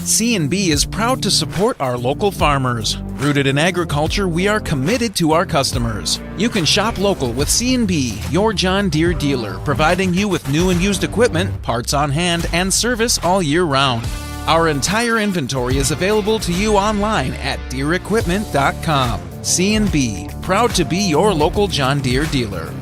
C&B is proud to support our local farmers. Rooted in agriculture, we are committed to our customers. You can shop local with C&B, your John Deere dealer, providing you with new and used equipment, parts on hand, and service all year round. Our entire inventory is available to you online at DeereEquipment.com. C&B, proud to be your local John Deere dealer.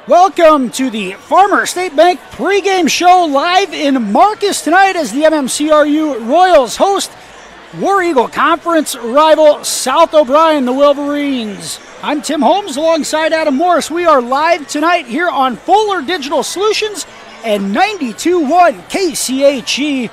Welcome to the Farmer State Bank pregame show live in Marcus tonight as the MMCRU Royals host War Eagle Conference rival South O'Brien, the Wolverines. I'm Tim Holmes alongside Adam Morris. We are live tonight here on Fuller Digital Solutions and 92.1 KCHE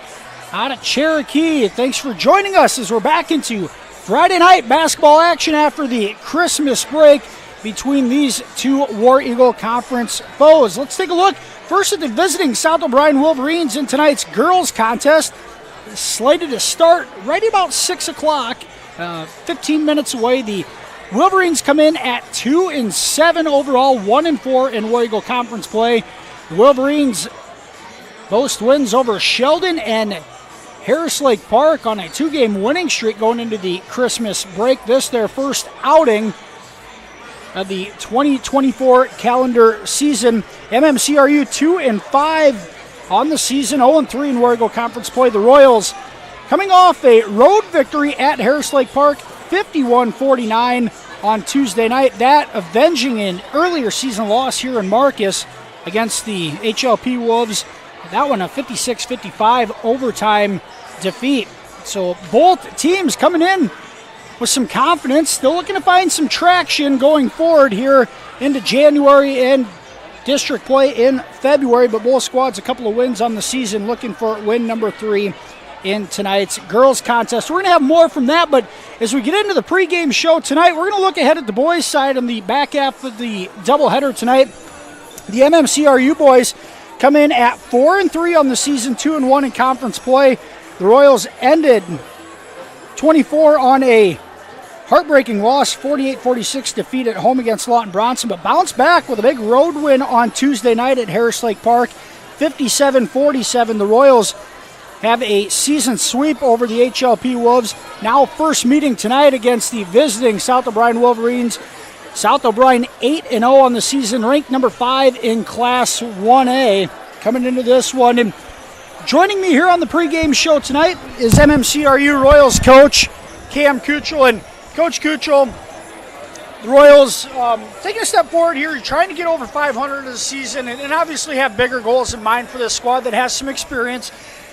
out of Cherokee. Thanks for joining us as we're back into Friday night basketball action after the Christmas break between these two War Eagle Conference foes. Let's take a look first at the visiting South O'Brien Wolverines in tonight's girls contest. Slated to start right about 6 o'clock, 15 minutes away. The Wolverines come in at 2-7 overall, 1-4 in War Eagle Conference play. The Wolverines boast wins over Sheldon and Harris Lake Park on a 2-game winning streak going into the Christmas break. This their first outing of the 2024 calendar season. MMCRU 2-5 on the season, 0-3 in War Eagle Conference play. The Royals coming off a road victory at Harris Lake Park, 51-49 on Tuesday night. That avenging an earlier season loss here in Marcus against the HLP Wolves. That one a 56-55 overtime defeat. So both teams coming in with some confidence, still looking to find some traction going forward here into January and district play in February, but both squads a couple of wins on the season, looking for win number 3 in tonight's girls contest. We're going to have more from that, but as we get into the pregame show tonight, we're going to look ahead at the boys' side on the back half of the doubleheader tonight. The MMCRU boys come in at 4-3 on the season, 2-1 in conference play. The Royals ended 24 on a heartbreaking loss, 48-46 defeat at home against Lawton Bronson, but bounced back with a big road win on Tuesday night at Harris Lake Park, 57-47. The Royals have a season sweep over the HLP Wolves. Now first meeting tonight against the visiting South O'Brien Wolverines. South O'Brien 8-0 on the season, ranked number 5 in Class 1A. Coming into this one, and joining me here on the pregame show tonight is MMCRU Royals coach Cam Kuchel. And Coach Kuchel, the Royals taking a step forward here. You're trying to get over 500 this season and obviously have bigger goals in mind for this squad that has some experience.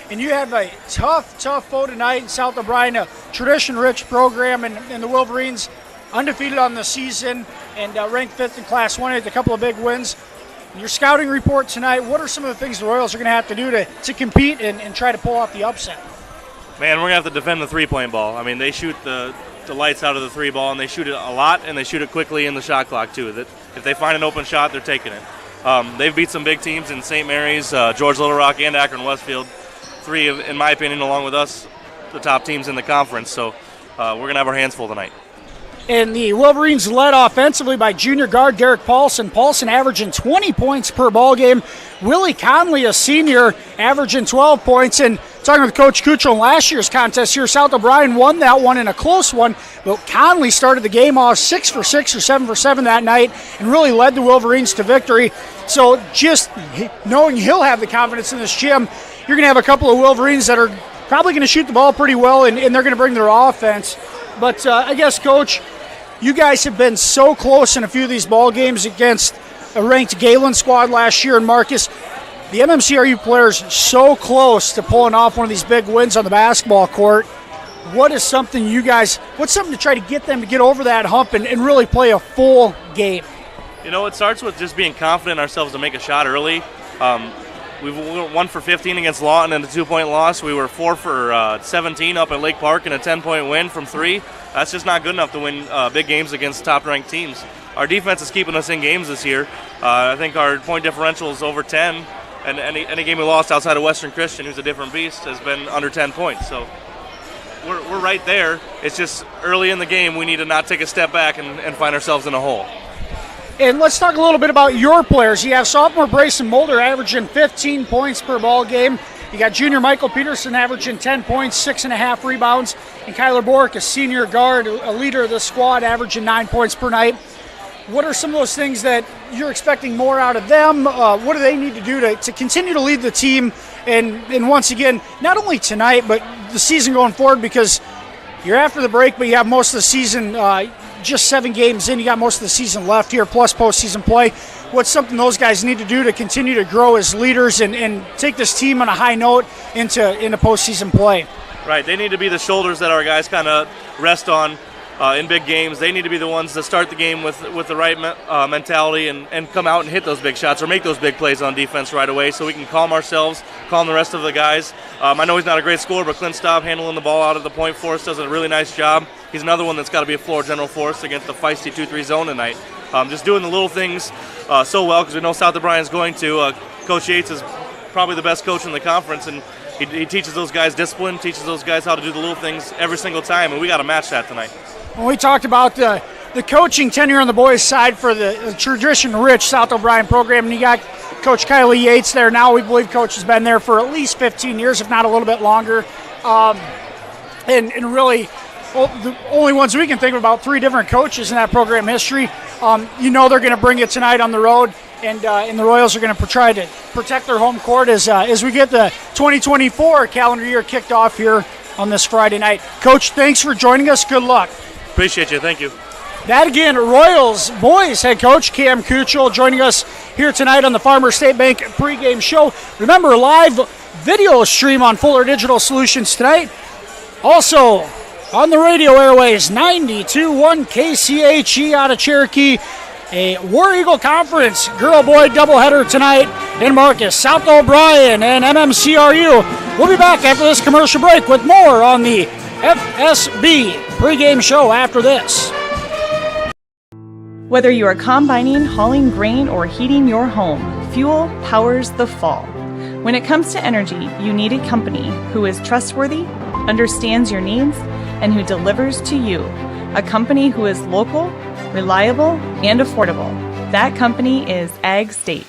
And you have a tough foe tonight in South O'Brien, a tradition-rich program, and the Wolverines undefeated on the season and ranked 5th in Class 1A with a couple of big wins. In your scouting report tonight, what are some of the things the Royals are going to have to do to compete and try to pull off the upset? Man, we're going to have to defend the three-point ball. I mean, they shoot the lights out of the three ball, and they shoot it a lot, and they shoot it quickly in the shot clock, too. That if they find an open shot, they're taking it. They've beat some big teams in St. Mary's, George Little Rock, and Akron Westfield. 3, in my opinion, along with us, the top teams in the conference. So we're going to have our hands full tonight. And the Wolverines led offensively by junior guard Derek Paulson. Paulson averaging 20 points per ball game. Willie Conley, a senior, averaging 12 points. And talking with Coach Kuchel in last year's contest here, South O'Brien won that one in a close one. But Conley started the game off 6 for 6 or 7 for 7 that night and really led the Wolverines to victory. So just knowing he'll have the confidence in this gym, you're going to have a couple of Wolverines that are probably going to shoot the ball pretty well, and they're going to bring their offense. But I guess, Coach, you guys have been so close in a few of these ball games against a ranked Galen squad last year in Marcus. The MMCRU players so close to pulling off one of these big wins on the basketball court. What's something to try to get them to get over that hump and really play a full game? You know, it starts with just being confident in ourselves to make a shot early. We were 1 for 15 against Lawton in a 2-point loss. We were 4 for 17 up at Lake Park in a 10-point win from 3. That's just not good enough to win big games against top-ranked teams. Our defense is keeping us in games this year. I think our point differential is over 10, and any game we lost outside of Western Christian, who's a different beast, has been under 10 points. So we're right there. It's just early in the game we need to not take a step back and find ourselves in a hole. And let's talk a little bit about your players. You have sophomore Brayson Mulder averaging 15 points per ball game. You got junior Michael Peterson averaging 10 points, 6.5 rebounds. And Kyler Bork, a senior guard, a leader of the squad, averaging 9 points per night. What are some of those things that you're expecting more out of them? What do they need to do to continue to lead the team? And once again, not only tonight, but the season going forward, because you're after the break, but you have most of the season, just 7 games in. You got most of the season left here, plus postseason play. What's something those guys need to do to continue to grow as leaders and take this team on a high note into postseason play? Right, they need to be the shoulders that our guys kind of rest on in big games. They need to be the ones that start the game with the right mentality and come out and hit those big shots or make those big plays on defense right away, so we can calm ourselves, calm the rest of the guys. I know he's not a great scorer, but Clint Staub handling the ball out of the point for us does a really nice job. He's another one that's got to be a floor general for us against the feisty 2-3 zone tonight. Just doing the little things so well, because we know South O'Brien's going to. Coach Yates is probably the best coach in the conference, and he teaches those guys discipline, teaches those guys how to do the little things every single time, and we got to match that tonight. When we talked about the coaching tenure on the boys' side for the tradition-rich South O'Brien program, and you got Coach Kylie Yates there now. We believe Coach has been there for at least 15 years, if not a little bit longer. And really, the only ones we can think of about 3 different coaches in that program history. You know they're going to bring it tonight on the road, and the Royals are going to try to protect their home court as we get the 2024 calendar year kicked off here on this Friday night. Coach, thanks for joining us. Good luck. Appreciate you. Thank you. That again, Royals boys head coach Cam Kuchel joining us here tonight on the Farmer State Bank pregame show. Remember, live video stream on Fuller Digital Solutions tonight. Also on the radio airways, 92.1 KCHE out of Cherokee. A War Eagle Conference girl-boy doubleheader tonight in Marcus. South O'Brien and MMCRU. We'll be back after this commercial break with more on the FSB pregame show after this. Whether you are combining, hauling grain, or heating your home, fuel powers the fall. When it comes to energy, you need a company who is trustworthy, understands your needs, and who delivers to you. A company who is local, reliable, and affordable. That company is Ag State.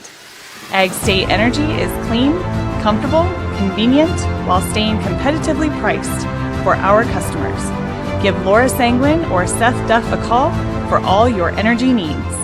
Ag State Energy is clean, comfortable, convenient, while staying competitively priced for our customers. Give Laura Sanguin or Seth Duff a call for all your energy needs.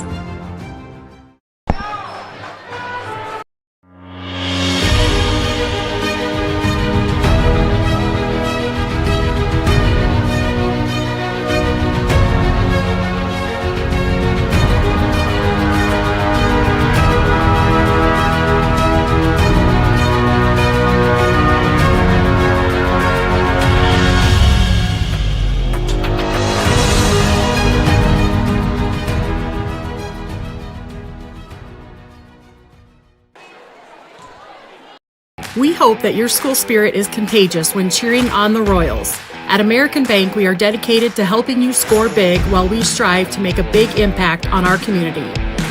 We hope that your school spirit is contagious when cheering on the Royals. At American Bank, we are dedicated to helping you score big while we strive to make a big impact on our community.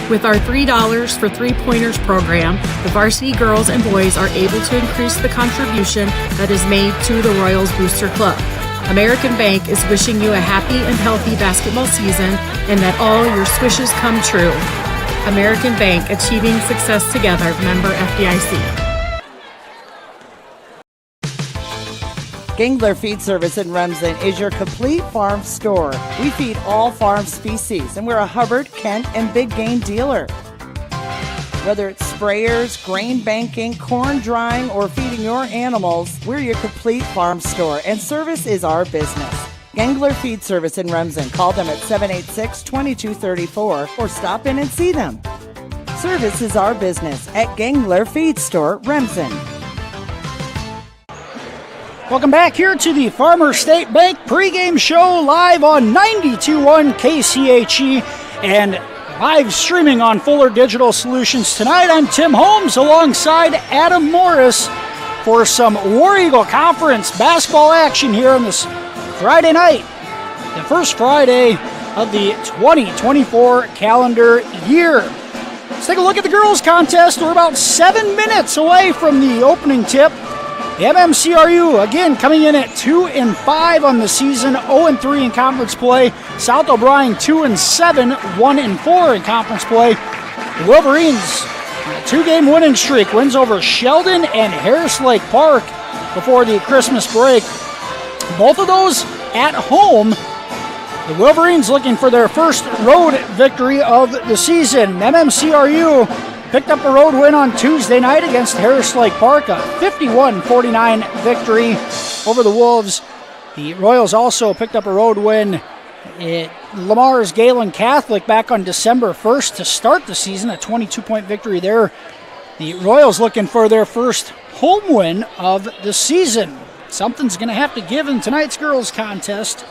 With our $3 for 3-pointers program, the varsity girls and boys are able to increase the contribution that is made to the Royals Booster Club. American Bank is wishing you a happy and healthy basketball season and that all your swishes come true. American Bank, achieving success together, member FDIC. Gangler Feed Service in Remsen is your complete farm store. We feed all farm species, and we're a Hubbard, Kent, and big game dealer. Whether it's sprayers, grain banking, corn drying, or feeding your animals, we're your complete farm store, and service is our business. Gangler Feed Service in Remsen. Call them at 786-2234 or stop in and see them. Service is our business at Gangler Feed Store, Remsen. Welcome back here to the Farmer State Bank pregame show live on 92.1 KCHE and live streaming on Fuller Digital Solutions tonight. I'm Tim Holmes alongside Adam Morris for some War Eagle Conference basketball action here on this Friday night, the first Friday of the 2024 calendar year. Let's take a look at the girls contest. We're about 7 minutes away from the opening tip. The MMCRU, again, coming in at 2-5 on the season, 0-3 in conference play. South O'Brien, 2-7, 1-4 in conference play. The Wolverines, on a 2-game winning streak, wins over Sheldon and Harris Lake Park before the Christmas break. Both of those at home. The Wolverines looking for their first road victory of the season. MMCRU picked up a road win on Tuesday night against Harris Lake Park, a 51-49 victory over the Wolves. The Royals also picked up a road win at Lamar's Galen Catholic back on December 1st to start the season, a 22-point victory there. The Royals looking for their first home win of the season. Something's going to have to give in tonight's girls contest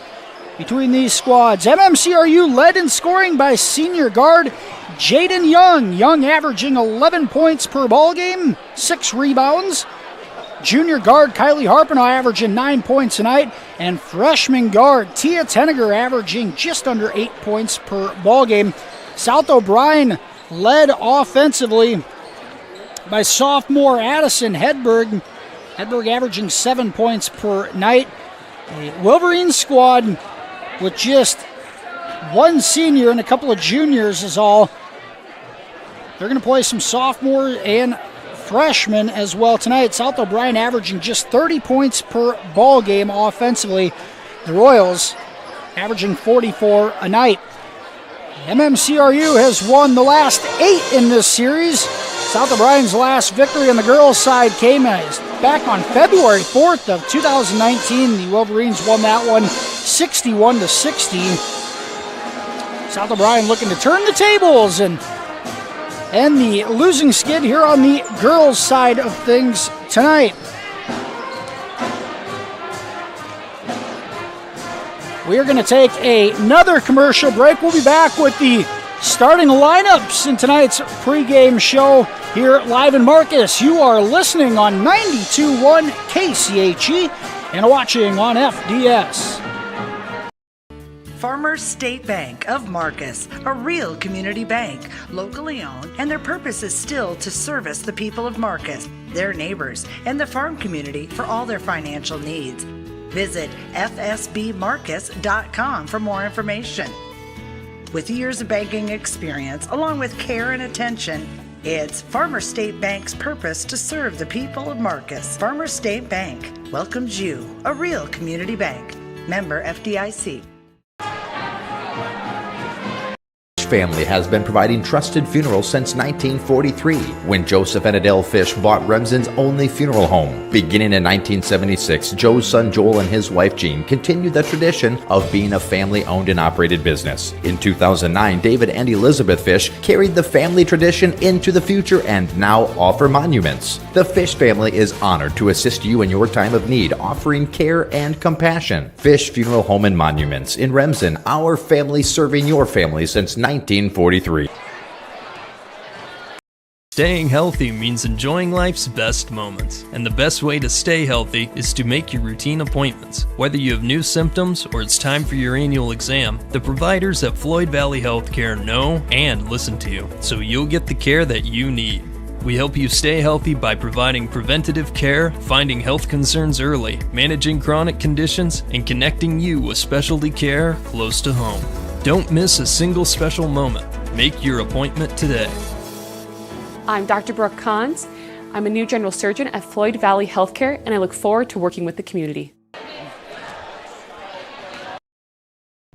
between these squads. MMCRU led in scoring by senior guard Jaden Young. Young averaging 11 points per ball game, 6 rebounds. Junior guard Kylie Harpenow averaging 9 points tonight. And freshman guard Tia Tenniger averaging just under 8 points per ball game. South O'Brien led offensively by sophomore Addison Hedberg. Hedberg averaging 7 points per night. The Wolverines squad with just one senior and a couple of juniors is all. They're going to play some sophomore and freshmen as well tonight. South O'Brien averaging just 30 points per ball game offensively. The Royals averaging 44 a night. MMCRU has won the last 8 in this series. South O'Brien's last victory on the girls' side came back on February 4th of 2019. The Wolverines won that one 61-60. South O'Brien looking to turn the tables and the losing skid here on the girls' side of things tonight. We are going to take another commercial break. We'll be back with the starting lineups in tonight's pregame show here live in Marcus. You are listening on 92.1 KCHE and watching on FDS. Farmers State Bank of Marcus, a real community bank, locally owned, and their purpose is still to service the people of Marcus, their neighbors, and the farm community for all their financial needs. Visit fsbmarcus.com for more information. With years of banking experience, along with care and attention, it's Farmers State Bank's purpose to serve the people of Marcus. Farmers State Bank welcomes you, a real community bank. Member FDIC. Family has been providing trusted funerals since 1943, when Joseph and Adele Fish bought Remsen's only funeral home. Beginning in 1976, Joe's son Joel and his wife Jean continued the tradition of being a family-owned and operated business. In 2009, David and Elizabeth Fish carried the family tradition into the future and now offer monuments. The Fish family is honored to assist you in your time of need, offering care and compassion. Fish Funeral Home and Monuments in Remsen, our family serving your family since 1943. Staying healthy means enjoying life's best moments, and the best way to stay healthy is to make your routine appointments. Whether you have new symptoms or it's time for your annual exam, the providers at Floyd Valley Healthcare know and listen to you, so you'll get the care that you need. We help you stay healthy by providing preventative care, finding health concerns early, managing chronic conditions, and connecting you with specialty care close to home. Don't miss a single special moment. Make your appointment today. I'm Dr. Brooke Kahns. I'm a new general surgeon at Floyd Valley Healthcare, and I look forward to working with the community.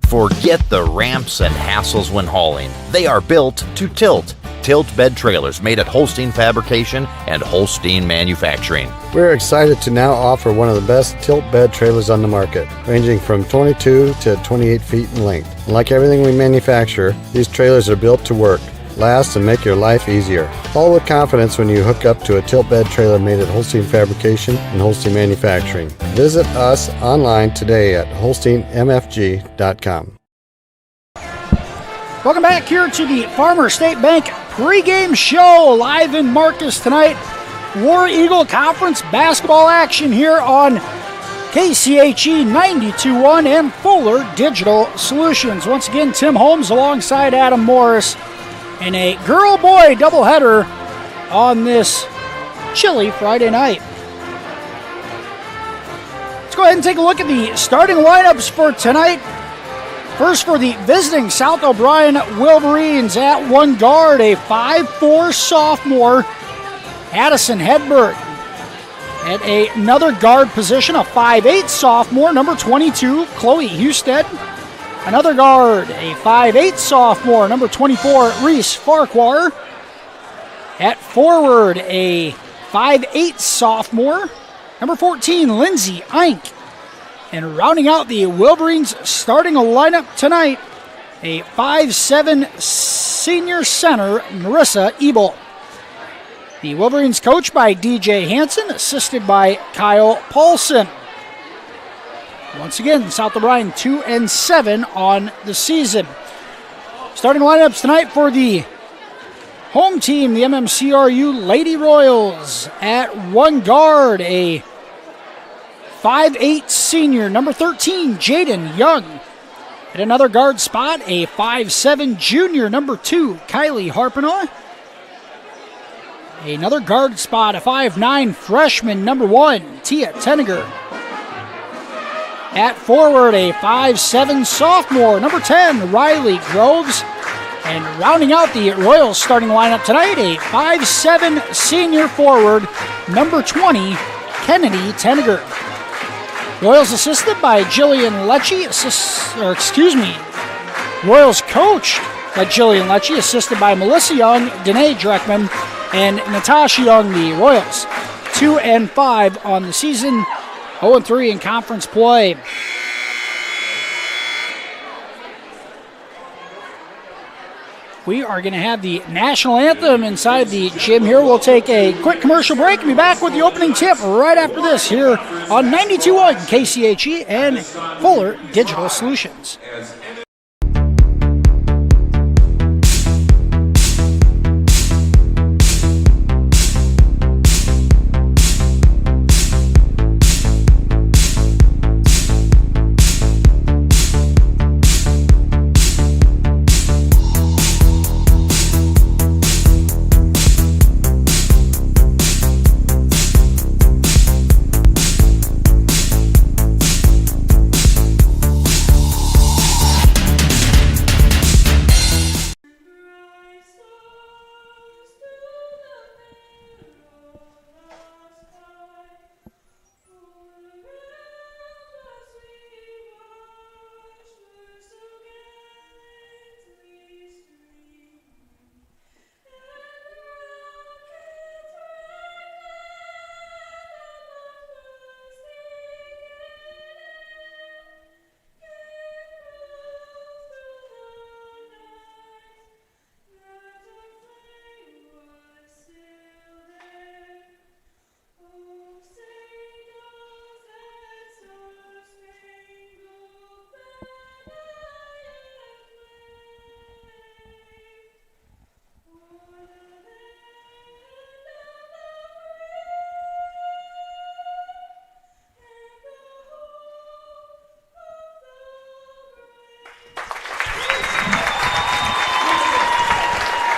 Forget the ramps and hassles when hauling. They are built to tilt. Tilt bed trailers made at Holstein Fabrication and Holstein Manufacturing. We're excited to now offer one of the best tilt bed trailers on the market, ranging from 22 to 28 feet in length. And like everything we manufacture, these trailers are built to work, last, and make your life easier. All with confidence when you hook up to a tilt bed trailer made at Holstein Fabrication and Holstein Manufacturing. Visit us online today at holsteinmfg.com. Welcome back here to the Farmers State Bank pregame show live in Marcus tonight. War Eagle Conference basketball action here on KCHE 92.1 and Fuller Digital Solutions. Once again, Tim Holmes alongside Adam Morris in a girl-boy doubleheader on this chilly Friday night. go ahead and take a look at the starting lineups for tonight. First for the visiting South O'Brien Wolverines at one guard, a 5'4 sophomore, Addison Hedberg. At another guard position, a 5'8 sophomore, number 22, Chloe Husted. Another guard, a 5'8 sophomore, number 24, Reese Farquhar. At forward, a 5'8 sophomore, number 14, Lindsay Eink. And rounding out the Wolverines starting lineup tonight, a 5'7 senior center, Marissa Ebel. The Wolverines coached by DJ Hansen, assisted by Kyle Paulson. Once again, South O'Brien 2-7 on the season. Starting lineups tonight for the home team, the MMCRU Lady Royals. At one guard, a 5'8 senior, number 13, Jaden Young. At another guard spot, a 5'7 junior, number 2, Kylie Harpinaugh. Another guard spot, a 5'9 freshman, number 1, Tia Tenniger. At forward, a 5'7 sophomore, number 10, Riley Groves. And rounding out the Royals starting lineup tonight, a 5'7 senior forward, number 20, Kennedy Tenniger. Royals assisted by Jillian Lecce, Royals coached by Jillian Lecce, assisted by Melissa Young, Danae Dreckman, and Natasha Young. The Royals 2-5 on the season, 0-3 in conference play. We are going to have the national anthem inside the gym here. We'll take a quick commercial break and be back with the opening tip right after this here on 92.1 KCHE and Fuller Digital Solutions.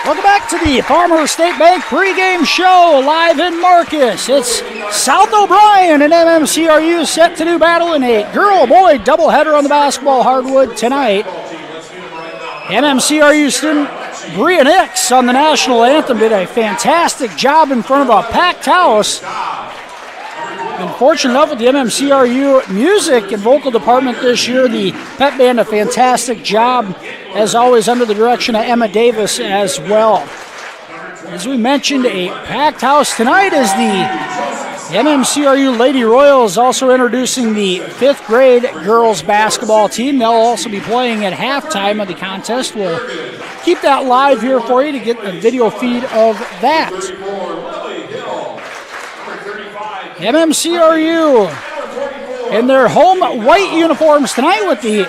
Welcome back to the Farmer State Bank pregame show live in Marcus. It's South O'Brien and MMCRU set to do battle in a girl-boy doubleheader on the basketball hardwood tonight. MMCRU student Bria Nix on the national anthem did a fantastic job in front of a packed house. And fortunate enough with the MMCRU music and vocal department this year, the pep band a fantastic job, as always, under the direction of Emma Davis as well. As we mentioned, a packed house tonight as the MMCRU Lady Royals also introducing the 5th grade girls basketball team. They'll also be playing at halftime of the contest. We'll keep that live here for you to get the video feed of that. MMCRU in their home white uniforms tonight with the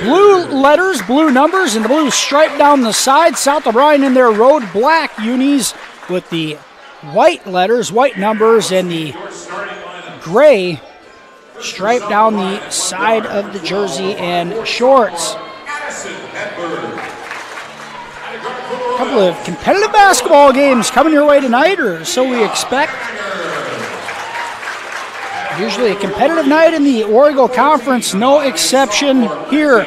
blue letters, blue numbers, and the blue stripe down the side. South O'Brien in their road black unis with the white letters, white numbers, and the gray stripe down the side of the jersey and shorts. A couple of competitive basketball games coming your way tonight, or so we expect. Usually a competitive night in the War Eagle Conference, no exception here.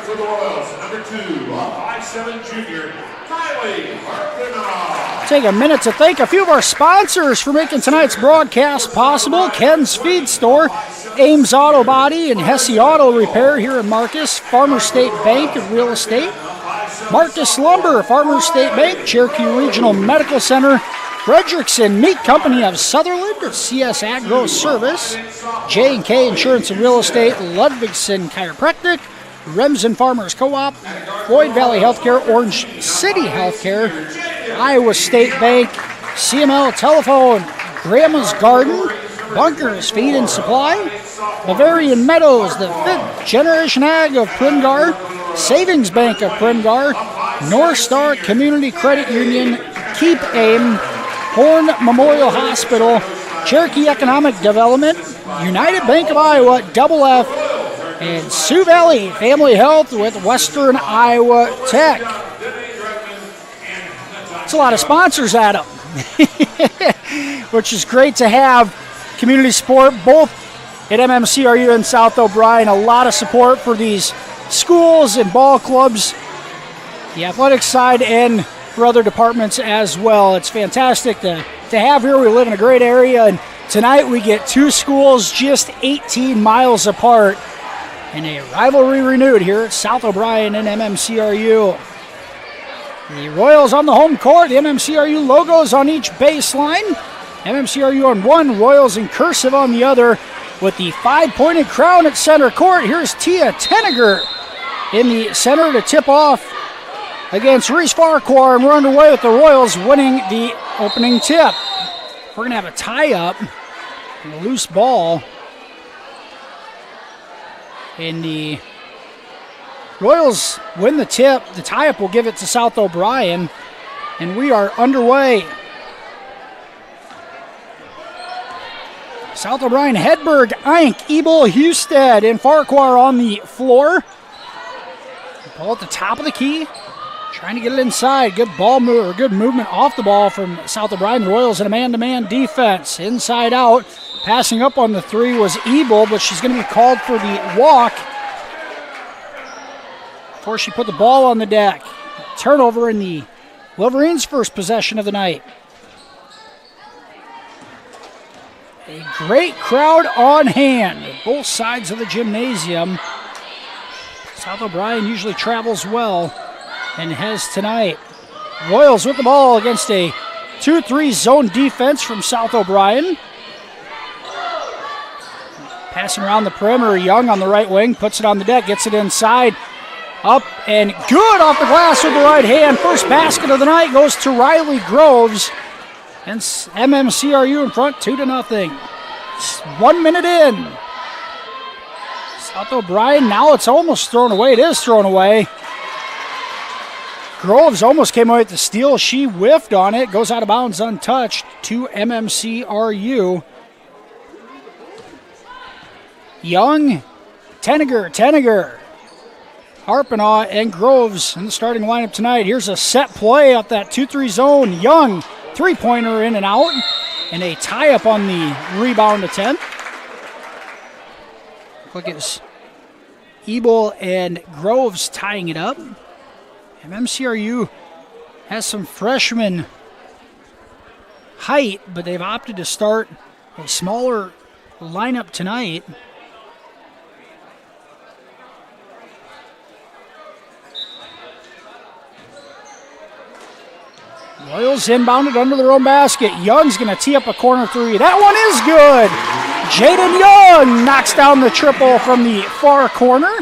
For the Royals, number 2, 5'7" junior, Kylie Harkina. Take a minute to thank a few of our sponsors for making tonight's broadcast possible. Ken's Feed Store, Ames Auto Body, and Hesse Auto Repair here in Marcus. Farmers State Bank and Real Estate. Marcus Lumber, Farmers State Bank, Cherokee Regional Medical Center. Frederickson Meat Company of Sutherland, CS Agro Service. J&K Insurance and Real Estate, Ludwigson Chiropractic. Remsen Farmers Co-op, Floyd Valley Healthcare, Orange City Healthcare, Iowa State Bank, CML Telephone, Grandma's Garden, Bunkers Feed and Supply, Bavarian Meadows, the 5th Generation Ag of Primgar, Savings Bank of Primgar, North Star Community Credit Union, Keep Aim, Horn Memorial Hospital, Cherokee Economic Development, United Bank of Iowa, Double F, and Sioux Valley Family Health with Western Iowa Tech. It's a lot of sponsors, Adam, which is great to have. Community support, both at MMCRU and South O'Brien. A lot of support for these schools and ball clubs, the athletic side, and for other departments as well. It's fantastic to have here. We live in a great area, and tonight we get two schools just 18 miles apart. And a rivalry renewed here at South O'Brien and MMCRU. The Royals on the home court, the MMCRU logos on each baseline. MMCRU on one, Royals in cursive on the other, with the 5-pointed crown at center court. Here's Tia Tenniger in the center to tip off against Reese Farquhar, and we're underway with the Royals winning the opening tip. We're going to have a tie-up and a loose ball. And the Royals win the tip. The tie-up will give it to South O'Brien. And we are underway. South O'Brien, Hedberg, Eink, Ebel, Husted, and Farquhar on the floor. Ball at the top of the key. Trying to get it inside. Good ball move, or good movement off the ball from South O'Brien. The Royals in a man-to-man defense. Inside out. Passing up on the three was Ebel, but she's going to be called for the walk before she put the ball on the deck. Turnover in the Wolverines' first possession of the night. A great crowd on hand at both sides of the gymnasium. South O'Brien usually travels well and has tonight. Royals with the ball against a 2-3 zone defense from South O'Brien. Passing around the perimeter, Young on the right wing, puts it on the deck, gets it inside. Up and good off the glass with the right hand. First basket of the night goes to Riley Groves. And MMCRU in front 2-0. 1 minute in. South O'Brien, now it's almost thrown away. It is thrown away. Groves almost came away with the steal. She whiffed on it. Goes out of bounds untouched to MMCRU. Young, Tenniger, Harpenaugh, and Groves in the starting lineup tonight. Here's a set play off that 2-3 zone. Young, three-pointer in and out, and a tie-up on the rebound attempt. Look at Ebel and Groves tying it up. MMCRU has some freshman height, but they've opted to start a smaller lineup tonight. Royals inbounded under their own basket. Young's going to tee up a corner three. That one is good. Jaden Young knocks down the triple from the far corner.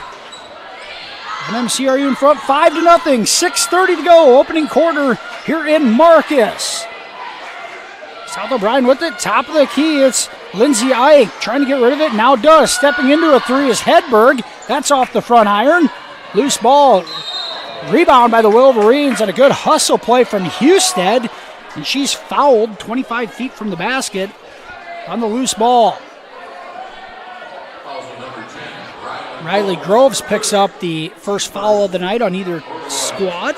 MMCRU in front 5-0. 6:30 to go. Opening quarter here in Marcus. South O'Brien with it. Top of the key. It's Lindsay Eink trying to get rid of it. Now does. Stepping into a three is Hedberg. That's off the front iron. Loose ball. Rebound by the Wolverines and a good hustle play from Husted. And she's fouled 25 feet from the basket on the loose ball. Riley Groves picks up the first foul of the night on either squad.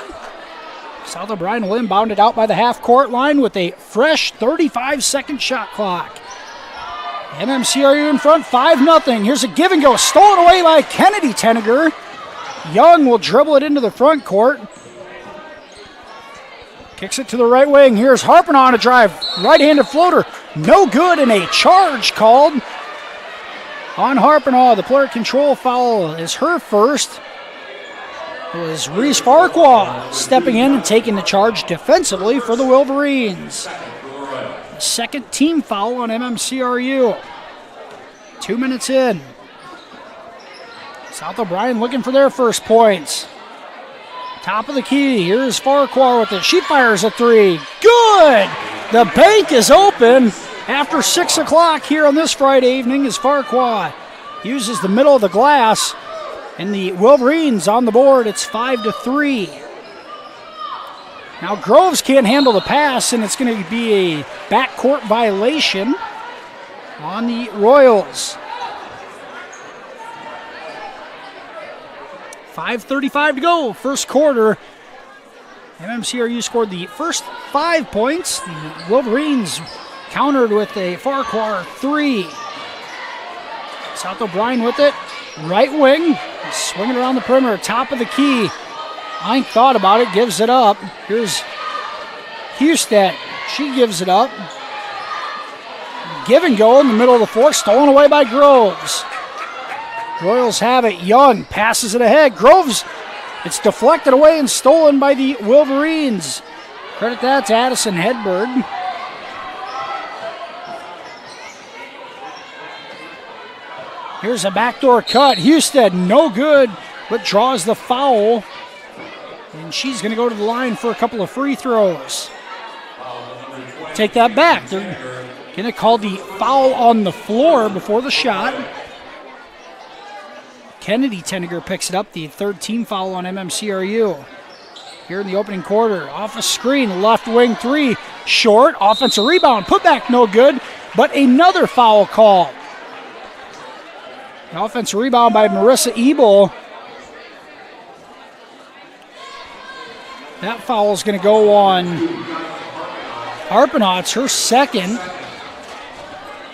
South O'Brien will inbound it out by the half-court line with a fresh 35-second shot clock. MMCRU in front, 5-0. Here's a give and go, stolen away by Kennedy Tenniger. Young will dribble it into the front court. Kicks it to the right wing. Here's Harpin on a drive. Right-handed floater. No good, and a charge called on Harpinaugh. The player control foul is her first. It was Reese Farquhar stepping in and taking the charge defensively for the Wolverines. The second team foul on MMCRU. 2 minutes in. South O'Brien looking for their first points. Top of the key. Here's Farquhar with it. She fires a three. Good! The bank is open after 6 o'clock here on this Friday evening as Farquhar uses the middle of the glass. And the Wolverines on the board. It's 5-3. Now Groves can't handle the pass, and it's going to be a backcourt violation on the Royals. 5:35 to go, first quarter. MMCRU scored the first 5 points. The Wolverines countered with a Farquhar three. South O'Brien with it, right wing, swinging around the perimeter, top of the key. Ink thought about it, gives it up. Here's Husted. She gives it up. Give and go in the middle of the floor, stolen away by Groves. Royals have it. Young passes it ahead. Groves, it's deflected away and stolen by the Wolverines. Credit that to Addison Hedberg. Here's a backdoor cut. Husted, no good, but draws the foul. And she's going to go to the line for a couple of free throws. Take that back. They're going to call the foul on the floor before the shot. Kennedy Tenniger picks it up, the third team foul on MMCRU. Here in the opening quarter, off a screen, left wing three, short, offensive rebound, put back no good, but another foul call. An offensive rebound by Marissa Ebel. That foul is going to go on Harpinaugh. It's her second.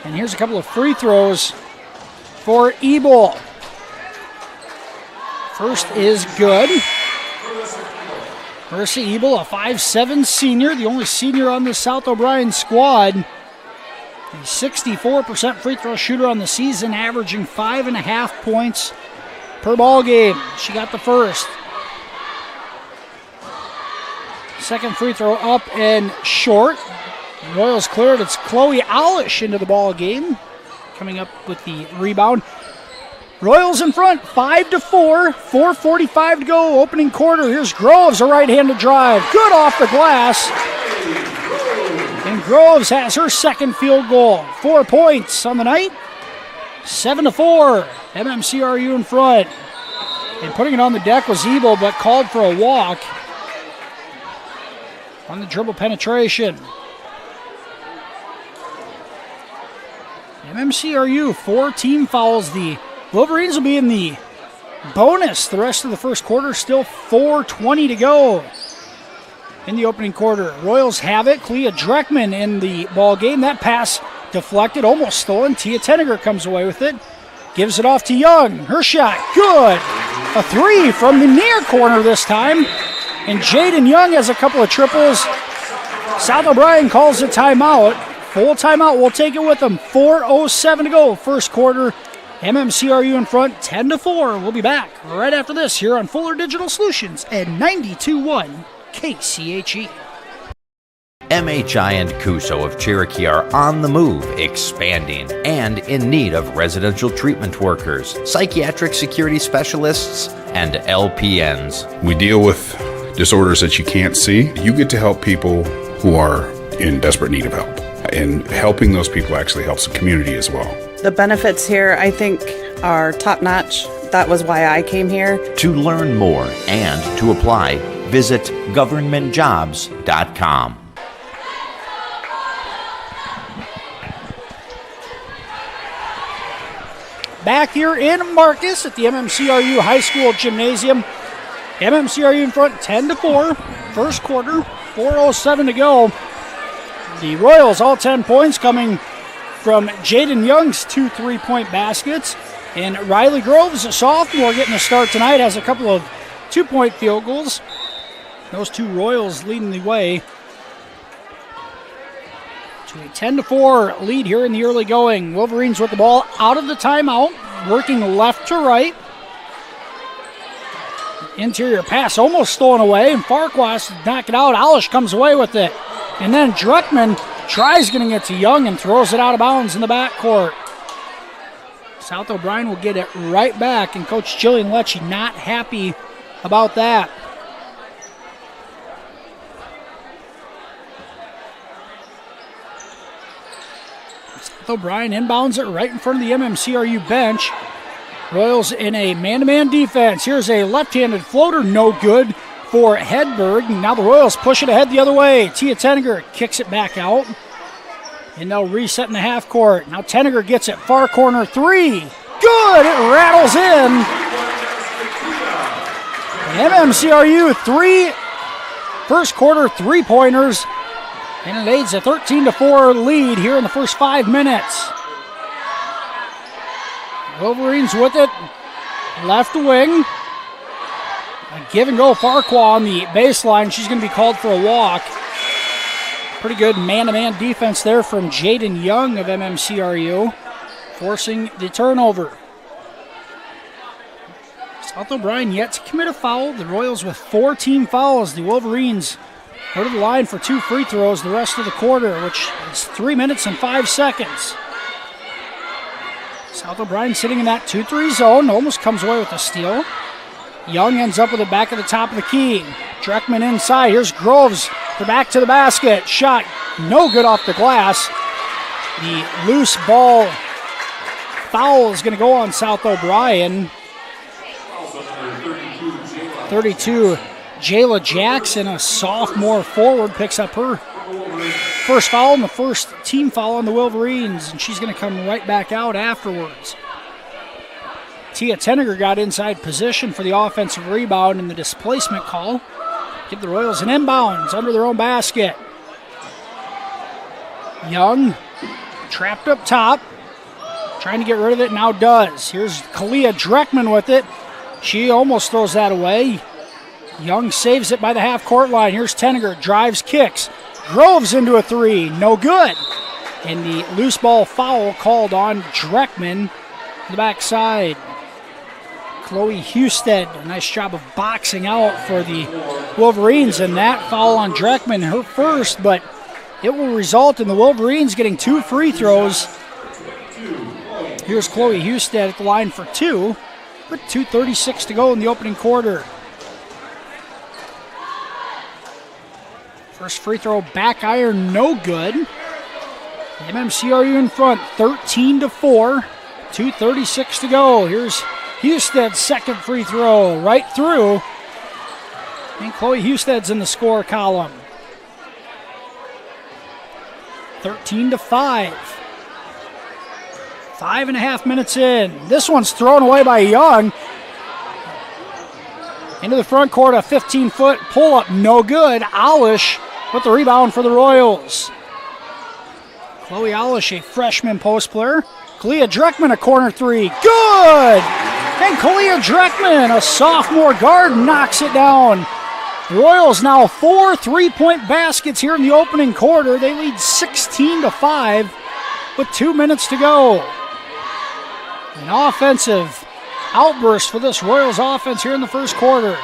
And here's a couple of free throws for Ebel. First is good. Marissa Ebel, a 5'7" senior, the only senior on the South O'Brien squad. A 64% free throw shooter on the season, averaging 5.5 points per ball game. She got the first. Second free throw up and short. The Royals cleared. It's Chloe Alish into the ball game, coming up with the rebound. Royals in front, 5-4, 4:45 to go, opening quarter. Here's Groves, a right-handed drive. Good off the glass. And Groves has her second field goal. 4 points on the night. 7-4, MMCRU in front. And putting it on the deck was Ebel, but called for a walk on the dribble penetration. MMCRU, 4 team fouls. The Wolverines will be in the bonus the rest of the first quarter. Still 4:20 to go in the opening quarter. Royals have it. Clea Dreckman in the ball game. That pass deflected, almost stolen. Tia Tenniger comes away with it. Gives it off to Young. Her shot, good. A three from the near corner this time. And Jaden Young has a couple of triples. South O'Brien calls a timeout. Full timeout, we'll take it with them. 4:07 to go, first quarter. MMCRU in front, 10-4. We'll be back right after this here on Fuller Digital Solutions at 92.1 KCHE. MHI and Cuso of Cherokee are on the move, expanding, and in need of residential treatment workers, psychiatric security specialists, and LPNs. We deal with disorders that you can't see. You get to help people who are in desperate need of help. And helping those people actually helps the community as well. The benefits here, I think, are top-notch. That was why I came here. To learn more and to apply, visit governmentjobs.com. Back here in Marcus at the MMCRU High School Gymnasium. MMCRU in front, 10-4. First quarter, 4:07 to go. The Royals, all 10 points coming from Jaden Young's 2 3-point baskets. And Riley Groves, a sophomore, getting a start tonight, has a couple of 2-point field goals. Those two Royals leading the way to a 10-4 lead here in the early going. Wolverines with the ball out of the timeout, working left to right. Interior pass almost stolen away, and Farquhar knock it out. Alish comes away with it. And then Druckman tries getting it to Young and throws it out of bounds in the backcourt. South O'Brien will get it right back, and Coach Jillian Lecce not happy about that. South O'Brien inbounds it right in front of the MMCRU bench. Royals in a man-to-man defense. Here's a left-handed floater, no good for Hedberg. Now the Royals push it ahead the other way. Tia Tenniger kicks it back out. And they'll reset in the half court. Now Tenniger gets it, far corner three. Good, it rattles in. MMCRU first quarter three-pointers. And it aids a 13-4 lead here in the first 5 minutes. Wolverines with it, left wing. A give and go Farquhar on the baseline. She's going to be called for a walk. Pretty good man-to-man defense there from Jaden Young of MMCRU, forcing the turnover. South O'Brien yet to commit a foul. The Royals with 4 team fouls. The Wolverines go to the line for 2 free throws the rest of the quarter, which is 3 minutes and 5 seconds. South O'Brien sitting in that 2-3 zone, almost comes away with a steal. Young ends up with it back at the top of the key. Dreckman inside. Here's Groves for back to the basket. Shot no good off the glass. The loose ball foul is going to go on South O'Brien. 32, Jayla Jackson, a sophomore forward, picks up her first foul and the first team foul on the Wolverines, and she's going to come right back out afterwards. Tia Tenniger got inside position for the offensive rebound and the displacement call. Give the Royals an inbounds under their own basket. Young trapped up top, trying to get rid of it, now does. Here's Kalia Dreckman with it. She almost throws that away. Young saves it by the half-court line. Here's Tenniger, drives, kicks. Groves into a three, no good. And the loose ball foul called on Dreckman to the backside. Chloe Husted, a nice job of boxing out for the Wolverines, and that foul on Dreckman, her first, but it will result in the Wolverines getting 2 free throws. Here's Chloe Husted at the line for 2, with 2:36 to go in the opening quarter. First free throw, back iron, no good. MMCRU in front, 13-4, 2:36 to go. Here's Husted's second free throw, right through. And Chloe Husted's in the score column. 13-5. 5.5 minutes in. This one's thrown away by Young. Into the front court, a 15-foot pull-up, no good. Alish with the rebound for the Royals. Chloe Alish, a freshman post player. Kalia Dreckman, a corner three, good! And Kalia Dreckman, a sophomore guard, knocks it down. The Royals now 4 3-point baskets here in the opening quarter. They lead 16-5 with 2 minutes to go. An offensive outburst for this Royals offense here in the first quarter.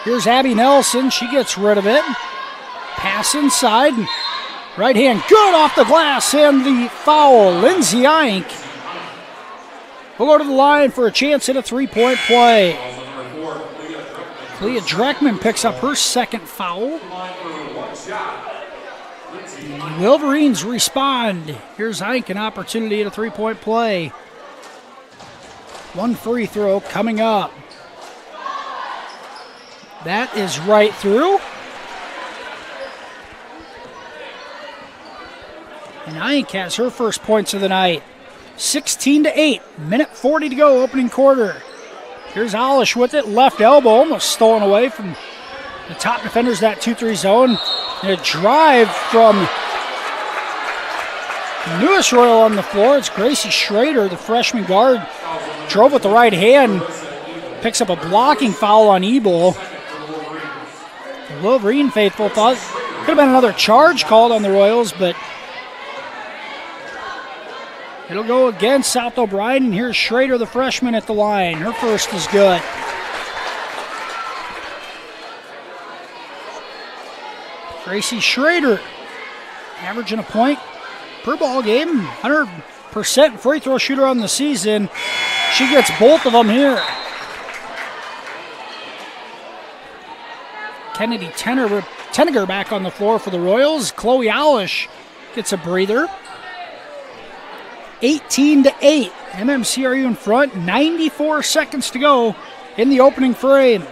Here's Abby Nelson. She gets rid of it. Pass inside. Right hand good off the glass, and the foul. Lindsay Eink will go to the line for a chance at a 3-point play. Kalia Dreckman picks up her second foul. The Wolverines respond. Here's Eink, an opportunity at a 3-point play. 1 free throw coming up. That is right through. And Eink has her first points of the night. 16-8, minute 40 to go, opening quarter. Here's Alish with it, left elbow, almost stolen away from the top defenders, that 2-3 zone. And a drive from Newest Royal on the floor. It's Gracie Schrader, the freshman guard. Drove with the right hand. Picks up a blocking foul on Ebel. The Wolverine faithful thought could have been another charge called on the Royals, but it'll go against South O'Brien. And here's Schrader, the freshman, at the line. Her first is good. Gracie Schrader averaging a point per ball game. 100% free throw shooter on the season. She gets both of them here. Kennedy Tenniger back on the floor for the Royals. Chloe Alish gets a breather. 18-8. MMCRU in front. 94 seconds to go in the opening frame.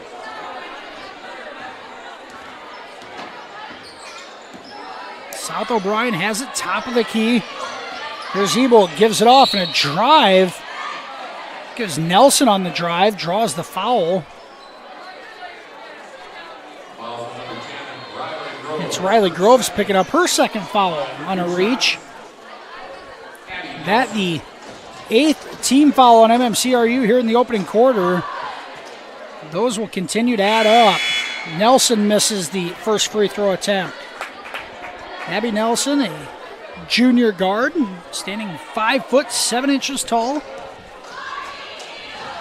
South O'Brien has it top of the key. Here's Ebel, gives it off in a drive. Gives Nelson on the drive, draws the foul. It's Riley Groves picking up her second foul on a reach. That the 8th team foul on MMCRU here in the opening quarter. Those will continue to add up. Nelson misses the first free throw attempt. Abby Nelson, a junior guard, standing 5'7" tall.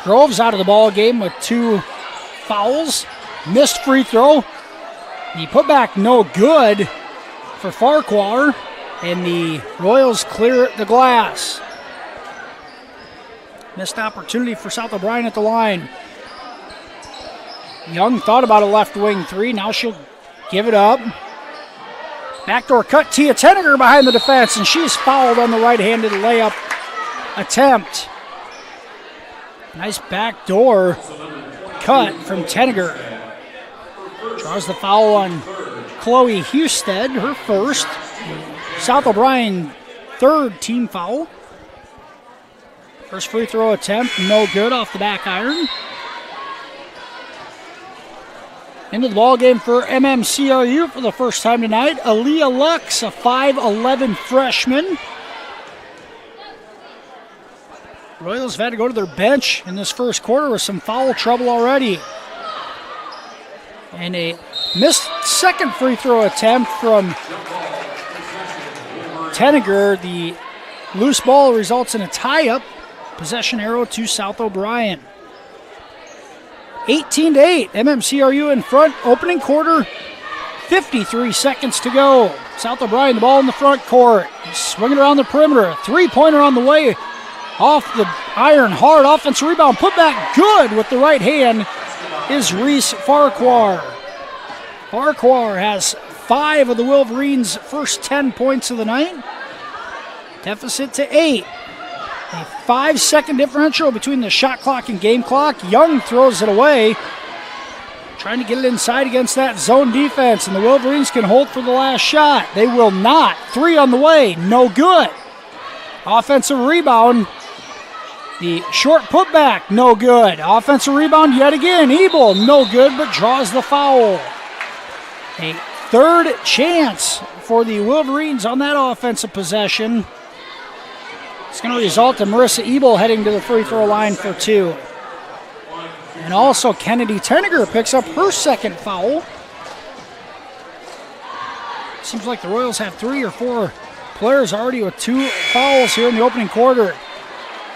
Groves out of the ball game with 2 fouls. Missed free throw. The putback no good for Farquhar, and the Royals clear the glass. Missed opportunity for South O'Brien at the line. Young thought about a left wing three. Now she'll give it up. Backdoor cut. Tia Tenniger behind the defense, and she's fouled on the right-handed layup attempt. Nice backdoor cut from Tenniger. Draws the foul on Chloe Husted, her first. South O'Brien, 3rd team foul. First free throw attempt, no good off the back iron. Into the ball game for MMCRU for the first time tonight. Aaliyah Lux, a 5'11" freshman. Royals have had to go to their bench in this first quarter with some foul trouble already. And a missed second free throw attempt from Tenniger. The loose ball results in a tie-up. Possession arrow to South O'Brien. 18-8, MMCRU in front. Opening quarter, 53 seconds to go. South O'Brien, the ball in the front court. He's swinging around the perimeter. Three-pointer on the way. Off the iron, hard offensive rebound. Put back good with the right hand is Reese Farquhar. Farquhar has 5 of the Wolverines' first 10 points of the night. Deficit to 8. A 5-second differential between the shot clock and game clock. Young throws it away. Trying to get it inside against that zone defense, and the Wolverines can hold for the last shot. They will not. 3 on the way, no good. Offensive rebound. The short putback, no good. Offensive rebound yet again. Ebel, no good, but draws the foul. A 3rd chance for the Wolverines on that offensive possession. It's going to result in Marissa Ebel heading to the free throw line for 2. And also Kennedy Tenniger picks up her second foul. Seems like the Royals have 3 or 4 players already with 2 fouls here in the opening quarter.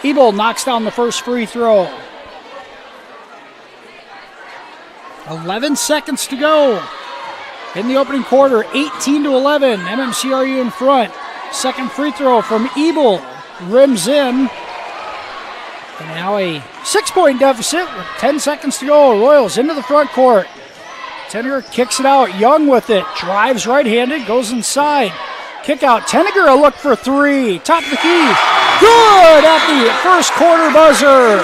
Ebel knocks down the first free throw. 11 seconds to go in the opening quarter. 18-11. MMCRU in front. Second free throw from Ebel. Rims in. And now a 6-point deficit with 10 seconds to go. Royals into the front court. Tenniger kicks it out. Young with it. Drives right-handed. Goes inside. Kick out. Tenniger a look for 3. Top of the key. Good at the first quarter buzzer.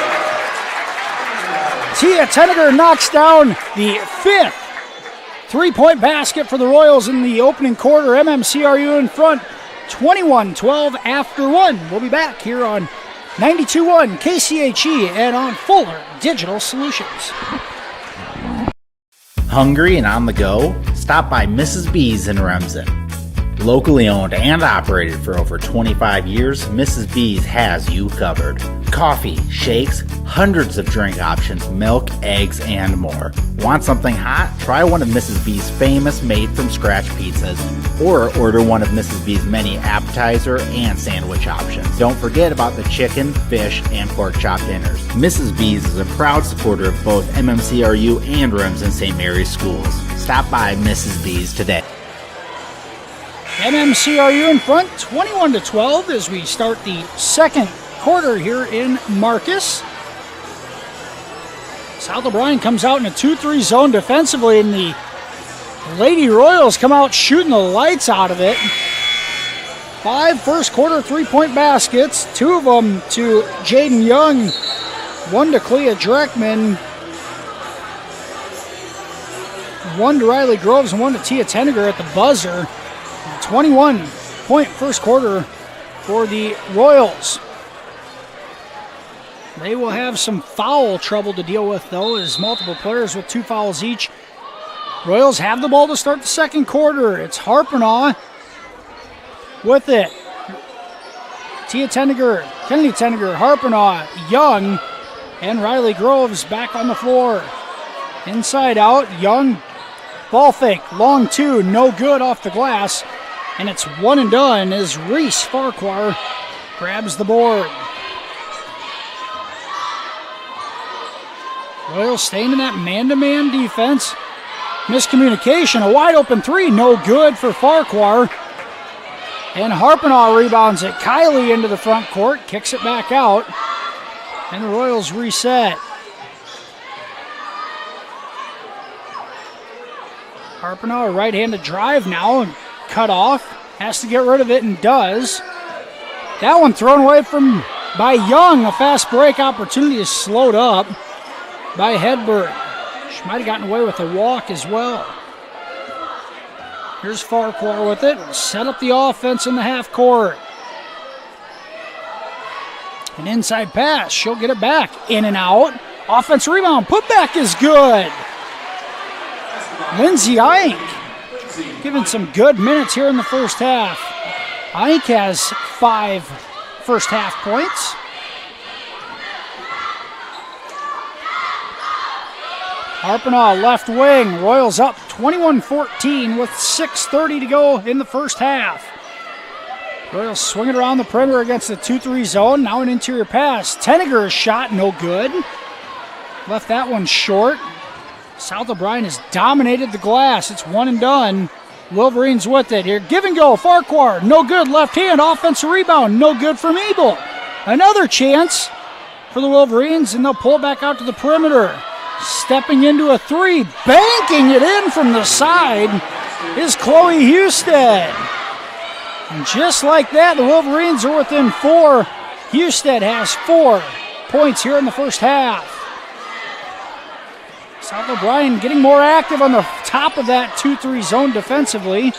Tia Tenniger knocks down the 5th 3-point basket for the Royals in the opening quarter. MMCRU in front. 21-12 after 1. We'll be back here on 92.1 KCHE and on Fuller Digital Solutions. Hungry and on the go? Stop by Mrs. B's in Remsen. Locally owned and operated for over 25 years, Mrs. B's has you covered. Coffee, shakes, hundreds of drink options, milk, eggs, and more. Want something hot? Try one of Mrs. B's famous made-from-scratch pizzas, or order one of Mrs. B's many appetizer and sandwich options. Don't forget about the chicken, fish, and pork chop dinners. Mrs. B's is a proud supporter of both MMCRU and Remsen St. Mary's schools. Stop by Mrs. B's today. MMCRU in front, 21-12 as we start the second quarter here in Marcus. South O'Brien comes out in a 2-3 zone defensively, and the Lady Royals come out shooting the lights out of it. 5 first quarter three-point baskets, 2 of them to Jaden Young, 1 to Clea Dreckman, 1 to Riley Groves, and 1 to Tia Tenniger at the buzzer. 21-point first quarter for the Royals. They will have some foul trouble to deal with, though, as multiple players with 2 fouls each. Royals have the ball to start the second quarter. It's Harpenaugh with it. Tia Tenniger, Kennedy Tenniger, Harpenaugh, Young, and Riley Groves back on the floor. Inside out, Young, ball fake, long 2, no good off the glass. And it's 1 and done as Reese Farquhar grabs the board. Royals staying in that man-to-man defense. Miscommunication, a wide open 3, no good for Farquhar. And Harpenaugh rebounds it. Kylie into the front court, kicks it back out. And the Royals reset. Harpenaugh, a right-handed drive now, and cut off. Has to get rid of it and does. That one thrown away by Young. A fast break opportunity is slowed up by Hedberg. She might have gotten away with a walk as well. Here's Farquhar with it. Set up the offense in the half court. An inside pass. She'll get it back. In and out. Offense rebound. Putback is good. Lindsay Ike giving some good minutes here in the first half. Ike has 5 first half points. Harpenaugh left wing. Royals up 21-14 with 6:30 to go in the first half. Royals swinging around the perimeter against the 2-3 zone. Now an interior pass. Tenniger's shot, no good. Left that one short. South O'Brien has dominated the glass. It's 1 and done. Wolverines with it here. Give and go. Farquhar, no good. Left hand. Offensive rebound, no good from Ebel. Another chance for the Wolverines, and they'll pull back out to the perimeter. Stepping into a 3. Banking it in from the side is Chloe Husted. And just like that, the Wolverines are within 4. Husted has 4 points here in the first half. South O'Brien getting more active on the top of that 2-3 zone defensively.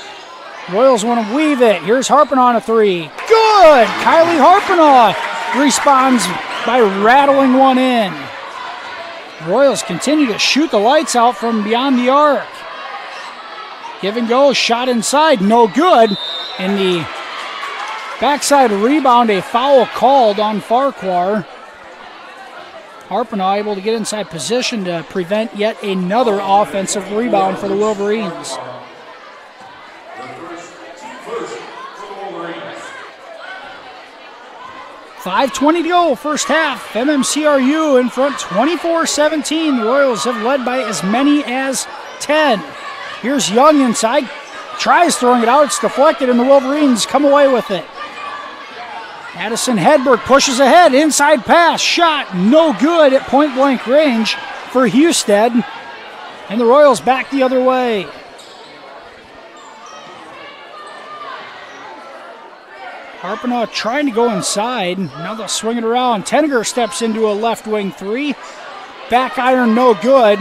Royals want to weave it. Here's Harpenaugh on a 3. Good! Kylie Harpenaugh responds by rattling one in. Royals continue to shoot the lights out from beyond the arc. Give and go, shot inside, no good. And the backside rebound, a foul called on Farquhar. Harpenaugh able to get inside position to prevent yet another offensive rebound for the Wolverines. .5:20 to go, first half. MMCRU in front 24-17. The Royals have led by as many as 10. Here's Young inside. Tries throwing it out. It's deflected, and the Wolverines come away with it. Addison Hedberg pushes ahead. Inside pass. Shot. No good at point-blank range for Husted. And the Royals back the other way. Harpenaugh trying to go inside. Now they'll swing it around. Tenniger steps into a left wing 3. Back iron, no good.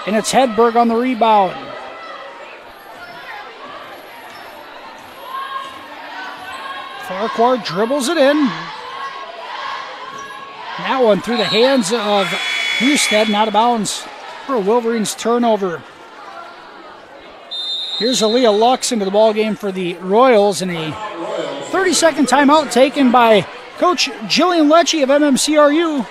And it's Hedberg on the rebound. Farquhar dribbles it in. That one through the hands of Husted, and out of bounds for a Wolverines turnover. Here's Aaliyah Lux into the ballgame for the Royals, and a 30-second timeout taken by Coach Jillian Lecce of MMCRU.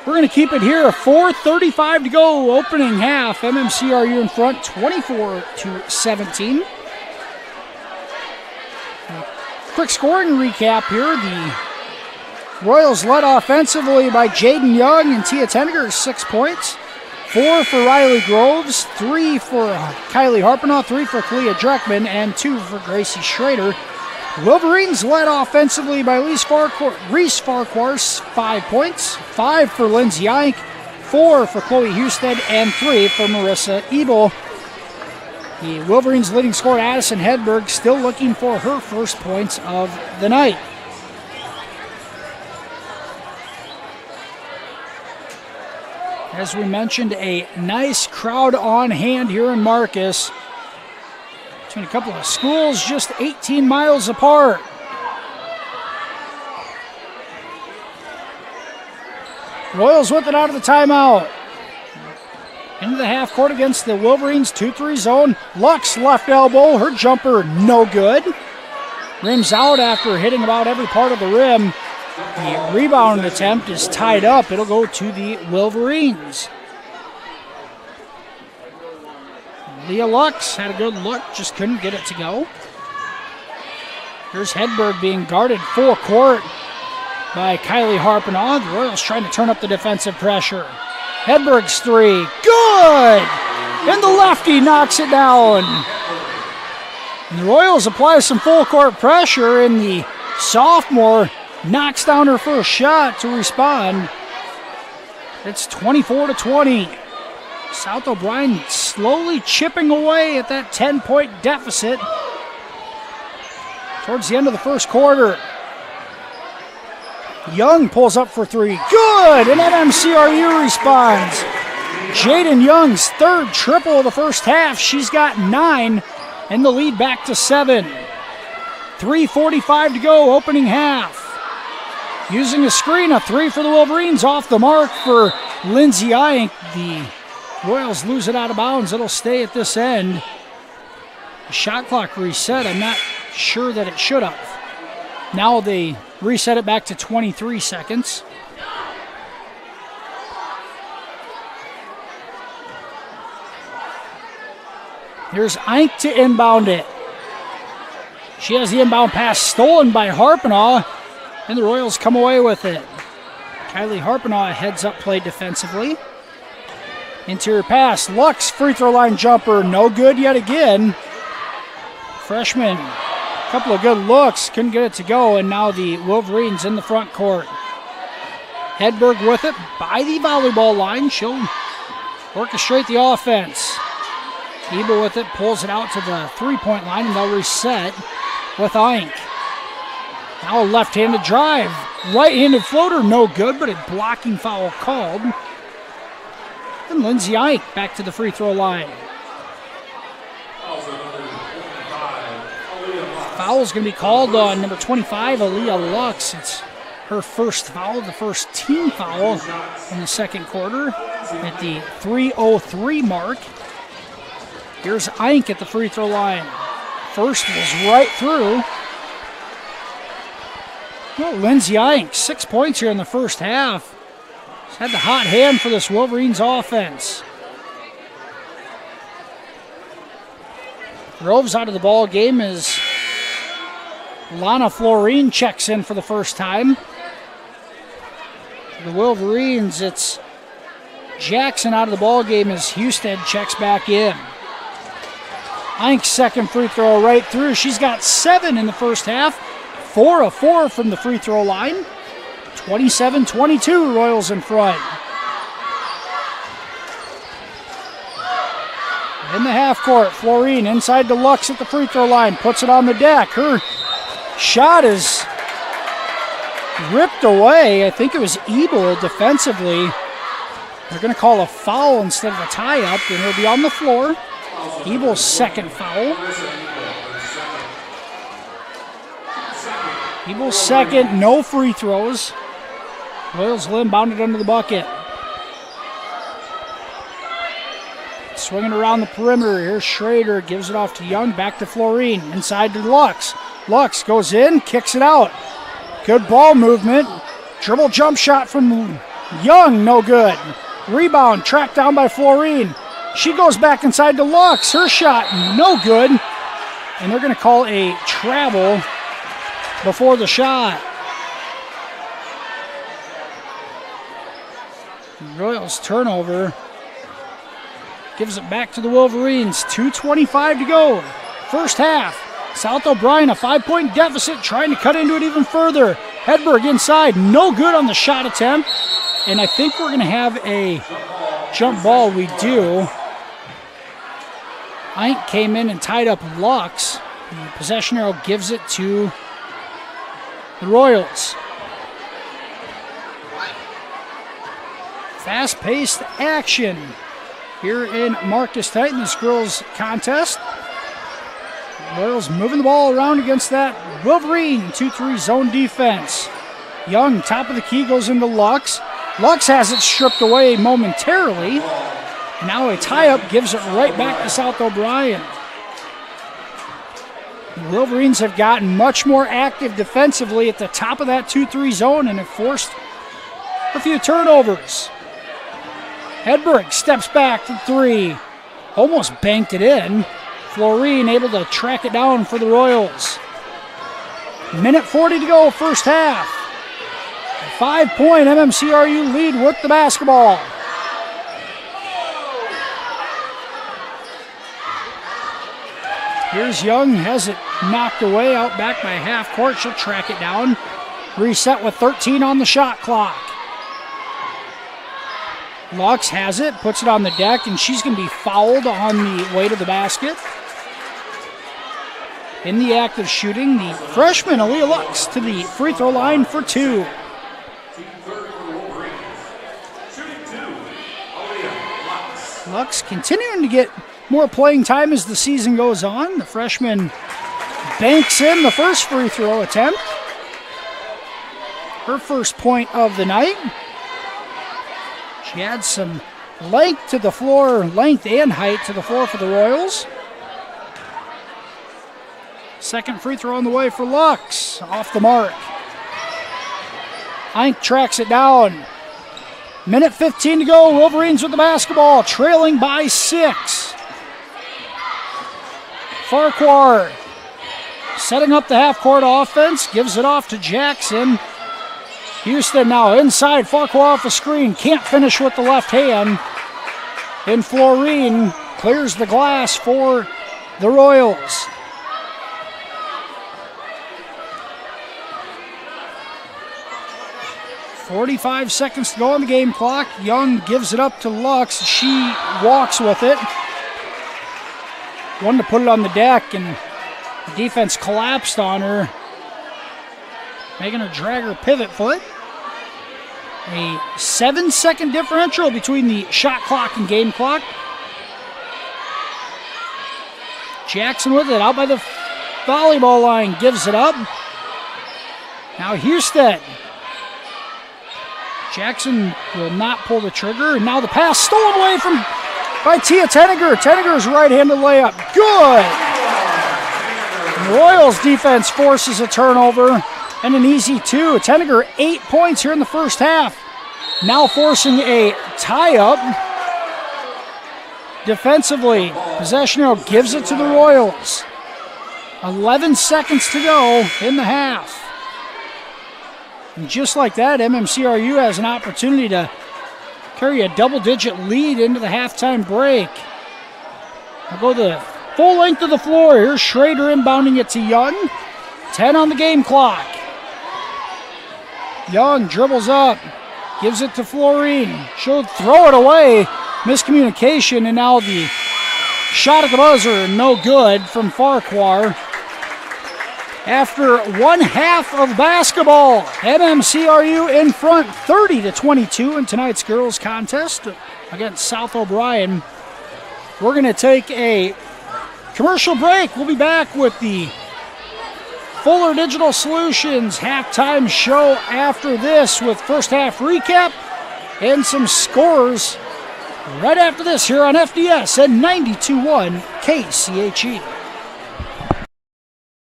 We're going to keep it here. 4:35 to go, opening half. MMCRU in front, 24-17. Quick scoring recap here. The Royals led offensively by Jaden Young and Tia Tenniger, 6 points. 4 for Riley Groves, 3 for Kylie Harpenaugh, 3 for Kalia Dreckman, and 2 for Gracie Schrader. Wolverines led offensively by Reese Farquhar, 5 points. 5 for Lindsay Ike, 4 for Chloe Husted, and 3 for Marissa Ebel. The Wolverines leading scorer Addison Hedberg still looking for her first points of the night. As we mentioned, a nice crowd on hand here in Marcus. Between a couple of schools just 18 miles apart. Royals with it out of the timeout. Into the half court against the Wolverines, 2-3 zone. Lux left elbow, her jumper no good. Rims out after hitting about every part of the rim. The rebound attempt is tied up. It'll go to the Wolverines. Leah Lux had a good look, just couldn't get it to go. Here's Hedberg being guarded full court by Kylie Harpenaugh. The Royals trying to turn up the defensive pressure. Hedberg's three, good! And the lefty knocks it down. And the Royals apply some full court pressure, and the sophomore knocks down her first shot to respond. It's 24-20. South O'Brien slowly chipping away at that 10-point deficit towards the end of the first quarter. Young pulls up for three. Good! And MMCRU responds. Jaden Young's third triple of the first half. She's got 9, and the lead back to 7. 3:45 to go, opening half. Using a screen, a three for the Wolverines, off the mark for Lindsay Ike. The Royals lose it out of bounds. It'll stay at this end. The shot clock reset. I'm not sure that it should have. Now they reset it back to 23 seconds. Here's Ike to inbound it. She has the inbound pass stolen by Harpenaugh, and the Royals come away with it. Kylie Harpenaugh heads up play defensively. Interior pass, Lux free throw line jumper, no good yet again. Freshman, a couple of good looks, couldn't get it to go, and now the Wolverines in the front court. Hedberg with it by the volleyball line. She'll orchestrate the offense. Ebel with it, pulls it out to the three-point line, and they'll reset with Ike. Now a left-handed drive. Right-handed floater, no good, but a blocking foul called. And Lindsay Ike back to the free throw line. Foul's going to be called on number 25, Aaliyah Lux. It's her first foul, the first team foul in the second quarter at the 3:03 mark. Here's Ike at the free throw line. First was right through. Well, Lindsay Ike, 6 points here in the first half. She's had the hot hand for this Wolverines offense. Groves out of the ball game as Lana Florine checks in for the first time. For the Wolverines, it's Jackson out of the ball game as Husted checks back in. Ike's second free throw right through. She's got 7 in the first half. 4 of 4 from the free throw line. 27-22, Royals in front. In the half court, Florine inside to Lux at the free throw line. Puts it on the deck. Her shot is ripped away. I think it was Ebel defensively. They're going to call a foul instead of a tie-up, and it'll be on the floor. Ebel's second foul. Ebel's second, no free throws. Royals will inbound it under the bucket. swinging around the perimeter. Here's Schrader, gives it off to Young, back to Florine, inside to Lux. Lux goes in, kicks it out. Good ball movement. Dribble jump shot from Young, no good. Rebound, tracked down by Florine. She goes back inside to Lux. Her shot, no good. And they're going to call a travel before the shot. Royals turnover. Gives it back to the Wolverines. 2:25 to go. First half. South O'Brien, a 5-point deficit, trying to cut into it even further. Hedberg inside, no good on the shot attempt. And I think we're going to have a jump ball. We do. Ink came in and tied up Lux. And the possession arrow gives it to the Royals. Fast-paced action here in Marcus Titan, this girls contest. Royals moving the ball around against that Wolverine 2-3 zone defense. Young, top of the key, goes into Lux. Lux has it stripped away momentarily. And now a tie-up gives it right back to South O'Brien. The Wolverines have gotten much more active defensively at the top of that 2-3 zone and have forced a few turnovers. Hedberg steps back for three. Almost banked it in. Florine able to track it down for the Royals. Minute 40 to go, first half. A 5-point MMCRU lead with the basketball. Here's Young, has it knocked away, out back by half court. She'll track it down. Reset with 13 on the shot clock. Lux has it, puts it on the deck, and she's going to be fouled on the way to the basket. In the act of shooting, the freshman Aaliyah Lux to the free throw line for two. Lux continuing to get more playing time as the season goes on. The freshman banks in the first free throw attempt. Her first point of the night. She adds some length to the floor, length and height to the floor for the Royals. Second free throw on the way for Lux, off the mark. Ink tracks it down. Minute 15 to go, Wolverines with the basketball, trailing by 6. Farquhar setting up the half-court offense, gives it off to Jackson. Houston now inside, Farquhar off the screen, can't finish with the left hand. And Florine clears the glass for the Royals. .45 seconds to go on the game clock. Young gives it up to Lux. She walks with it. Wanted to put it on the deck, and the defense collapsed on her, making her drag her pivot foot. A 7-second differential between the shot clock and game clock. Jackson with it, out by the volleyball line, gives it up. Now Houston. Jackson will not pull the trigger, and now the pass stolen away by Tia Tenniger. Tenniger's right-handed layup, good! And the Royals defense forces a turnover and an easy two. Tenniger 8 points here in the first half. Now forcing a tie-up. Defensively, possession arrow gives it to the Royals. 11 seconds to go in the half. And just like that, MMCRU has an opportunity to carry a double-digit lead into the halftime break. I'll go the full length of the floor. Here's Schrader inbounding it to Young. 10 on the game clock. Young dribbles up, gives it to Florine. She'll throw it away. Miscommunication, and now the shot at the buzzer, no good from Farquhar. After one half of basketball, MMCRU in front 30-22 in tonight's girls contest against South O'Brien. We're going to take a commercial break. We'll be back with the Fuller Digital Solutions halftime show after this with first half recap and some scores right after this here on FDS at 92.1 KCHE.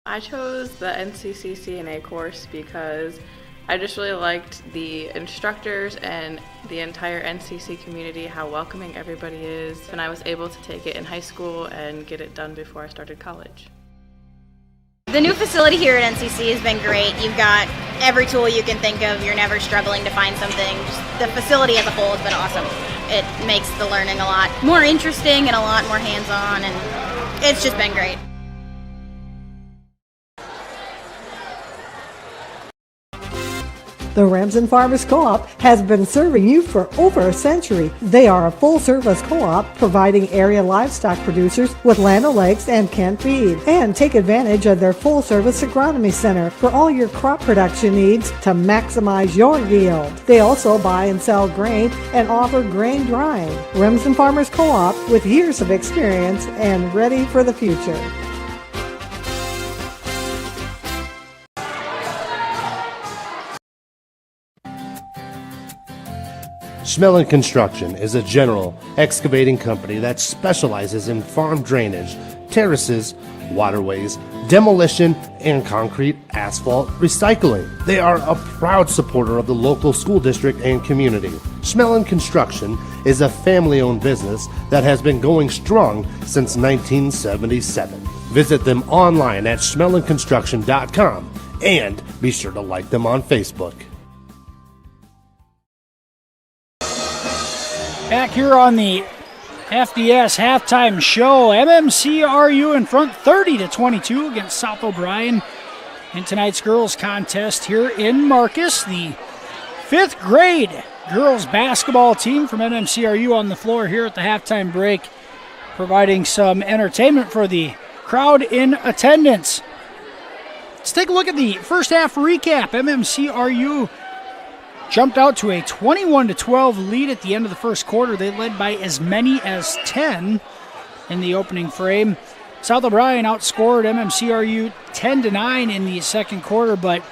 I chose the NCC CNA course because I just really liked the instructors and the entire NCC community, how welcoming everybody is, and I was able to take it in high school and get it done before I started college. The new facility here at NCC has been great. You've got every tool you can think of. You're never struggling to find something. Just the facility as a whole has been awesome. It makes the learning a lot more interesting and a lot more hands-on, and it's just been great. The Remsen Farmers Co-op has been serving you for over a century. They are a full-service co-op providing area livestock producers with Land O'Lakes and Kent feed. And take advantage of their full-service agronomy center for all your crop production needs to maximize your yield. They also buy and sell grain and offer grain drying. Remsen Farmers Co-op with years of experience and ready for the future. Schmelling Construction is a general excavating company that specializes in farm drainage, terraces, waterways, demolition, and concrete asphalt recycling. They are a proud supporter of the local school district and community. Schmelling Construction is a family-owned business that has been going strong since 1977. Visit them online at schmellingconstruction.com and be sure to like them on Facebook. Back here on the FDS halftime show, MMCRU in front 30-22 against South O'Brien in tonight's girls contest here in Marcus. The 5th grade girls basketball team from MMCRU on the floor here at the halftime break, providing some entertainment for the crowd in attendance. Let's take a look at the first half recap. MMCRU jumped out to a 21-12 lead at the end of the first quarter. They led by as many as 10 in the opening frame. South O'Brien outscored MMCRU 10-9 in the second quarter, but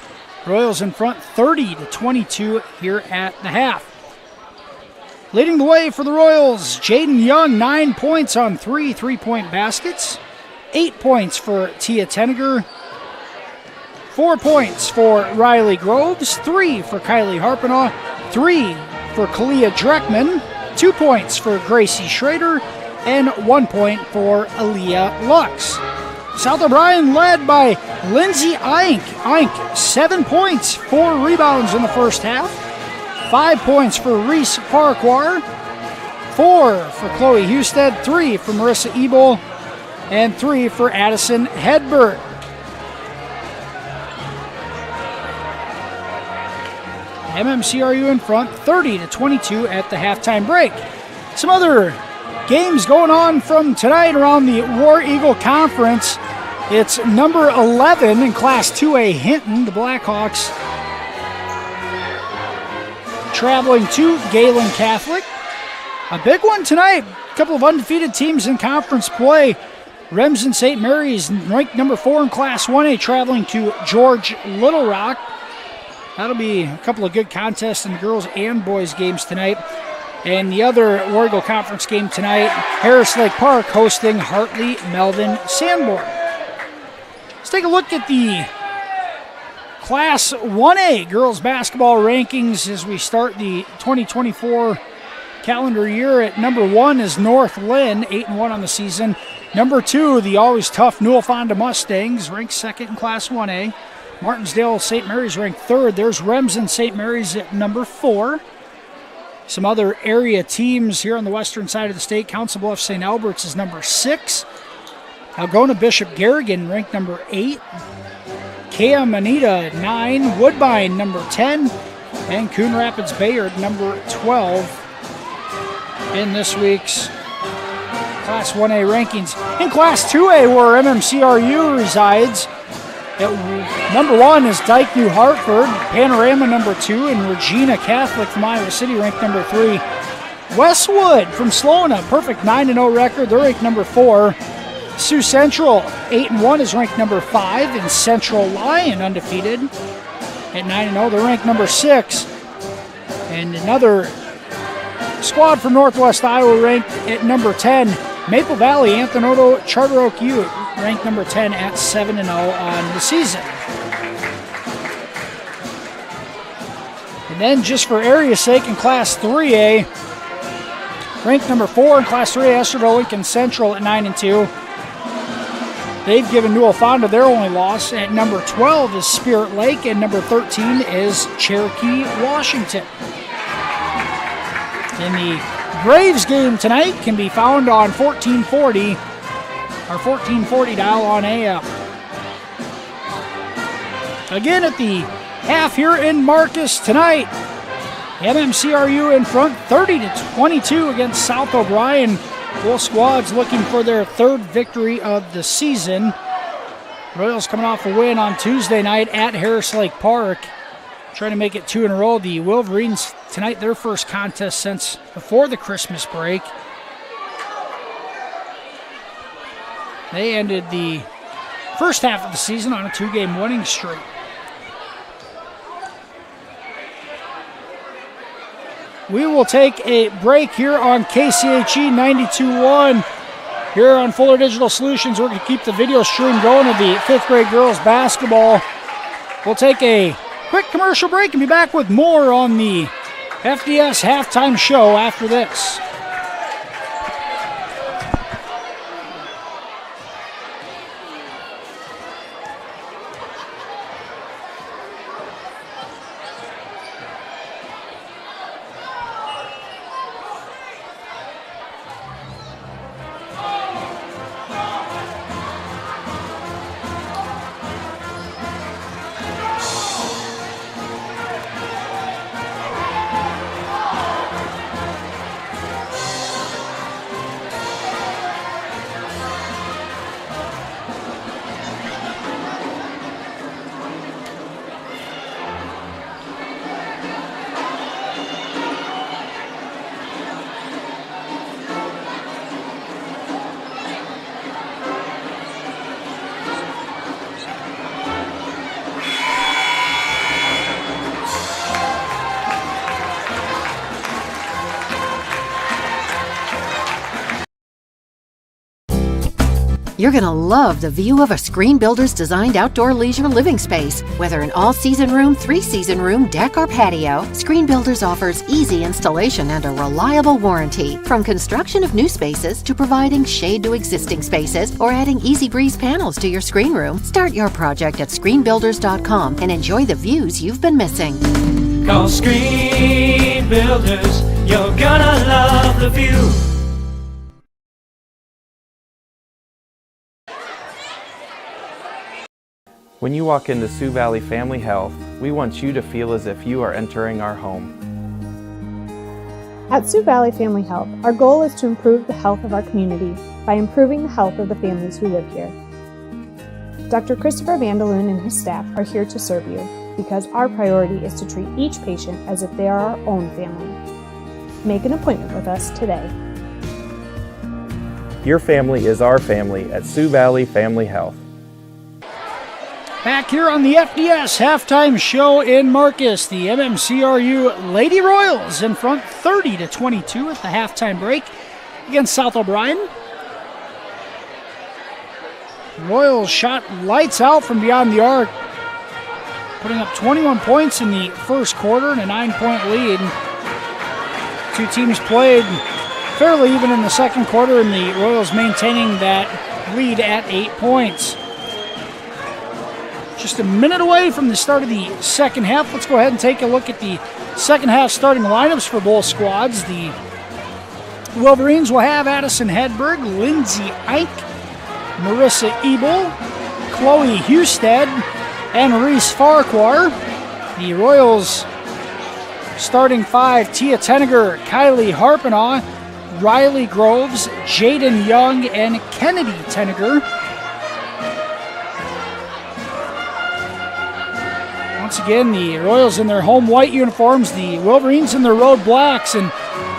Royals in front 30-22 here at the half. Leading the way for the Royals, Jaden Young, 9 points on 3 three-point baskets, 8 points for Tia Tenniger, 4 points for Riley Groves, 3 for Kylie Harpenaugh, 3 for Kalia Dreckman, 2 points for Gracie Schrader, and 1 point for Aaliyah Lux. South O'Brien led by Lindsay Eink. Eink, 7 points, 4 rebounds in the first half, 5 points for Reese Farquhar, 4 for Chloe Husted, 3 for Marissa Ebel, and 3 for Addison Hedbert. MMCRU in front 30-22 at the halftime break. Some other games going on from tonight around the War Eagle Conference. It's number 11 in Class 2A Hinton, the Blackhawks, traveling to Galen Catholic. A big one tonight. A couple of undefeated teams in conference play. Remsen St. Mary's ranked number 4 in Class 1A, traveling to George Little Rock. That'll be a couple of good contests in the girls and boys games tonight. And the other War Eagle Conference game tonight, Harris Lake Park hosting Hartley Melvin Sanborn. Let's take a look at the Class 1A girls basketball rankings as we start the 2024 calendar year. At number 1 is North Lynn, 8-1 on the season. Number 2, the always tough Newell Fonda Mustangs, ranked 2nd in Class 1A. Martinsdale St. Mary's ranked 3rd. There's Remsen St. Mary's at number 4. Some other area teams here on the western side of the state. Council Bluffs St. Albert's is number 6. Algona Bishop Garrigan ranked number 8. Manita 9. Woodbine number 10. And Coon Rapids Bayard number 12 in this week's Class 1A rankings. In Class 2A, where MMCRU resides, at number 1 is Dyke New Hartford, Panorama number 2, and Regina Catholic from Iowa City ranked number 3. Westwood from Sloan, a perfect 9-0 record, they're ranked number 4. Sioux Central, 8-1, is ranked number 5, and Central Lyon, undefeated at 9-0, they're ranked number 6. And another squad from Northwest Iowa ranked at number 10. Maple Valley, Anthony Charter Oak U ranked number 10 at 7-0 on the season. And then just for area's sake in Class 3A, ranked number 4 in Class 3A, Estherville Lincoln Central at 9-2. They've given Newell Fonda their only loss. At number 12 is Spirit Lake, and number 13 is Cherokee Washington. And the Braves game tonight can be found on 1440, our 1440 dial on AM. Again at the half here in Marcus tonight. MMCRU in front 30-22 against South O'Brien. Both squads looking for their third victory of the season. Royals coming off a win on Tuesday night at Harris Lake Park, trying to make it 2 in a row. The Wolverines tonight, their first contest since before the Christmas break. They ended the first half of the season on a 2-game winning streak. We will take a break here on KCHE 92.1. Here on Fuller Digital Solutions, we're going to keep the video stream going of the 5th grade girls basketball. We'll take a quick commercial break and be back with more on the FDS halftime show after this. You're going to love the view of a Screen Builder's designed outdoor leisure living space. Whether an all-season room, 3-season room, deck, or patio, Screen Builders offers easy installation and a reliable warranty. From construction of new spaces to providing shade to existing spaces or adding Easy Breeze panels to your screen room, start your project at screenbuilders.com and enjoy the views you've been missing. Call Screen Builders, you're gonna love the view. When you walk into Sioux Valley Family Health, we want you to feel as if you are entering our home. At Sioux Valley Family Health, our goal is to improve the health of our community by improving the health of the families who live here. Dr. Christopher Vandaloon and his staff are here to serve you because our priority is to treat each patient as if they are our own family. Make an appointment with us today. Your family is our family at Sioux Valley Family Health. Back here on the FDS halftime show in Marcus, the MMCRU Lady Royals in front 30-22 at the halftime break against South O'Brien. Royals shot lights out from beyond the arc, putting up 21 points in the first quarter and a 9-point lead. Two teams played fairly even in the second quarter, and the Royals maintaining that lead at 8 points. Just a minute away from the start of the second half. Let's go ahead and take a look at the second half starting lineups for both squads. The Wolverines will have Addison Hedberg, Lindsay Ike, Marissa Ebel, Chloe Husted, and Reese Farquhar. The Royals starting 5, Tia Tenniger, Kylie Harpenaugh, Riley Groves, Jaden Young, and Kennedy Tenniger. Once again, the Royals in their home white uniforms, the Wolverines in their road blacks, and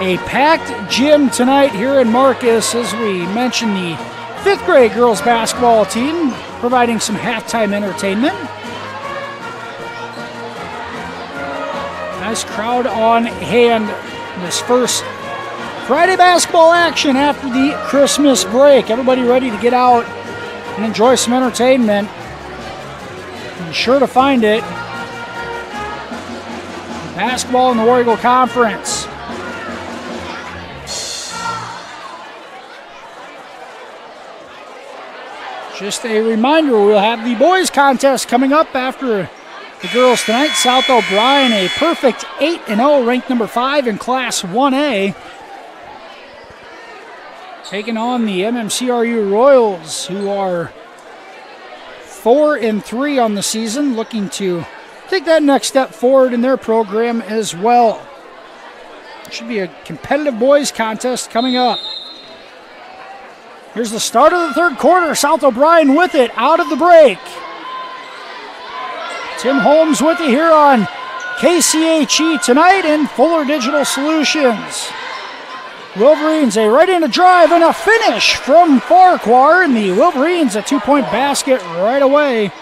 a packed gym tonight here in Marcus. As we mentioned, the 5th grade girls basketball team providing some halftime entertainment. Nice crowd on hand this first Friday basketball action after the Christmas break. Everybody ready to get out and enjoy some entertainment. Be sure to find it. Basketball in the War Eagle Conference. Just a reminder, we'll have the boys contest coming up after the girls tonight. South O'Brien, a perfect 8-0, ranked number 5 in Class 1A. Taking on the MMCRU Royals, who are 4-3 on the season, looking to take that next step forward in their program as well. Should be a competitive boys contest coming up. Here's the start of the third quarter. South O'Brien with it out of the break. Tim Holmes with it here on KCHE tonight and Fuller Digital Solutions. Wolverines a right-handed drive and a finish from Farquhar, and the Wolverines a 2-point basket right away.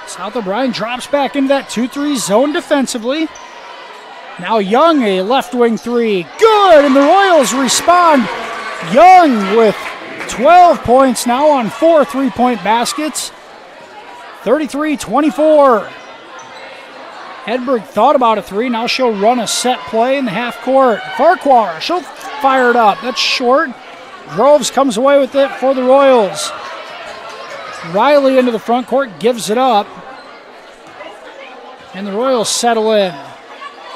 South O'Brien drops back into that 2-3 zone defensively. Now Young, a left wing three. Good, and the Royals respond. Young with 12 points now on 4 3-point baskets. 33-24. Hedberg thought about a three. Now she'll run a set play in the half court. Farquhar, she'll fire it up. That's short. Groves comes away with it for the Royals. Riley into the front court, gives it up. And the Royals settle in.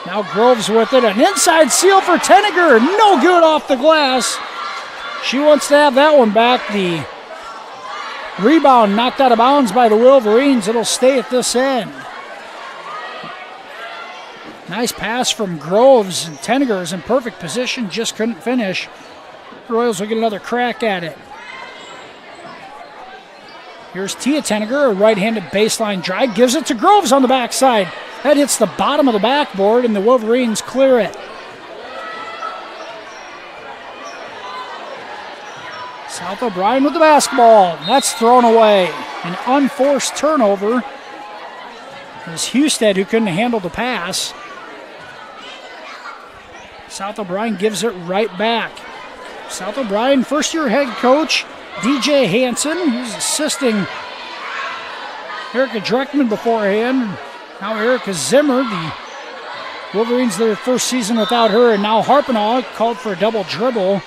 Now Groves with it. An inside seal for Tenniger. No good off the glass. She wants to have that one back. The rebound knocked out of bounds by the Wolverines. It'll stay at this end. Nice pass from Groves, and Tenniger is in perfect position, just couldn't finish. The Royals will get another crack at it. Here's Tia Tenniger, a right-handed baseline drive, gives it to Groves on the backside. That hits the bottom of the backboard, and the Wolverines clear it. South O'Brien with the basketball. That's thrown away. An unforced turnover. It was Husted who couldn't handle the pass. South O'Brien gives it right back. South O'Brien, first-year head coach, DJ Hansen, who's assisting Erica Dreckman beforehand. Now Erica Zimmer, the Wolverines their first season without her, and now Harpenaugh called for a double dribble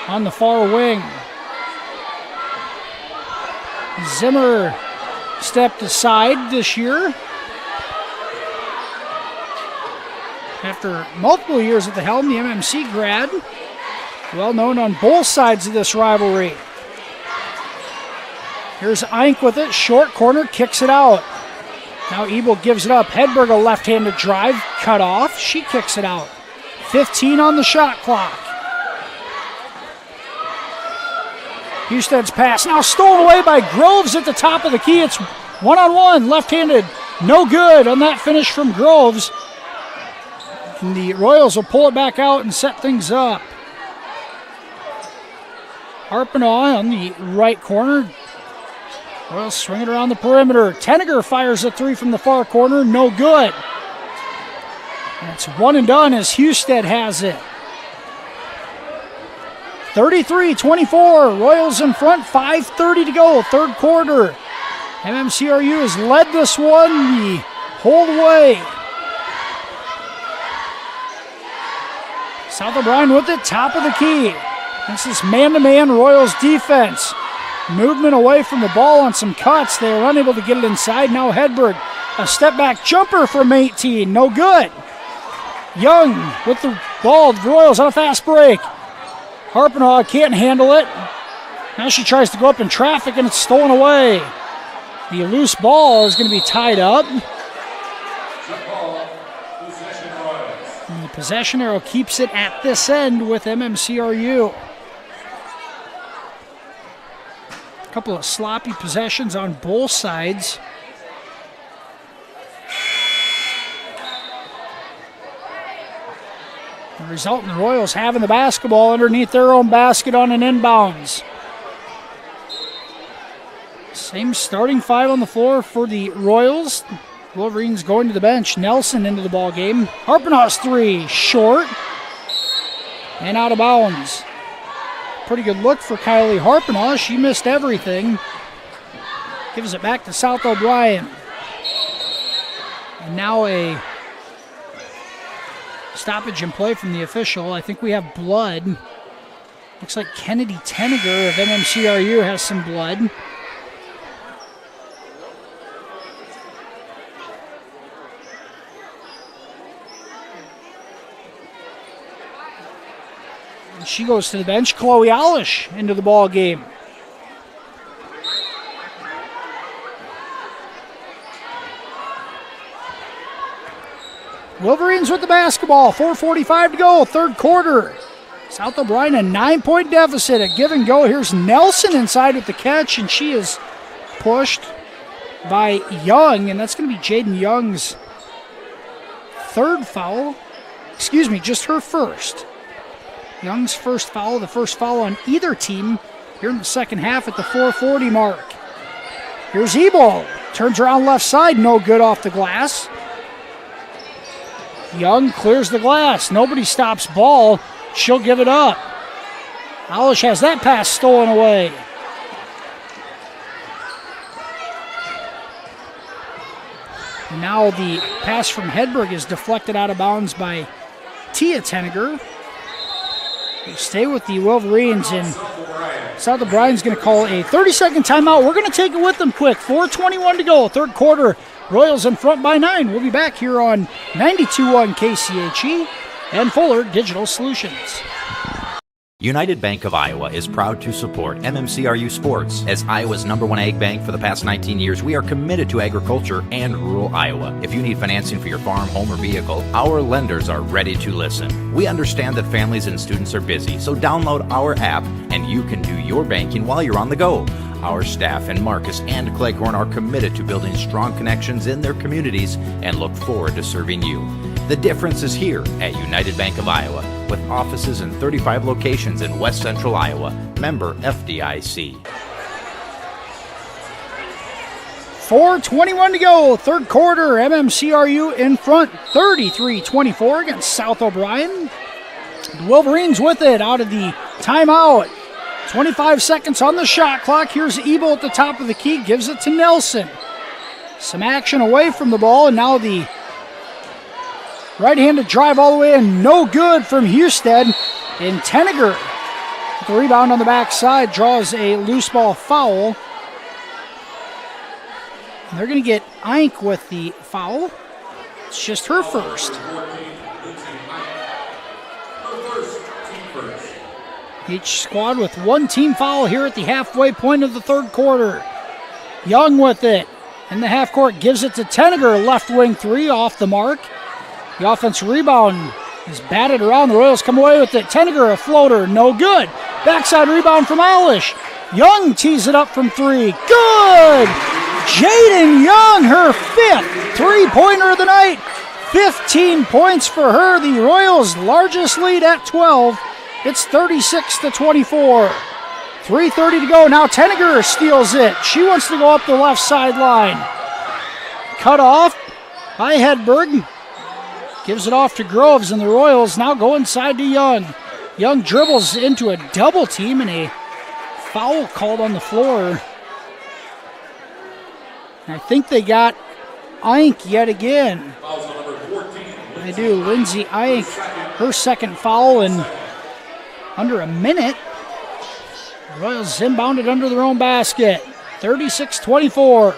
on the far wing. Zimmer stepped aside this year after multiple years at the helm, the MMC grad, well known on both sides of this rivalry. Here's Eink with it, short corner, kicks it out. Now Ebel gives it up. Hedberg, a left-handed drive, cut off. She kicks it out. 15 on the shot clock. Husted's pass now stolen away by Groves at the top of the key. It's one-on-one, left-handed, no good on that finish from Groves. And the Royals will pull it back out and set things up. Harpenaugh on the right corner. Royals swing it around the perimeter. Tenniger fires a three from the far corner, no good. And it's one and done as Husted has it. 33-24, Royals in front, 5:30 to go, third quarter. MMCRU has led this one the whole way. South O'Brien with it, top of the key. This is man-to-man Royals defense. Movement away from the ball on some cuts. They are unable to get it inside. Now Hedberg, a step-back jumper from 18, no good. Young with the ball, the Royals on a fast break. Harpenaugh can't handle it. Now she tries to go up in traffic and it's stolen away. The loose ball is going to be tied up. And the possession arrow keeps it at this end with MMCRU. A couple of sloppy possessions on both sides. The result in the Royals having the basketball underneath their own basket on an inbounds. Same starting five on the floor for the Royals. Wolverines going to the bench. Nelson into the ball game. Harpenhaus three, short and out of bounds. Pretty good look for Kylie Harpenhaus. She missed everything. Gives it back to South O'Brien. And now a stoppage in play from the official. I think we have blood. Looks like Kennedy Tenniger of MMCRU has some blood. And she goes to the bench. Chloe Olish into the ball game. Wolverines with the basketball. 4:45 to go, third quarter. South O'Brien a 9-point deficit. A give and go. Here's Nelson inside with the catch, and she is pushed by Young, and that's going to be Jaden Young's third foul. Excuse me, just her first. Young's first foul, the first foul on either team here in the second half at the 4:40 mark. Here's Ebol. Turns around left side, no good off the glass. Young clears the glass. Nobody stops ball. She'll give it up. Olish has that pass stolen away. And now the pass from Hedberg is deflected out of bounds by Tia Tenniger. They stay with the Wolverines, and South O'Brien's going to call a 30-second timeout. We're going to take it with them quick. 4:21 to go, third quarter. Royals in front by 9. We'll be back here on 92.1 KCHE and Fuller Digital Solutions. United Bank of Iowa is proud to support MMCRU Sports. As Iowa's #1 ag bank for the past 19 years, we are committed to agriculture and rural Iowa. If you need financing for your farm, home, or vehicle, our lenders are ready to listen. We understand that families and students are busy, so download our app and you can do your banking while you're on the go. Our staff in Marcus and Cleghorn are committed to building strong connections in their communities and look forward to serving you. The difference is here at United Bank of Iowa, with offices in 35 locations in West Central Iowa. Member FDIC. 4:21 to go, third quarter. MMCRU in front, 33-24 against South O'Brien. The Wolverines with it out of the timeout. 25 seconds on the shot clock. Here's Ebel at the top of the key, gives it to Nelson. Some action away from the ball, and now the right-handed drive all the way in, no good from Husted. And Tenniger, with the rebound on the backside, draws a loose ball foul. And they're going to get Eink with the foul. It's just her first. Each squad with one team foul here at the halfway point of the third quarter. Young with it. In the half court, gives it to Tenniger, left wing three, off the mark. The offensive rebound is batted around. The Royals come away with it. Tenniger, a floater, no good. Backside rebound from Olish. Young tees it up from three. Good! Jaden Young, her fifth three-pointer of the night. 15 points for her. The Royals' largest lead at 12. It's 36-24. 3:30 to go. Now Tenniger steals it. She wants to go up the left sideline. Cut off by Hedberg. Gives it off to Groves, and the Royals now go inside to Young. Young dribbles into a double team, and a foul called on the floor. And I think they got Eink yet again. They do. Lindsay Eink, her second foul in under a minute. The Royals inbounded under their own basket. 36-24.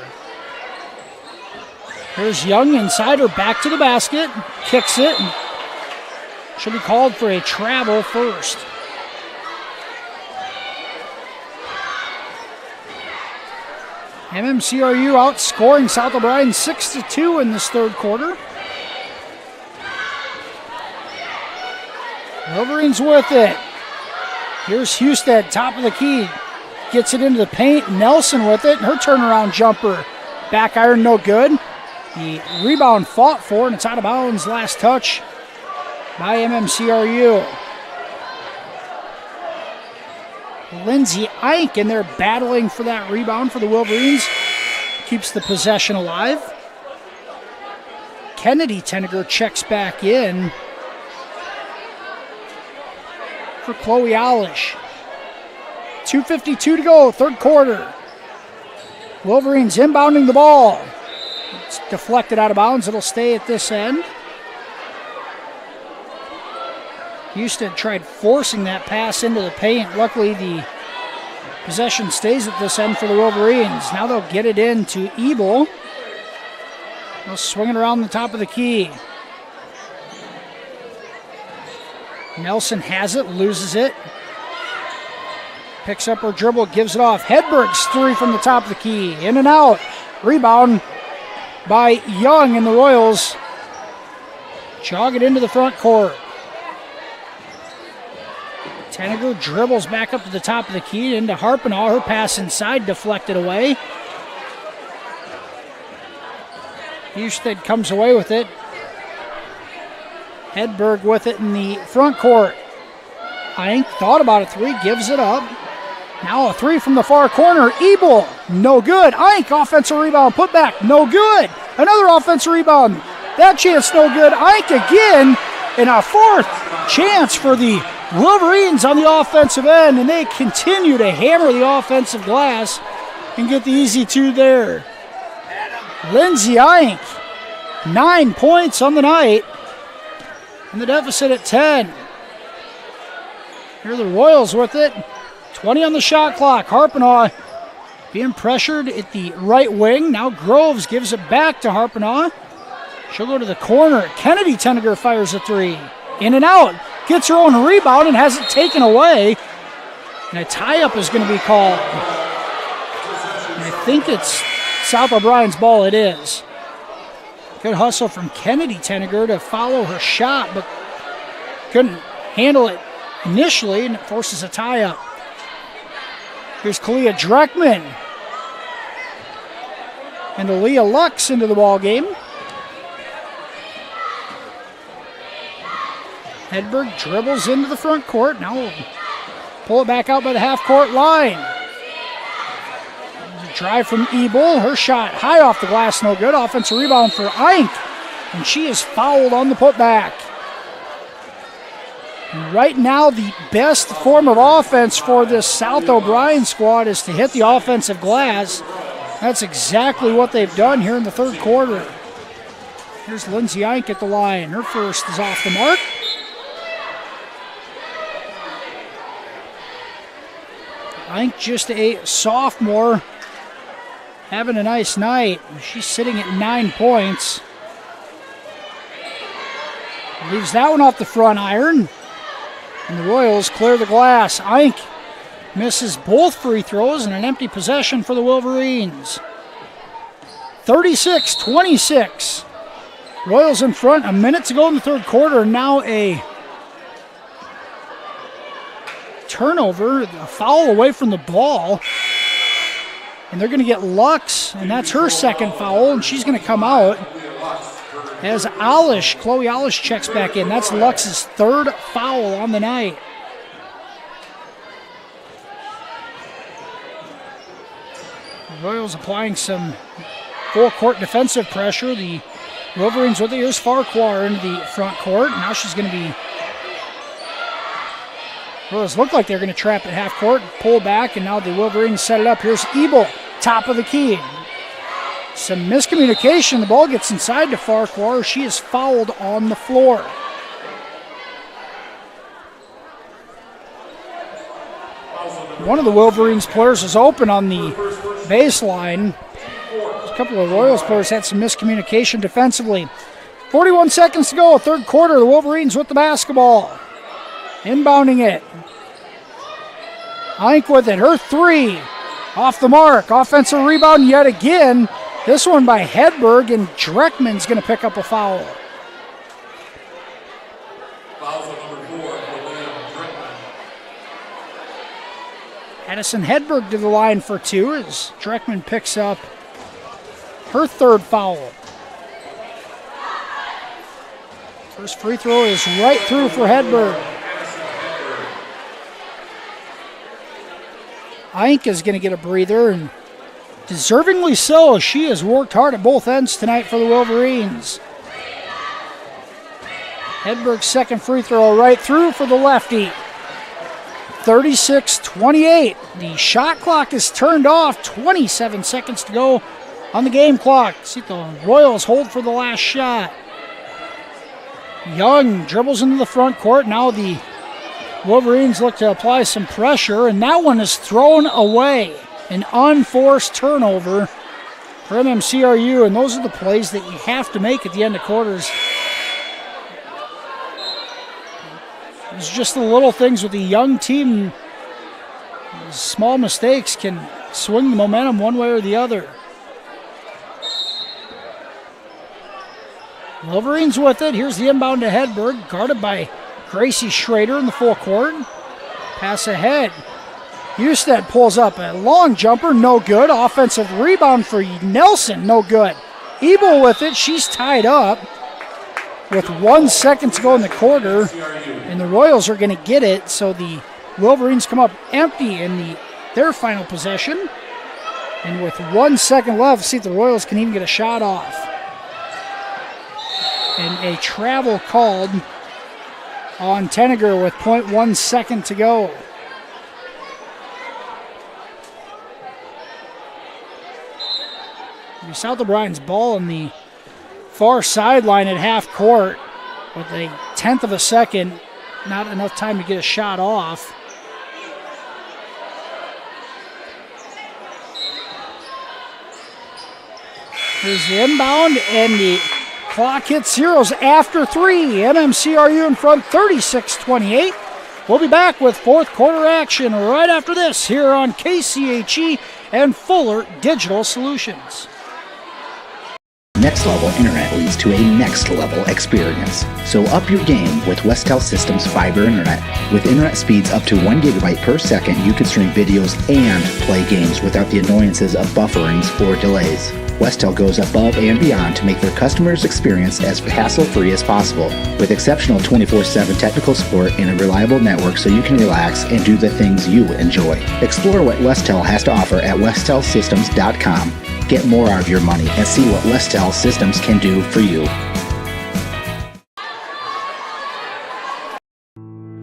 Here's Young inside her, back to the basket, kicks it. Should be called for a travel first. MMCRU outscoring South O'Brien 6-2 in this third quarter. Wolverines with it. Here's Husted, top of the key. Gets it into the paint. Nelson with it. Her turnaround jumper. Back iron, no good. The rebound fought for, and it's out of bounds. Last touch by MMCRU. Lindsay Eink, and they're battling for that rebound for the Wolverines. Keeps the possession alive. Kennedy Tenneger checks back in for Chloe Alish. 2:52 to go, third quarter. Wolverines inbounding the ball. It's deflected out of bounds. It'll stay at this end. Houston tried forcing that pass into the paint. Luckily, the possession stays at this end for the Wolverines. Now they'll get it into Ebel. They'll swing it around the top of the key. Nelson has it, loses it. Picks up her dribble, gives it off. Hedberg's three from the top of the key. In and out. Rebound by Young, and the Royals jog it into the front court. Tenneger dribbles back up to the top of the key into Harpenaugh. Her pass inside deflected away. Husted comes away with it. Hedberg with it in the front court. Ink thought about a three, gives it up. Now a three from the far corner. Ebel, no good. Ink, offensive rebound, put back, no good. Another offensive rebound. That chance, no good. Ink again, and a fourth chance for the Wolverines on the offensive end, and they continue to hammer the offensive glass and get the easy two there. Lindsay Ink, 9 points on the night, and the deficit at 10. Here are the Royals with it. 20 on the shot clock. Harpenaugh being pressured at the right wing. Now Groves gives it back to Harpenaugh. She'll go to the corner. Kennedy Tenneger fires a three. In and out. Gets her own rebound and has it taken away. And a tie-up is going to be called. And I think it's South O'Brien's ball. It is. Good hustle from Kennedy Tenneger to follow her shot, but couldn't handle it initially, and it forces a tie-up. Here's Kalia Dreckman. And Aaliyah Lux into the ball game. Hedberg dribbles into the front court. Now we'll pull it back out by the half-court line. There's a drive from Ebel. Her shot high off the glass, no good. Offensive rebound for Ink. And she is fouled on the putback. And right now, the best form of offense for this South O'Brien squad is to hit the offensive glass. That's exactly what they've done here in the third quarter. Here's Lindsay Ink at the line. Her first is off the mark. Ink, just a sophomore, having a nice night. She's sitting at 9 points. Leaves that one off the front iron. And the Royals clear the glass. Ink misses both free throws and an empty possession for the Wolverines. 36-26. Royals in front. A minute to go in the third quarter. Now a turnover, a foul away from the ball. And they're going to get Lux, and that's her second foul, and she's going to come out as Chloe Alish checks back in. That's Lux's third foul on the night. The Royals applying some full-court defensive pressure. The Wolverines with it. Here's Farquhar into the front court. Now she's going to be... Royals look like they're going to trap at half court, pull back, and now the Wolverines set it up. Here's Ebel, top of the key. Some miscommunication. The ball gets inside to Farquhar. She is fouled on the floor. One of the Wolverines players is open on the baseline. A couple of Royals players had some miscommunication defensively. 41 seconds to go, third quarter. The Wolverines with the basketball. Inbounding it. Ink with it. Her three. Off the mark. Offensive rebound yet again. This one by Hedberg, and Dreckman's going to pick up a foul. Foul number 4 for William Dreckman. Addison Hedberg to the line for two as Dreckman picks up her third foul. First free throw is right through for Hedberg. Ink is going to get a breather, and deservingly so. She has worked hard at both ends tonight for the Wolverines. Hedberg's second free throw right through for the lefty. 36-28. The shot clock is turned off. 27 seconds to go on the game clock. See the Royals hold for the last shot. Young dribbles into the front court. Now the Wolverines look to apply some pressure, and that one is thrown away. An unforced turnover for MMCRU, and those are the plays that you have to make at the end of quarters. It's just the little things with the young team. Small mistakes can swing the momentum one way or the other. Wolverines with it. Here's the inbound to Hedberg, guarded by Gracie Schrader in the full court. Pass ahead. Husted pulls up a long jumper, no good. Offensive rebound for Nelson, no good. Ebel with it. She's tied up with 1 second to go in the quarter, and the Royals are going to get it, so the Wolverines come up empty in their final possession. And with 1 second left, see if the Royals can even get a shot off. And a travel called on Tenniger with 0.1 second to go. South O'Brien's ball in the far sideline at half court with a 1/10 of a second. Not enough time to get a shot off. Here's the inbound, and the clock hits zeros after 3. MMCRU in front 36-28. We'll be back with fourth quarter action right after this here on KCHE and Fuller Digital Solutions. Next level internet leads to a next level experience. So up your game with Westel Systems Fiber Internet. With internet speeds up to 1 gigabite per second, you can stream videos and play games without the annoyances of bufferings or delays. Westel goes above and beyond to make their customers' experience as hassle-free as possible, with exceptional 24/7 technical support and a reliable network so you can relax and do the things you enjoy. Explore what Westel has to offer at westelsystems.com. Get more out of your money and see what Westel Systems can do for you.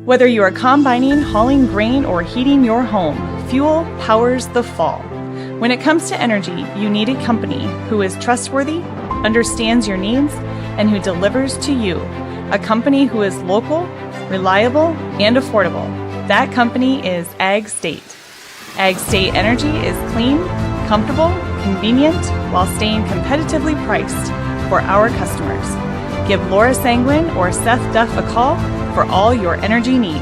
Whether you are combining, hauling grain, or heating your home, fuel powers the fall. When it comes to energy, you need a company who is trustworthy, understands your needs, and who delivers to you. A company who is local, reliable, and affordable. That company is Ag State. Ag State Energy is clean, comfortable, convenient, while staying competitively priced for our customers. Give Laura Sanguin or Seth Duff a call for all your energy needs.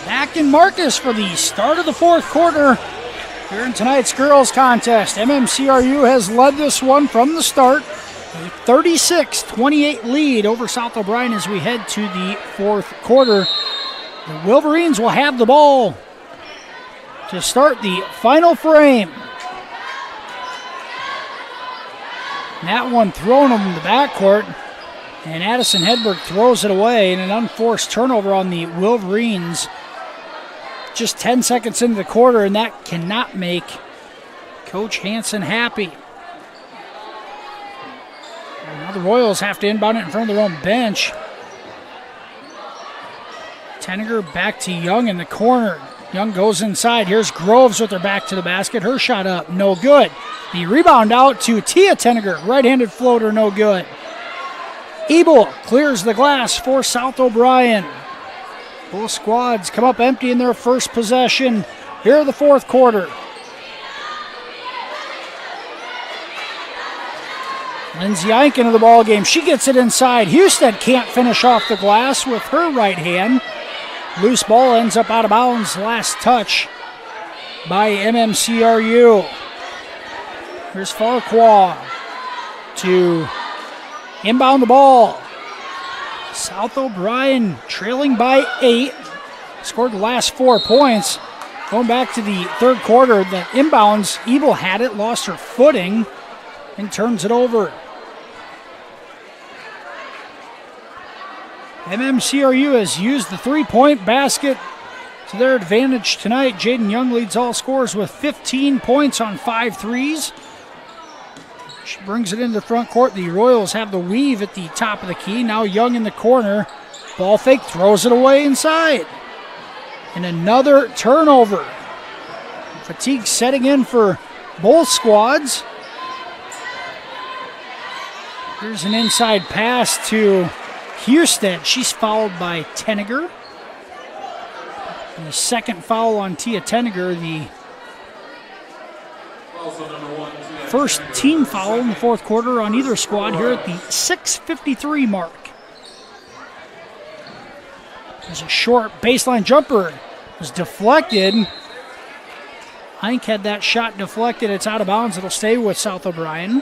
Back in Marcus for the start of the fourth quarter here in tonight's girls contest. MMCRU has led this one from the start. A 36-28 lead over South O'Brien as we head to the fourth quarter. The Wolverines will have the ball to start the final frame. That one thrown in the backcourt, and Addison Hedberg throws it away in an unforced turnover on the Wolverines. Just 10 seconds into the quarter, and that cannot make Coach Hansen happy. And now the Royals have to inbound it in front of their own bench. Tenniger back to Young in the corner. Young goes inside. Here's Groves with her back to the basket. Her shot up, no good. The rebound out to Tia Tenniger. Right-handed floater, no good. Ebel clears the glass for South O'Brien. Both squads come up empty in their first possession here in the fourth quarter. Lindsay Ike into the ball game. She gets it inside. Husted can't finish off the glass with her right hand. Loose ball ends up out of bounds. Last touch by MMCRU. Here's Farquhar to inbound the ball. South O'Brien trailing by 8. Scored the last 4 points. Going back to the third quarter, the inbounds, Ebel had it, lost her footing, and turns it over. MMCRU has used the three-point basket to their advantage tonight. Jaden Young leads all scorers with 15 points on 5 threes. She brings it into the front court. The Royals have the weave at the top of the key. Now Young in the corner. Ball fake, throws it away inside. And another turnover. Fatigue setting in for both squads. Here's an inside pass to Husted. She's fouled by Tenniger. The second foul on Tia Tenniger, the first team foul in the fourth quarter on either squad here at the 6:53 mark. There's a short baseline jumper. It was deflected. Heinck had that shot deflected. It's out of bounds. It'll stay with South O'Brien.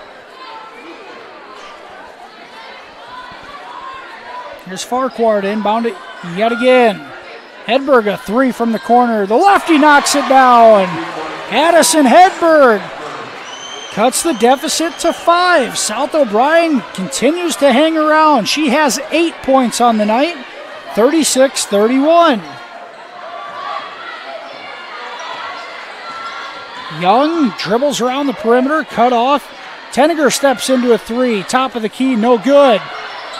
Here's Farquhar to inbound it yet again. Hedberg, a three from the corner. The lefty knocks it down. Addison Hedberg cuts the deficit to 5. South O'Brien continues to hang around. She has 8 points on the night, 36-31. Young dribbles around the perimeter, cut off. Tenniger steps into a three, top of the key, no good.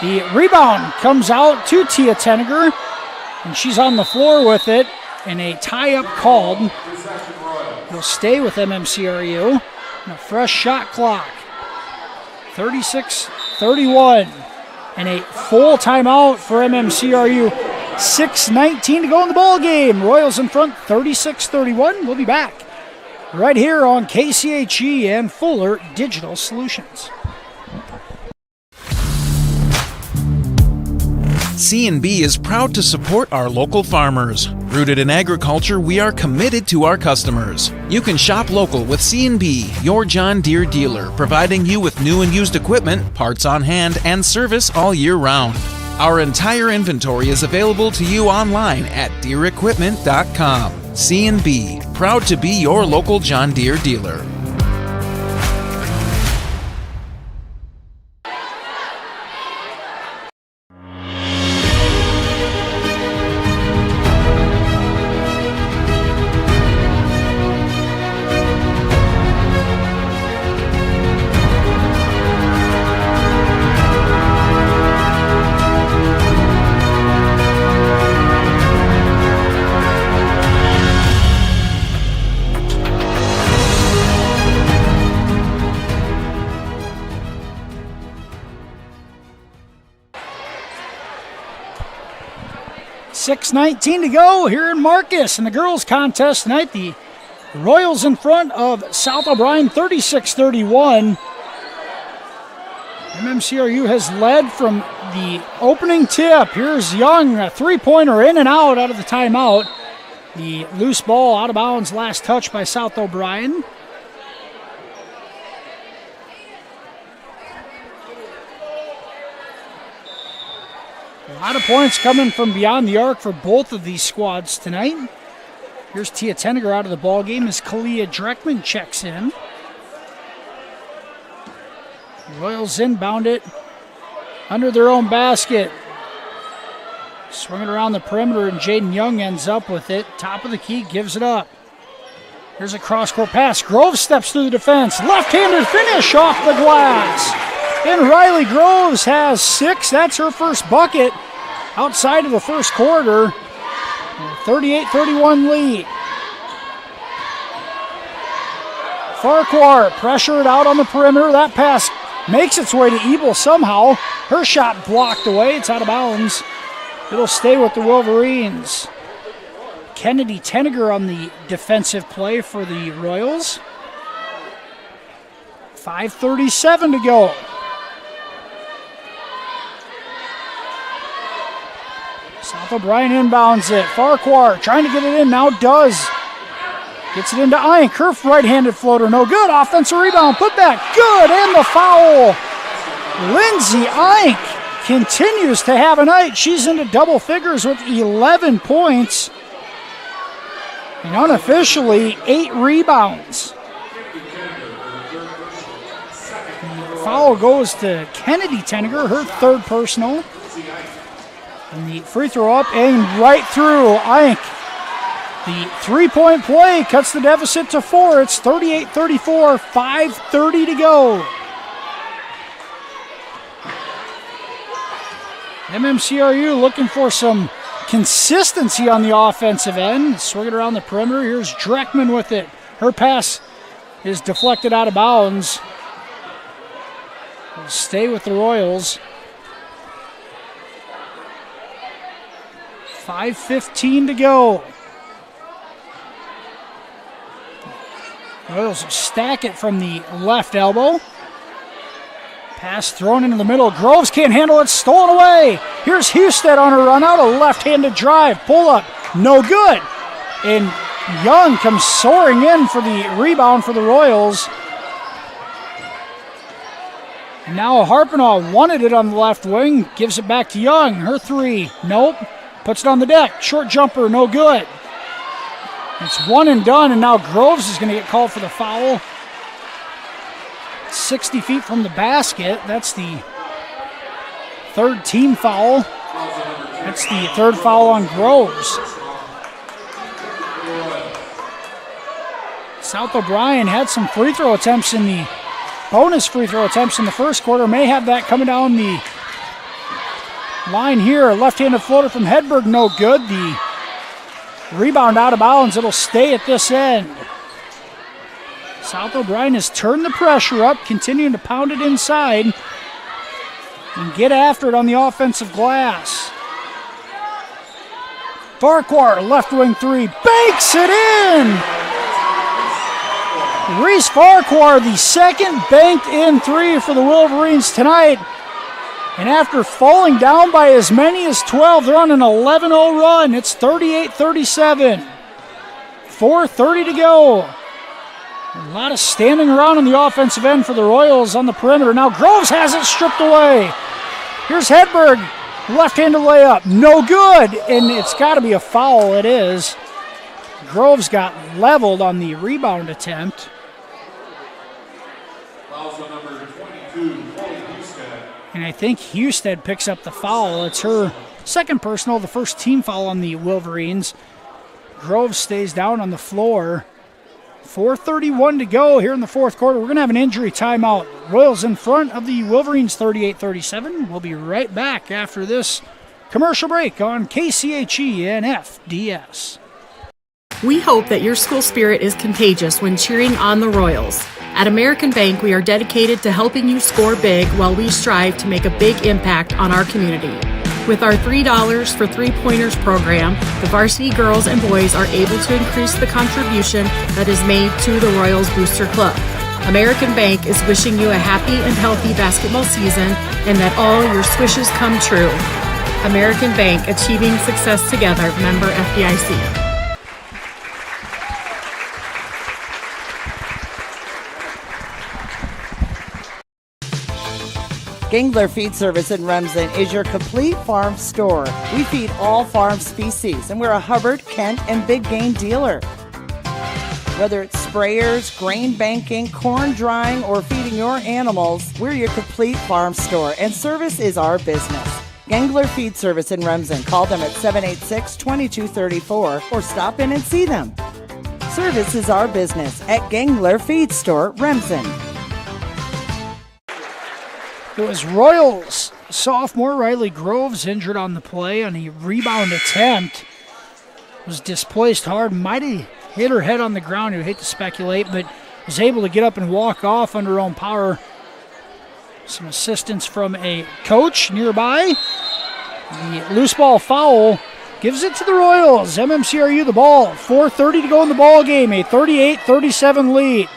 The rebound comes out to Tia Tenniger, and she's on the floor with it, and a tie-up called. He'll stay with MMCRU. And a fresh shot clock. 36-31. And a full timeout for MMCRU. 6:19 to go in the ball game. Royals in front, 36-31. We'll be back right here on KCHE and Fuller Digital Solutions. C&B is proud to support our local farmers. Rooted in agriculture, we are committed to our customers. You can shop local with C&B, your John Deere dealer, providing you with new and used equipment, parts on hand, and service all year round. Our entire inventory is available to you online at DeereEquipment.com. C&B, proud to be your local John Deere dealer. .6:19 to go here in Marcus in the girls' contest tonight. The Royals in front of South O'Brien, 36-31. MMCRU has led from the opening tip. Here's Young, a three-pointer in and out of the timeout. The loose ball out of bounds, last touch by South O'Brien. A lot of points coming from beyond the arc for both of these squads tonight. Here's Tia Tenniger out of the ball game as Kalia Dreckman checks in. Royals inbound it under their own basket. Swing it around the perimeter, and Jaden Young ends up with it. Top of the key, gives it up. Here's a cross-court pass. Groves steps through the defense. Left-handed finish off the glass. And Riley Groves has 6. That's her first bucket outside of the first quarter. 38-31 lead. Farquhar pressured out on the perimeter. That pass makes its way to Ebel somehow. Her shot blocked away. It's out of bounds. It'll stay with the Wolverines. Kennedy Tenniger on the defensive play for the Royals. 5:37 to go. South O'Brien inbounds it. Farquhar trying to get it in, now does. Gets it into Eink. Her right-handed floater, no good. Offensive rebound, put back, good, and the foul. Lindsay Eink continues to have a night. She's into double figures with 11 points. And unofficially, 8 rebounds. The foul goes to Kennedy Tenniger, her third personal. And the free throw up and right through Eink. The three-point play cuts the deficit to 4. It's 38-34, 5:30 to go. MMCRU looking for some consistency on the offensive end. Swing it around the perimeter. Here's Dreckman with it. Her pass is deflected out of bounds. Will stay with the Royals. 5:15 to go. Royals will stack it from the left elbow. Pass thrown into the middle. Groves can't handle it. Stolen away. Here's Husted on a run out. A left-handed drive. Pull up. No good. And Young comes soaring in for the rebound for the Royals. And now Harpinaugh wanted it on the left wing. Gives it back to Young. Her three. Nope. Puts it on the deck. Short jumper. No good. It's one and done, and now Groves is going to get called for the foul. 60 feet from the basket. That's the third team foul. That's the third foul on Groves. South O'Brien had some free throw attempts in the bonus free throw attempts in the first quarter. May have that coming down the line here. Left-handed floater from Hedberg, no good. The rebound out of bounds. It'll stay at this end. South O'Brien has turned the pressure up, continuing to pound it inside and get after it on the offensive glass. Farquhar, left wing three, banks it in! Reese Farquhar, the second banked in three for the Wolverines tonight. And after falling down by as many as 12, they're on an 11-0 run. It's 38-37. 4:30 to go. A lot of standing around on the offensive end for the Royals on the perimeter. Now Groves has it stripped away. Here's Hedberg. Left-handed layup. No good. And it's got to be a foul. It is. Groves got leveled on the rebound attempt. And I think Husted picks up the foul. It's her second personal, the first team foul on the Wolverines. Groves stays down on the floor. 4:31 to go here in the fourth quarter. We're going to have an injury timeout. Royals in front of the Wolverines 38-37. We'll be right back after this commercial break on KCHE and FDS. We hope that your school spirit is contagious when cheering on the Royals. At American Bank, we are dedicated to helping you score big while we strive to make a big impact on our community. With our $3 for three-pointers program, the varsity girls and boys are able to increase the contribution that is made to the Royals Booster Club. American Bank is wishing you a happy and healthy basketball season and that all your wishes come true. American Bank, achieving success together, member FDIC. Gangler Feed Service in Remsen is your complete farm store. We feed all farm species, and we're a Hubbard, Kent, and Big Game dealer. Whether it's sprayers, grain banking, corn drying, or feeding your animals, we're your complete farm store, and service is our business. Gangler Feed Service in Remsen. Call them at 786-2234 or stop in and see them. Service is our business at Gangler Feed Store, Remsen. It was Royals sophomore Riley Groves injured on the play on a rebound attempt. Was displaced hard, might have hit her head on the ground. You hate to speculate, but was able to get up and walk off under her own power. Some assistance from a coach nearby. The loose ball foul gives it to the Royals. MMCRU the ball. 4:30 to go in the ball game. A 38-37 lead.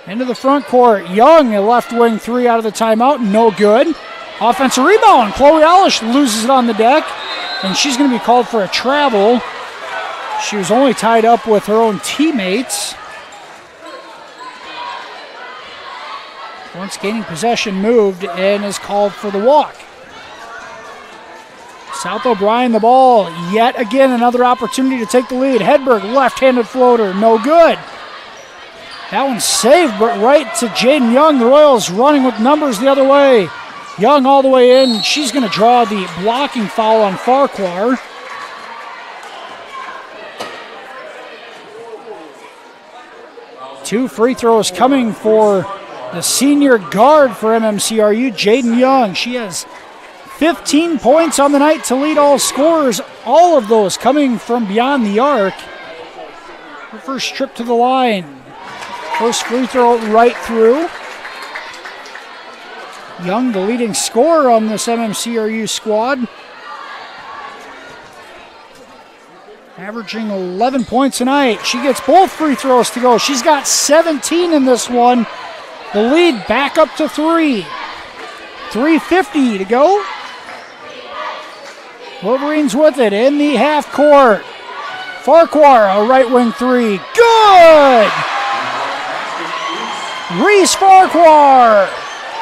Into the front court. Young, a left wing three out of the timeout. No good. Offensive rebound. Chloe Alish loses it on the deck, and she's going to be called for a travel. She was only tied up with her own teammates. Once gaining possession, moved and is called for the walk. South O'Brien the ball. Yet again, another opportunity to take the lead. Hedberg, left-handed floater. No good. That one's saved, but right to Jaden Young. The Royals running with numbers the other way. Young all the way in. She's going to draw the blocking foul on Farquhar. Two free throws coming for the senior guard for MMCRU, Jaden Young. She has 15 points on the night to lead all scorers, all of those coming from beyond the arc. Her first trip to the line. First free throw right through. Young, the leading scorer on this MMCRU squad. Averaging 11 points a night. She gets both free throws to go. She's got 17 in this one. The lead back up to 3. 3:50 to go. Wolverines with it in the half court. Farquhar, a right wing 3. Good! Reese Farquhar.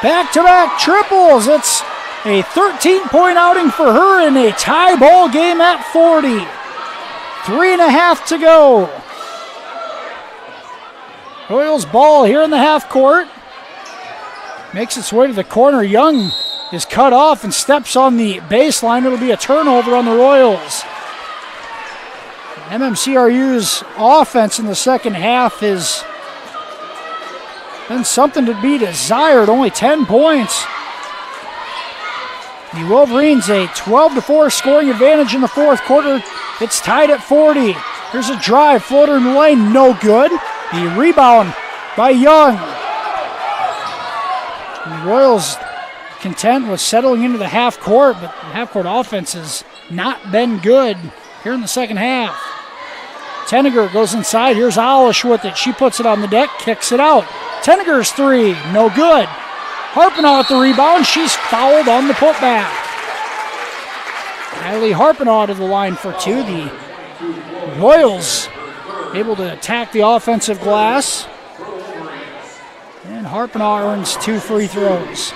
Back-to-back triples. It's a 13-point outing for her in a tie ball game at 40. 3.5 to go. Royals ball here in the half court. Makes its way to the corner. Young is cut off and steps on the baseline. It'll be a turnover on the Royals. MMCRU's offense in the second half has been something to be desired. Only 10 points. The Wolverines a 12-4 scoring advantage in the fourth quarter. It's tied at 40. Here's a drive, floater in the lane, no good. The rebound by Young. The Royals content with settling into the half court, but the half court offense has not been good here in the second half. Tenniger goes inside. Here's Alish with it. She puts it on the deck, kicks it out. Tenniger's 3, no good. Harpenaugh with the rebound. She's fouled on the putback. Kylie Harpenaugh to the line for 2. The Royals able to attack the offensive glass. And Harpenaugh earns 2 free throws.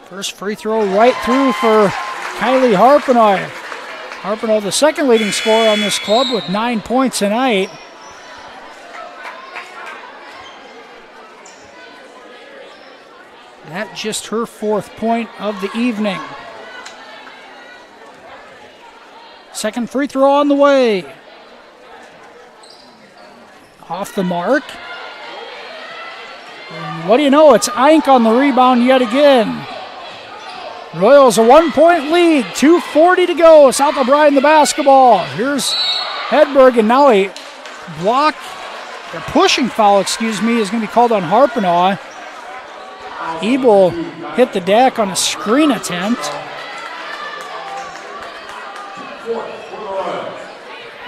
First free throw right through for Kylie Harpenaugh. Harpenaugh, the second leading scorer on this club with 9 points tonight. That just her 4th point of the evening. Second free throw on the way. Off the mark. And what do you know? It's Eink on the rebound yet again. Royals a 1-point lead. 2:40 to go. South O'Brien the basketball. Here's Hedberg, and now a block, a pushing foul, is going to be called on Harpenaugh. Ebel hit the deck on a screen attempt.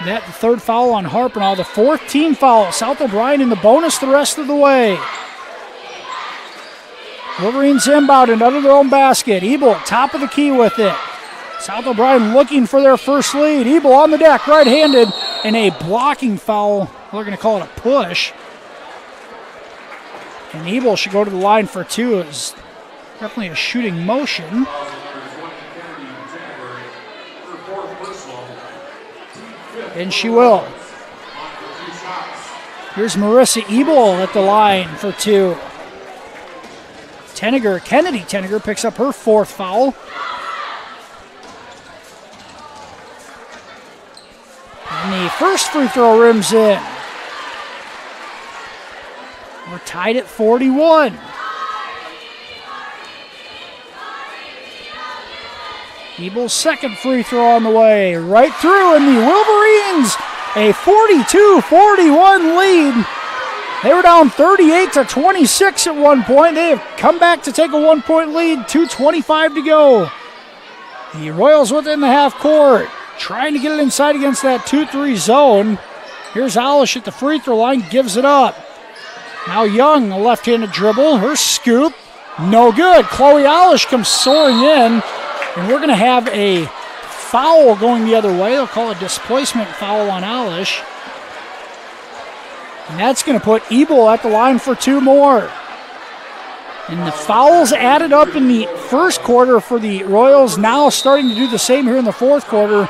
That the 3rd foul on Harpenaugh, the 4th team foul. South O'Brien in the bonus the rest of the way. Wolverines inbound and under their own basket. Ebel top of the key with it. South O'Brien looking for their first lead. Ebel on the deck, right-handed, and a blocking foul. We're going to call it a push. And Ebel should go to the line for 2. It's definitely a shooting motion. And she will. Here's Marissa Ebel at the line for 2. Kennedy Tenniger picks up her 4th foul. And the first free throw rims in. We're tied at 41. Ebel's second free throw on the way. Right through, and the Wolverines a 42-41 lead. They were down 38-26 at one point. They have come back to take a 1-point lead. 2:25 to go. The Royals within the half court, trying to get it inside against that 2-3 zone. Here's Alish at the free throw line, gives it up. Now Young, a left-handed dribble. Her scoop, no good. Chloe Alish comes soaring in, and we're going to have a foul going the other way. They'll call a displacement foul on Alish. And that's going to put Ebel at the line for 2 more. And the fouls added up in the first quarter for the Royals, now starting to do the same here in the fourth quarter.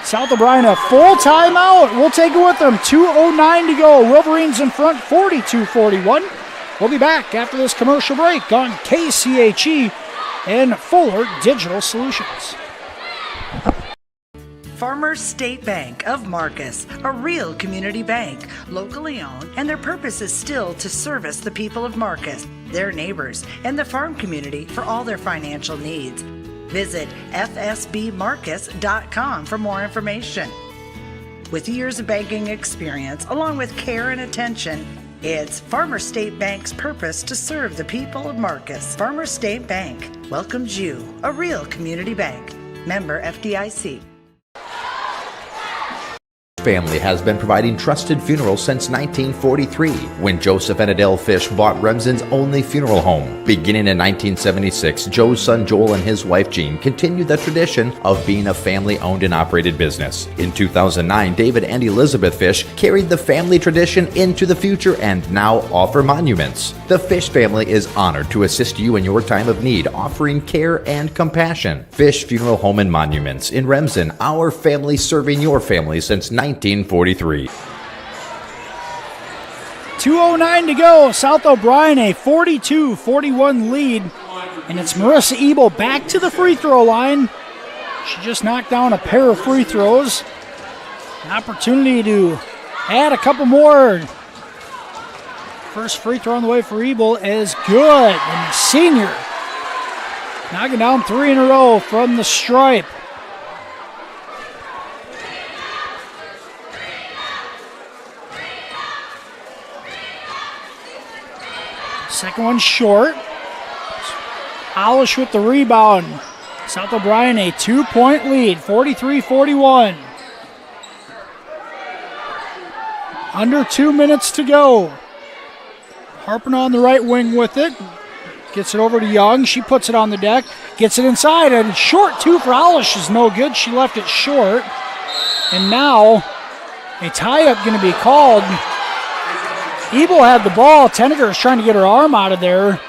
South O'Brien a full timeout. We'll take it with them. 2:09 to go. Wolverines in front, 42-41. We'll be back after this commercial break on KCHE and Fuller Digital Solutions. Farmers State Bank of Marcus, a real community bank, locally owned, and their purpose is still to service the people of Marcus, their neighbors, and the farm community for all their financial needs. Visit fsbmarcus.com for more information. With years of banking experience, along with care and attention, it's Farmers State Bank's purpose to serve the people of Marcus. Farmers State Bank welcomes you, a real community bank. Member FDIC. Family has been providing trusted funerals since 1943, when Joseph and Adele Fish bought Remsen's only funeral home. Beginning in 1976, Joe's son Joel and his wife Jean continued the tradition of being a family-owned and operated business. In 2009, David and Elizabeth Fish carried the family tradition into the future and now offer monuments. The Fish family is honored to assist you in your time of need, offering care and compassion. Fish Funeral Home and Monuments in Remsen, our family serving your family since 1943. 2:09 to go. South O'Brien a 42-41 lead. And it's Marissa Ebel back to the free throw line. She just knocked down a pair of free throws. An opportunity to add a couple more. First free throw on the way for Ebel is good. And the senior knocking down 3 in a row from the stripe. Second one short. Alish with the rebound. South O'Brien a 2-point lead, 43-41. Under 2 minutes to go. Harping on the right wing with it. Gets it over to Young. She puts it on the deck. Gets it inside. And short two for Alish is no good. She left it short. And now a tie-up going to be called. Ebel had the ball. Tenneger is trying to get her arm out of there.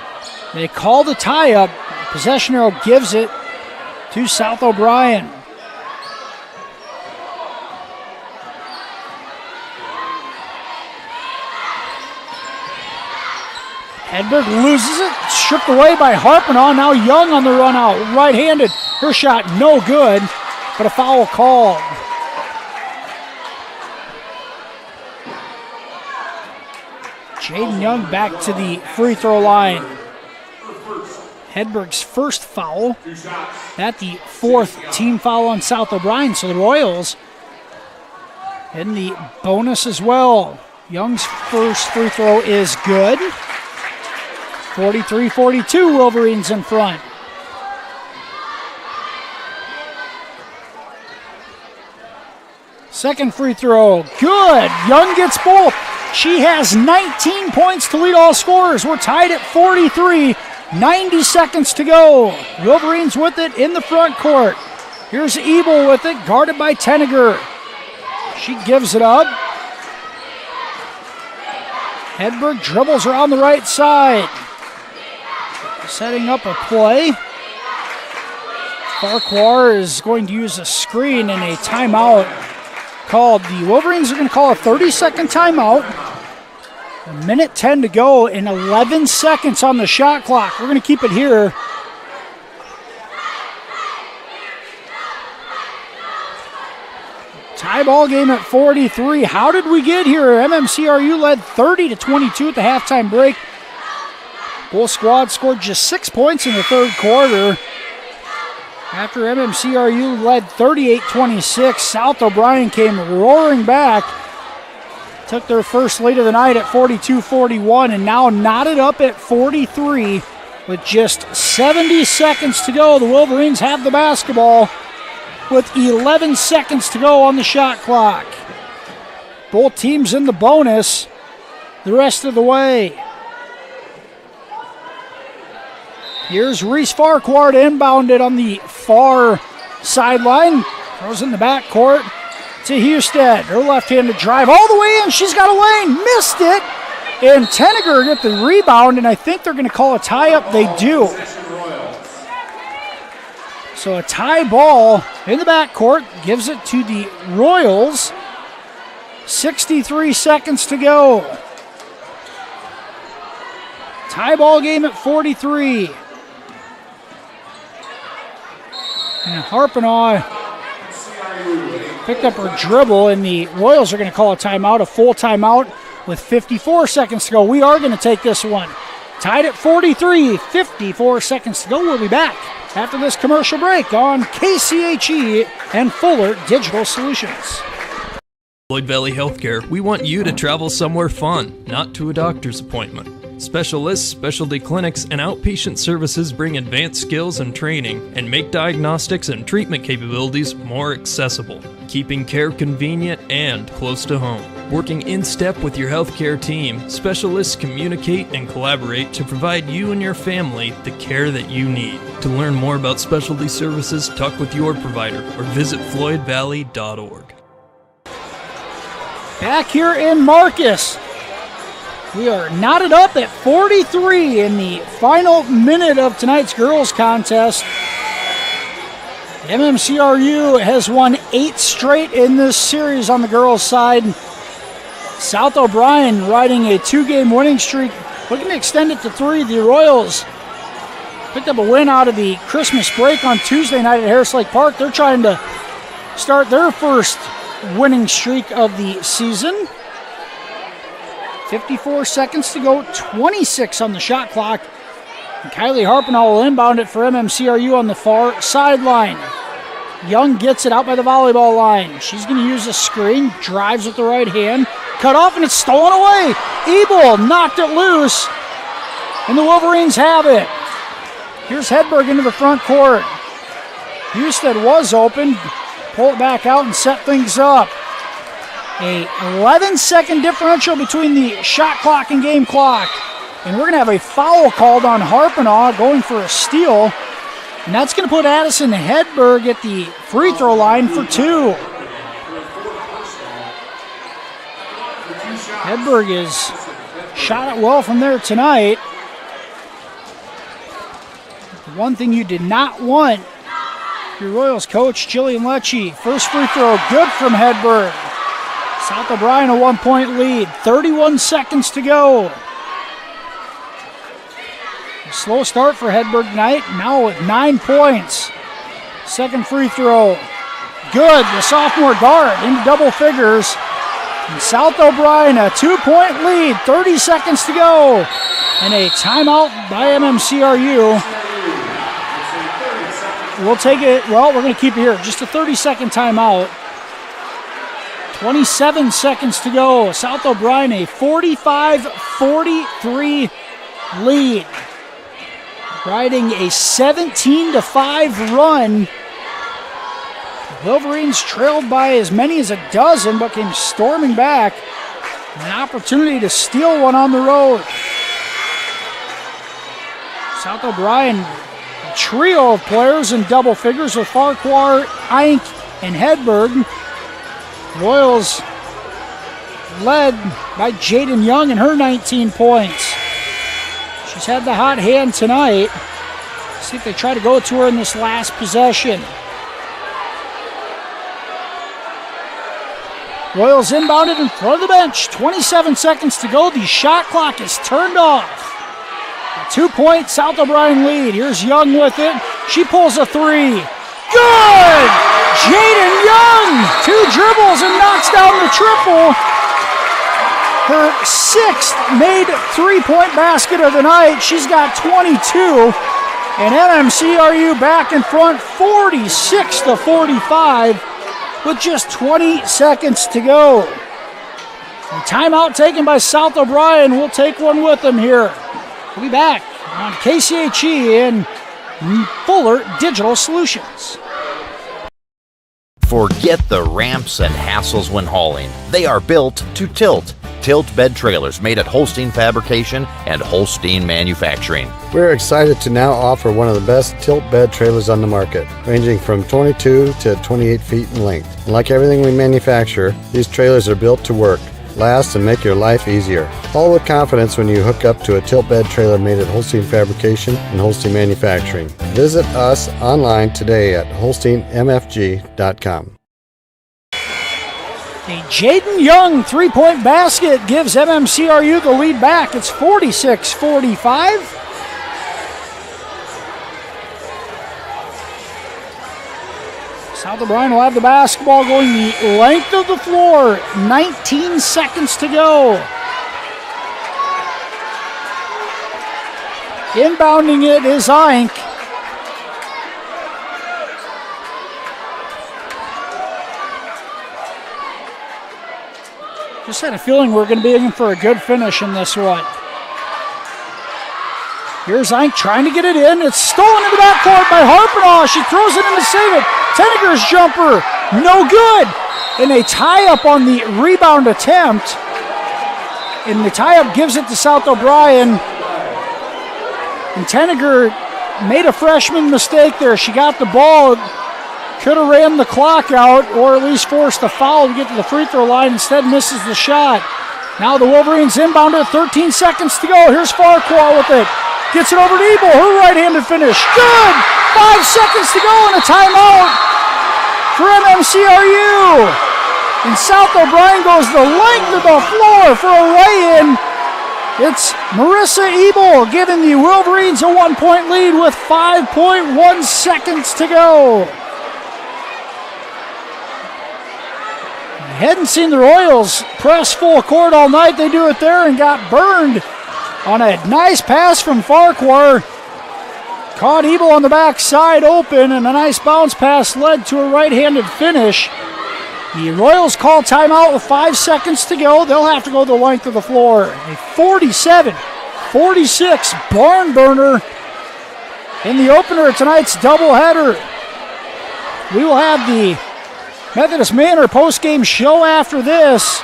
They call the tie-up. Possession arrow gives it to South O'Brien. Hedberg loses it. Stripped away by Harpinaugh. Now Young on the run out. Right-handed. Her shot no good, but a foul called. Jaden Young back to the free throw line. Hedberg's first foul. That the fourth team foul on South O'Brien. So the Royals in the bonus as well. Young's first free throw is good. 43-42, Wolverines in front. Second free throw, good. Young gets both. She has 19 points to lead all scorers. We're tied at 43. 90 seconds to go. Wolverines with it in the front court. Here's Ebel with it, guarded by Tenneger. She gives it up. Hedberg dribbles around the right side. Setting up a play. Farquhar is going to use a screen and a timeout called. The Wolverines are going to call a 30-second timeout. 1:10 to go and 11 seconds on the shot clock. We're going to keep it here. Tie ball game at 43. How did we get here? MMCRU led 30-22 at the halftime break. Both squads scored just 6 points in the third quarter. After MMCRU led 38-26, South O'Brien came roaring back. Took their first lead of the night at 42-41 and now knotted up at 43 with just 70 seconds to go. The Wolverines have the basketball with 11 seconds to go on the shot clock. Both teams in the bonus the rest of the way. Here's Reese Farquhar to inbound it on the far sideline. Throws in the backcourt to Husted. Her left-handed drive all the way in. She's got a lane. Missed it. And Tenneger get the rebound, and I think they're going to call a tie-up. They do. So a tie ball in the backcourt gives it to the Royals. 63 seconds to go. Tie ball game at 43. And Harpinaugh picked up her dribble, and the Royals are going to call a timeout, a full timeout with 54 seconds to go. We are going to take this one. Tied at 43, 54 seconds to go. We'll be back after this commercial break on KCHE and Fuller Digital Solutions. Floyd Valley Healthcare, we want you to travel somewhere fun, not to a doctor's appointment. Specialists, specialty clinics, and outpatient services bring advanced skills and training and make diagnostics and treatment capabilities more accessible, keeping care convenient and close to home. Working in step with your healthcare team, specialists communicate and collaborate to provide you and your family the care that you need. To learn more about specialty services, talk with your provider or visit floydvalley.org. Back here in Marcus, we are knotted up at 43 in the final minute of tonight's girls contest. MMCRU has won 8 straight in this series on the girls' side. South O'Brien riding a 2-game winning streak, looking to extend it to 3. The Royals picked up a win out of the Christmas break on Tuesday night at Harris Lake Park. They're trying to start their first winning streak of the season. 54 seconds to go, 26 on the shot clock. And Kylie Harpenall will inbound it for MMCRU on the far sideline. Young gets it out by the volleyball line. She's going to use a screen, drives with the right hand, cut off, and it's stolen away. Ebel knocked it loose, and the Wolverines have it. Here's Hedberg into the front court. Husted was open, pull it back out and set things up. A 11-second differential between the shot clock and game clock. And we're going to have a foul called on Harpenall going for a steal. And that's going to put Addison Hedberg at the free throw line for 2. Hedberg is shot it well from there tonight. The one thing you did not want, your Royals coach, Jillian Lecce. First free throw, good from Hedberg. South O'Brien a 1-point lead, 31 seconds to go. A slow start for Hedberg tonight, now with 9 points. Second free throw, good. The sophomore guard into double figures. And South O'Brien a 2-point lead, 30 seconds to go. And a timeout by MMCRU. We'll take it, well, we're going to keep it here. Just a 30-second timeout. 27 seconds to go. South O'Brien a 45-43 lead. Riding a 17-5 run. The Wolverines trailed by as many as a dozen, but came storming back. An opportunity to steal one on the road. South O'Brien, a trio of players in double figures with Farquhar, Eink, and Hedberg. Royals led by Jaden Young and her 19 points. She's had the hot hand tonight. See if they try to go to her in this last possession. Royals inbounded in front of the bench. 27 seconds to go. The shot clock is turned off. A 2-point South O'Brien lead. Here's Young with it. She pulls a 3. Good! Jaden Young, 2 dribbles and knocks down the triple. Her 6th made 3-point basket of the night. She's got 22. And MMCRU back in front, 46-45, with just 20 seconds to go. A timeout taken by South O'Brien. We'll take one with them here. We'll be back on KCHE and Fuller Digital Solutions. Forget the ramps and hassles when hauling. They are built to tilt. Tilt bed trailers made at Holstein Fabrication and Holstein Manufacturing. We're excited to now offer one of the best tilt bed trailers on the market, ranging from 22 to 28 feet in length. And like everything we manufacture, these trailers are built to work, last, and make your life easier. All with confidence when you hook up to a tilt bed trailer made at Holstein Fabrication and Holstein Manufacturing. Visit us online today at holsteinmfg.com. A Jaden Young 3-point basket gives MMCRU the lead back. It's 46-45. South O'Brien will have the basketball going the length of the floor. 19 seconds to go. Inbounding it is Eink. Just had a feeling we're going to be in for a good finish in this one. Here's Eink trying to get it in. It's stolen in the backcourt by Harpenaugh. She throws it in to save it. Tenniger's jumper, no good. And a tie-up on the rebound attempt. And the tie-up gives it to South O'Brien. And Tenniger made a freshman mistake there. She got the ball. Could have ran the clock out or at least forced the foul to get to the free throw line. Instead misses the shot. Now the Wolverines inbound it. 13 seconds to go. Here's Farquhar with it. Gets it over to Ebel. Her right-handed finish. Good! 5 seconds to go and a timeout for MMCRU. And South O'Brien goes the length of the floor for a lay-in. It's Marissa Ebel giving the Wolverines a 1-point lead with 5.1 seconds to go. Hadn't seen the Royals press full court all night. They do it there and got burned on a nice pass from Farquhar. Caught Ebel on the backside open, and a nice bounce pass led to a right-handed finish. The Royals call timeout with 5 seconds to go. They'll have to go the length of the floor. A 47-46 barn burner in the opener of tonight's doubleheader. We will have the Methodist Manor post-game show after this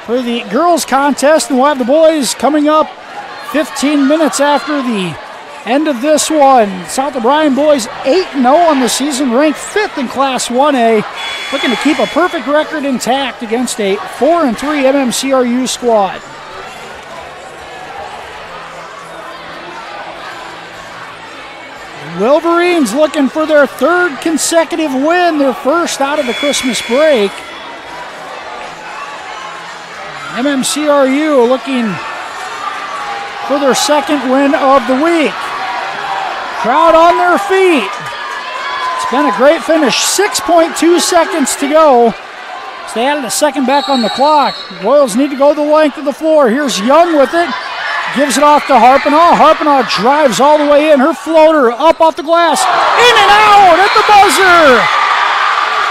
for the girls contest, and we'll have the boys coming up 15 minutes after the end of this one. South O'Brien boys 8-0 on the season, ranked 5th in Class 1A, looking to keep a perfect record intact against a 4-3 MMCRU squad. Wolverines looking for their 3rd consecutive win, their first out of the Christmas break. MMCRU looking for their 2nd win of the week. Crowd on their feet. It's been a great finish. 6.2 seconds to go. So they added a second back on the clock. Royals need to go the length of the floor. Here's Young with it. Gives it off to Harpenaugh. Harpenaugh drives all the way in. Her floater up off the glass. In and out at the buzzer.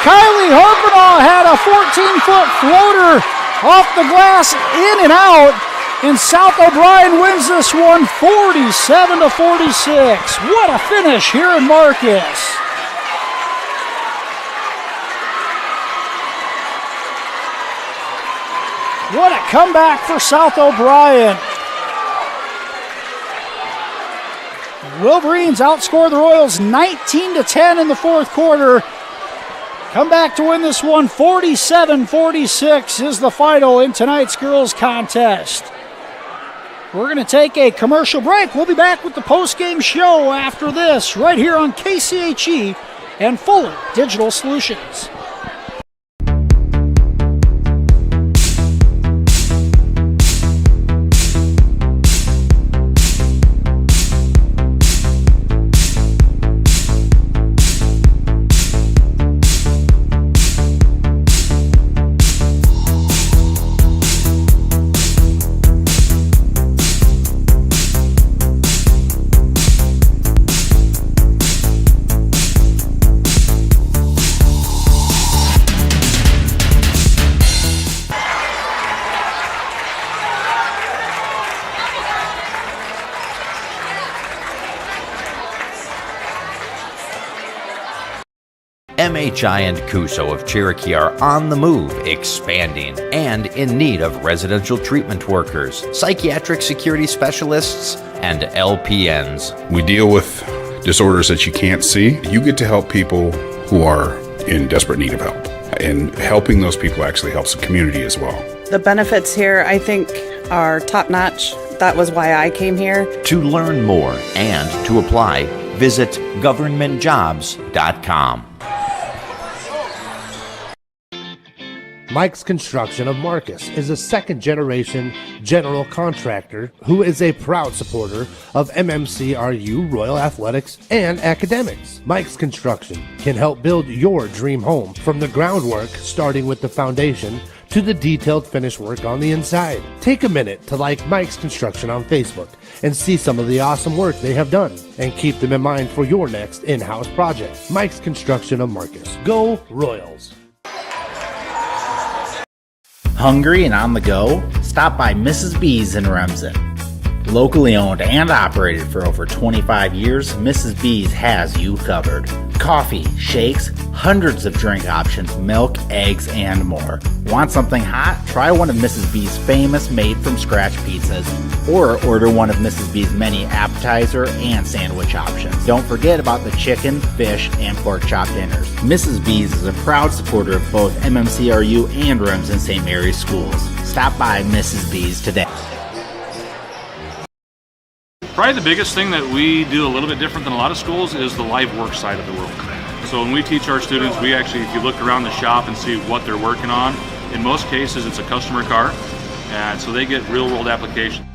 Kylie Harpenaugh had a 14-foot floater off the glass, in and out. And South O'Brien wins this one 47-46. What a finish here in Marcus. What a comeback for South O'Brien. Wolverines outscore the Royals 19-10 in the 4th quarter. Come back to win this one 47-46 is the final in tonight's girls contest. We're going to take a commercial break. We'll be back with the post-game show after this right here on KCHE and Fuller Digital Solutions. MHI and Cuso of Cherokee are on the move, expanding, and in need of residential treatment workers, psychiatric security specialists, and LPNs. We deal with disorders that you can't see. You get to help people who are in desperate need of help. And helping those people actually helps the community as well. The benefits here, I think, are top-notch. That was why I came here. To learn more and to apply, visit governmentjobs.com. Mike's Construction of Marcus is a second-generation general contractor who is a proud supporter of MMCRU Royal Athletics and academics. Mike's Construction can help build your dream home from the groundwork, starting with the foundation, to the detailed finish work on the inside. Take a minute to like Mike's Construction on Facebook and see some of the awesome work they have done, and keep them in mind for your next in-house project. Mike's Construction of Marcus. Go Royals! Hungry and on the go? Stop by Mrs. B's in Remsen. Locally owned and operated for over 25 years, Mrs. B's has you covered. Coffee, shakes, hundreds of drink options, milk, eggs, and more. Want something hot? Try one of Mrs. B's famous made-from-scratch pizzas, or order one of Mrs. B's many appetizer and sandwich options. Don't forget about the chicken, fish, and pork chop dinners. Mrs. B's is a proud supporter of both MMCRU and Remsen St. Mary's schools. Stop by Mrs. B's today. Probably the biggest thing that we do a little bit different than a lot of schools is the live work side of the world. So when we teach our students, we actually, if you look around the shop and see what they're working on, in most cases it's a customer car, and so they get real world application.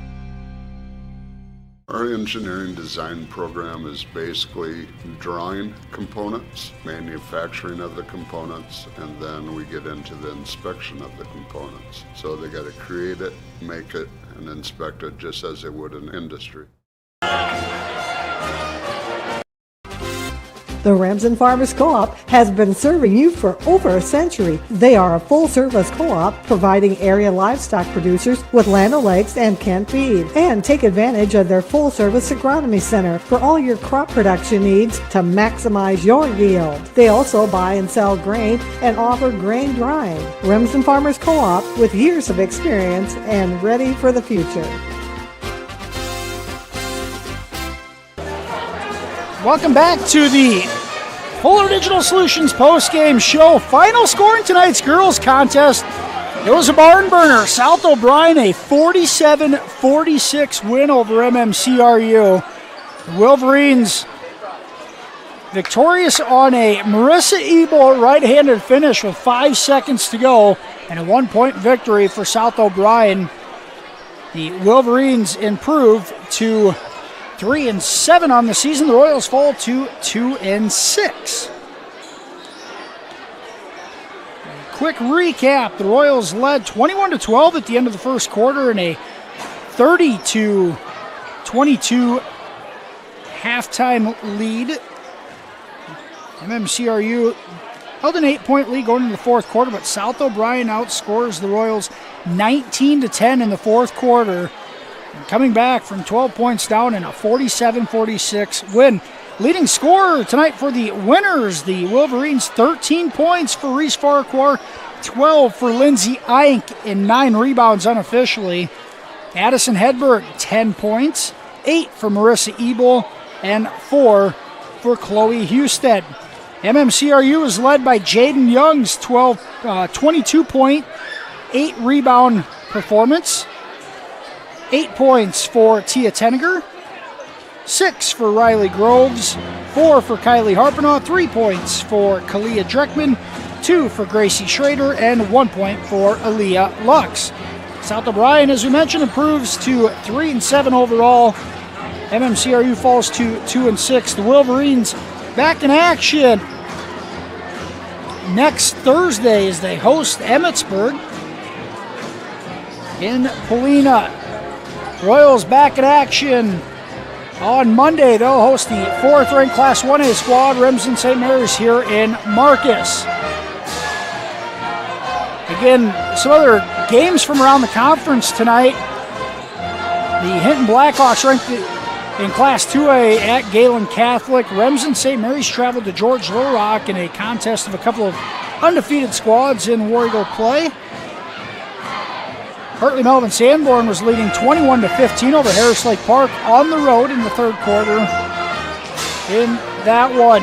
Our engineering design program is basically drawing components, manufacturing of the components, and then we get into the inspection of the components. So they got to create it, make it, and inspect it just as they would in industry. The Remsen Farmers Co-op has been serving you for over a century. They are a full-service co-op providing area livestock producers with Land O'Lakes and Kent feed. And take advantage of their full-service agronomy center for all your crop production needs to maximize your yield. They also buy and sell grain and offer grain drying. Remsen Farmers Co-op with years of experience and ready for the future. Welcome back to the Fuller Digital Solutions post-game show. Final score in tonight's girls contest. It was a barn burner. South O'Brien, a 47-46 win over MMCRU. The Wolverines victorious on a Marissa Ebel right-handed finish with 5 seconds to go, and a 1-point victory for South O'Brien. The Wolverines improve to 3-7 on the season. The Royals fall to 2-6. Quick recap. The Royals led 21-12 at the end of the first quarter in a 30-22 halftime lead. MMCRU held an 8-point lead going into the fourth quarter, but South O'Brien outscores the Royals 19-10 in the fourth quarter. Coming back from 12 points down in a 47-46 win. Leading scorer tonight for the winners, the Wolverines, 13 points for Reese Farquhar, 12 for Lindsay Eink, and 9 rebounds unofficially. Addison Hedberg, 10 points, 8 for Marissa Ebel, and 4 for Chloe Husted. MMCRU is led by Jaden Young's 22-point, 8-rebound performance. 8 points for Tia Tenniger, 6 for Riley Groves, 4 for Kylie Harpenaugh, 3 points for Kalia Dreckman, 2 for Gracie Schrader, and 1 point for Aaliyah Lux. South O'Brien, as we mentioned, improves to 3-7 overall. MMCRU falls to 2-6. The Wolverines back in action next Thursday as they host Emmetsburg in Polina. Royals back in action on Monday. They'll host the 4th-ranked Class 1A squad, Remsen St. Mary's, here in Marcus. Again, some other games from around the conference tonight. The Hinton Blackhawks ranked in Class 2A at Galen Catholic. Remsen St. Mary's traveled to George Little Rock in a contest of a couple of undefeated squads in War Eagle play. Hartley Melvin Sanborn was leading 21-15 over Harris Lake Park on the road in the third quarter in that one.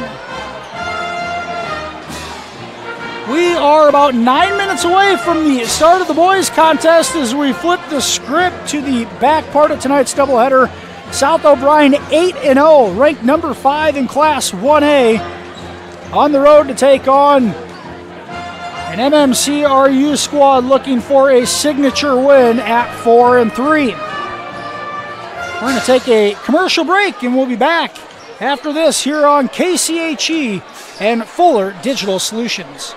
We are about 9 minutes away from the start of the boys contest as we flip the script to the back part of tonight's doubleheader. South O'Brien 8-0, ranked number 5 in Class 1A, on the road to take on An MMCRU squad looking for a signature win at 4-3. We're going to take a commercial break, and we'll be back after this here on KCHE and Fuller Digital Solutions.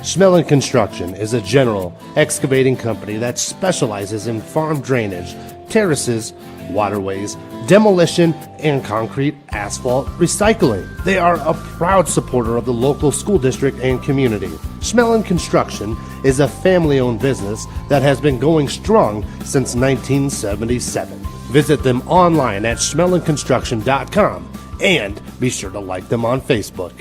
Schmelling Construction is a general excavating company that specializes in farm drainage, terraces, waterways, demolition, and concrete asphalt recycling. They are a proud supporter of the local school district and community. Schmelling Construction is a family-owned business that has been going strong since 1977. Visit them online at schmellingconstruction.com and be sure to like them on Facebook.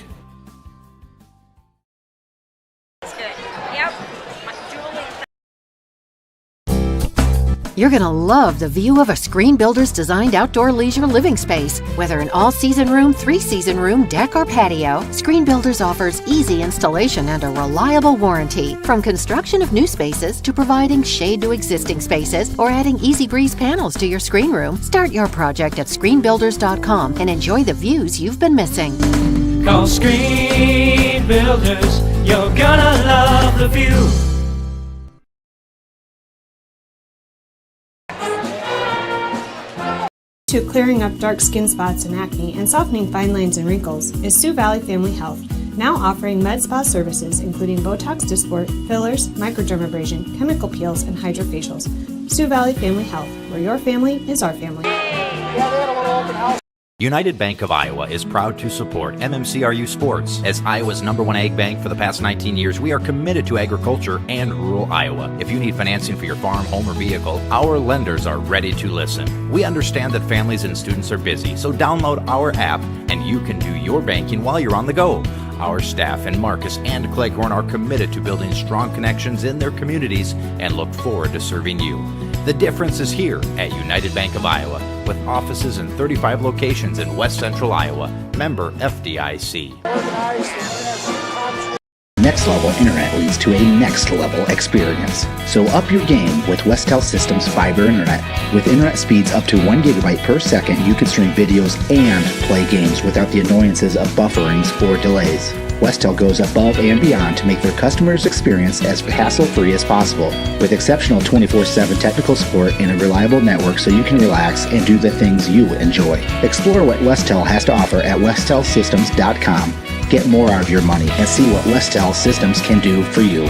You're going to love the view of a Screen Builder's designed outdoor leisure living space. Whether an all-season room, three-season room, deck, or patio, Screen Builders offers easy installation and a reliable warranty. From construction of new spaces to providing shade to existing spaces or adding Easy Breeze panels to your screen room, start your project at screenbuilders.com and enjoy the views you've been missing. Call Screen Builders, you're gonna love the view. To clearing up dark skin spots and acne and softening fine lines and wrinkles is Sioux Valley Family Health, now offering med spa services including Botox Dysport, fillers, microdermabrasion, chemical peels, and hydrofacials. Sioux Valley Family Health, where your family is our family. United Bank of Iowa is proud to support MMCRU Sports. As Iowa's #1 ag bank for the past 19 years, we are committed to agriculture and rural Iowa. If you need financing for your farm, home, or vehicle, our lenders are ready to listen. We understand that families and students are busy, so download our app and you can do your banking while you're on the go. Our staff in Marcus and Cleghorn are committed to building strong connections in their communities and look forward to serving you. The difference is here at United Bank of Iowa, with offices in 35 locations in West Central Iowa. Member FDIC. Next level internet leads to a next level experience. So up your game with Westel Systems Fiber Internet. With internet speeds up to 1 gigabyte per second, you can stream videos and play games without the annoyances of bufferings or delays. Westel goes above and beyond to make their customers' experience as hassle-free as possible, with exceptional 24/7 technical support and a reliable network so you can relax and do the things you enjoy. Explore what Westel has to offer at westelsystems.com. Get more out of your money and see what Westel Systems can do for you.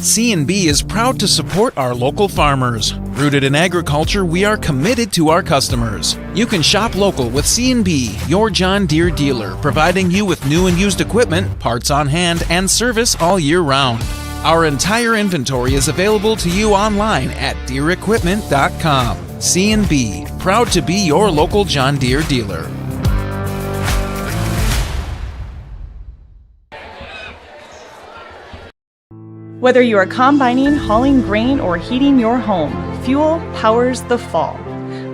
C&B is proud to support our local farmers. Rooted in agriculture, we are committed to our customers. You can shop local with C&B, your John Deere dealer, providing you with new and used equipment, parts on hand, and service all year round. Our entire inventory is available to you online at DeereEquipment.com. C&B, proud to be your local John Deere dealer. Whether you are combining, hauling grain, or heating your home, fuel powers the fall.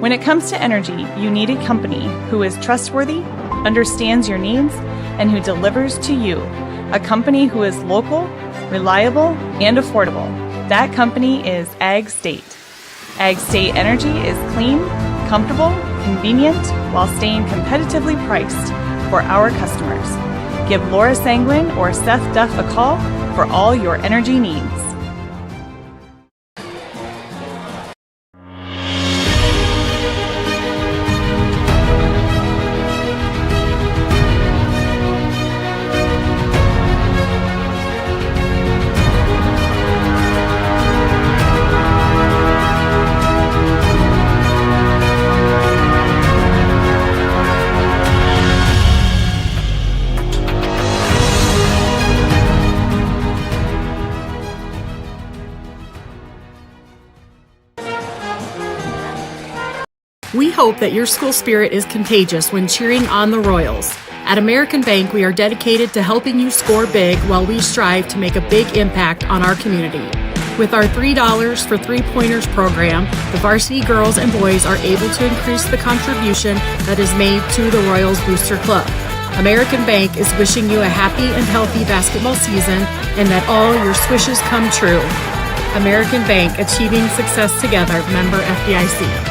When it comes to energy, you need a company who is trustworthy, understands your needs, and who delivers to you. A company who is local, reliable, and affordable. That company is Ag State. Ag State Energy is clean, comfortable, convenient, while staying competitively priced for our customers. Give Laura Sanguin or Seth Duff a call for all your energy needs. We hope that your school spirit is contagious when cheering on the Royals. At American Bank, we are dedicated to helping you score big while we strive to make a big impact on our community. With our $3 for 3-pointers program, the varsity girls and boys are able to increase the contribution that is made to the Royals Booster Club. American Bank is wishing you a happy and healthy basketball season and that all your swishes come true. American Bank, achieving success together, member FDIC.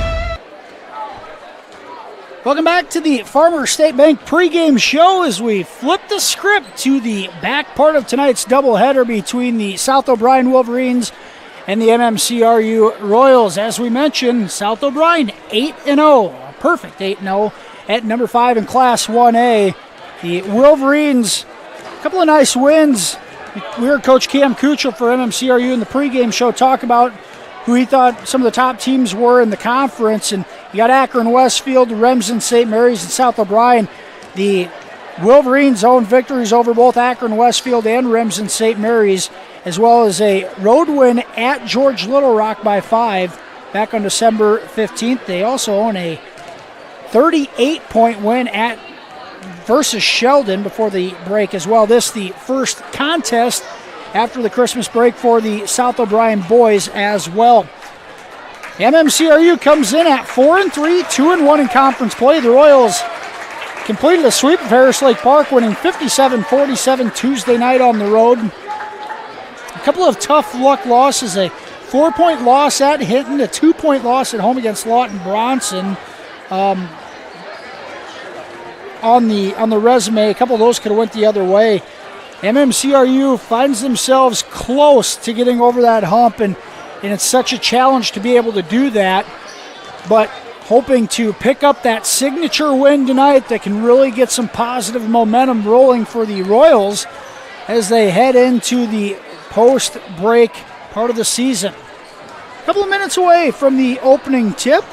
Welcome back to the Farmer State Bank pregame show as we flip the script to the back part of tonight's doubleheader between the South O'Brien Wolverines and the MMCRU Royals. As we mentioned, South O'Brien 8-0, a perfect 8-0 at number 5 in Class 1A. The Wolverines, a couple of nice wins. We heard Coach Cam Kuchel for MMCRU in the pregame show talk about who he thought some of the top teams were in the conference, and you got Akron Westfield, Remsen, St. Mary's, and South O'Brien. The Wolverines own victories over both Akron Westfield and Remsen, St. Mary's, as well as a road win at George Little Rock by 5 back on December 15th. They also own a 38-point win versus Sheldon before the break as well. This the first contest after the Christmas break for the South O'Brien boys as well. MMCRU comes in at 4-3, 2-1 in conference play. The Royals completed a sweep of Harris Lake Park, winning 57-47 Tuesday night on the road. A couple of tough luck losses, a 4-point loss at Hinton, a 2-point loss at home against Lawton Bronson. On the resume, a couple of those could have went the other way. MMCRU finds themselves close to getting over that hump, and it's such a challenge to be able to do that, but hoping to pick up that signature win tonight that can really get some positive momentum rolling for the Royals as they head into the post-break part of the season. A couple of minutes away from the opening tip.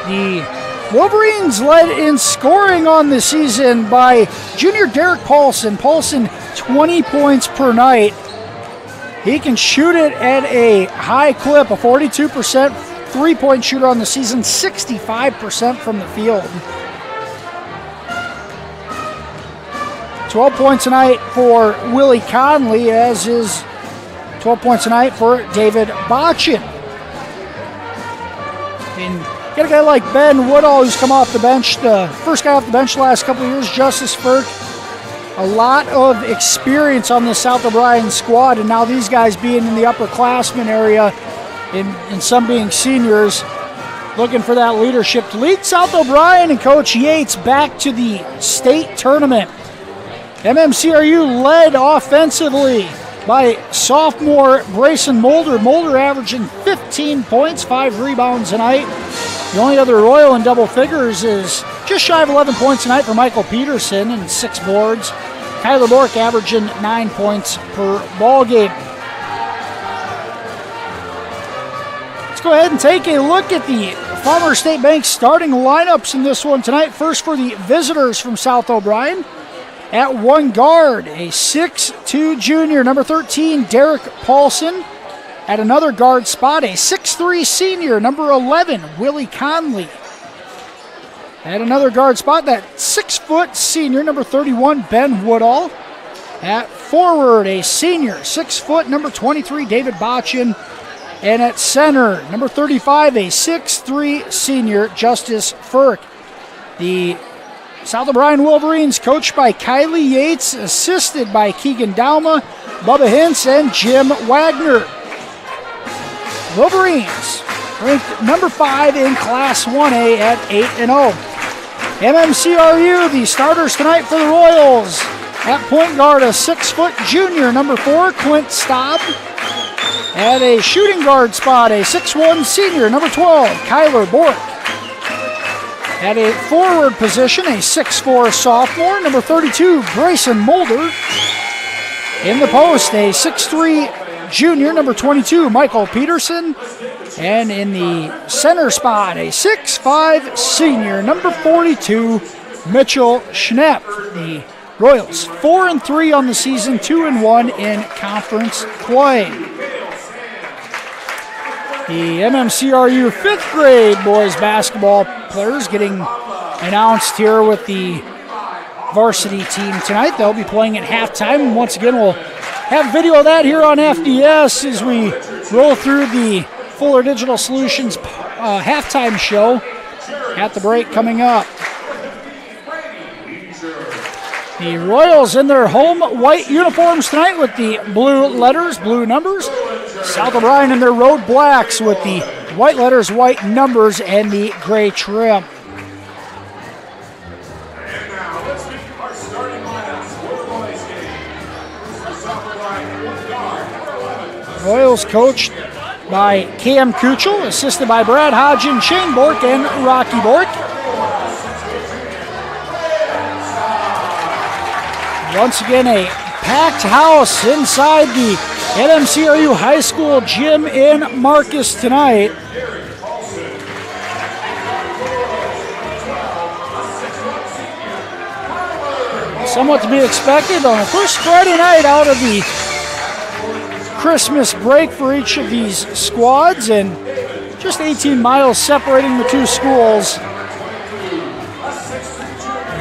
The Wolverines led in scoring on the season by junior Derek Paulson. Paulson, 20 points per night. He can shoot it at a high clip, a 42% three-point shooter on the season, 65% from the field. 12 points a night for Willie Conley, as is 12 points a night for David Botchin. And get a guy like Ben Woodall, who's come off the bench, the first guy off the bench the last couple of years, Justice Firk. A lot of experience on the South O'Brien squad, and now these guys being in the upperclassmen area and some being seniors, looking for that leadership to lead South O'Brien and Coach Yates back to the state tournament. MMCRU led offensively by sophomore Brayson Mulder. Mulder averaging 15 points, 5 rebounds a night. The only other Royal in double figures is just shy of 11 points a night for Michael Peterson and 6 boards. Kyler Bork averaging 9 points per ball game. Let's go ahead and take a look at the Farmer State Bank starting lineups in this one tonight. First for the visitors from South O'Brien. At one guard, a 6'2 junior, number 13, Derek Paulson. At another guard spot, a 6'3 senior, number 11, Willie Conley. At another guard spot, that 6' senior, number 31, Ben Woodall. At forward, a senior, 6 foot, number 23, David Botchin. And at center, number 35, a 6'3 senior, Justice Firk. The South O'Brien Wolverines, coached by Kylie Yates, assisted by Keegan Dauma, Bubba Hintz, and Jim Wagner. Wolverines ranked number 5 in Class 1A at 8-0. MMCRU, the starters tonight for the Royals. At point guard, a 6 junior, number 4, Clint Staub. At a shooting guard spot, a 6'1 senior, number 12, Kyler Bork. At a forward position, a 6'4 sophomore, number 32, Grayson Mulder. In the post, a 6'3 junior, number 22, Michael Peterson. And in the center spot, a 6'5 senior, number 42, Mitchell Schnepp. The Royals 4-3 on the season, 2-1 in conference play. The MMCRU 5th grade boys basketball players getting announced here with the varsity team tonight. They'll be playing at halftime. Once again, we'll have video of that here on FDS as we roll through the Fuller Digital Solutions halftime show at the break coming up. The Royals in their home white uniforms tonight with the blue letters, blue numbers. South O'Brien in their road blacks with the white letters, white numbers, and the gray trim. And now let's meet our starting lineups for the boys game. For South O'Brien, one guard, number 11. Royals coached by Cam Kuchel, assisted by Brad Hodgin, Shane Bork, and Rocky Bork. Once again, a packed house inside the MMCRU High School gym in Marcus tonight. Somewhat to be expected on the first Friday night out of the Christmas break for each of these squads, and just 18 miles separating the two schools.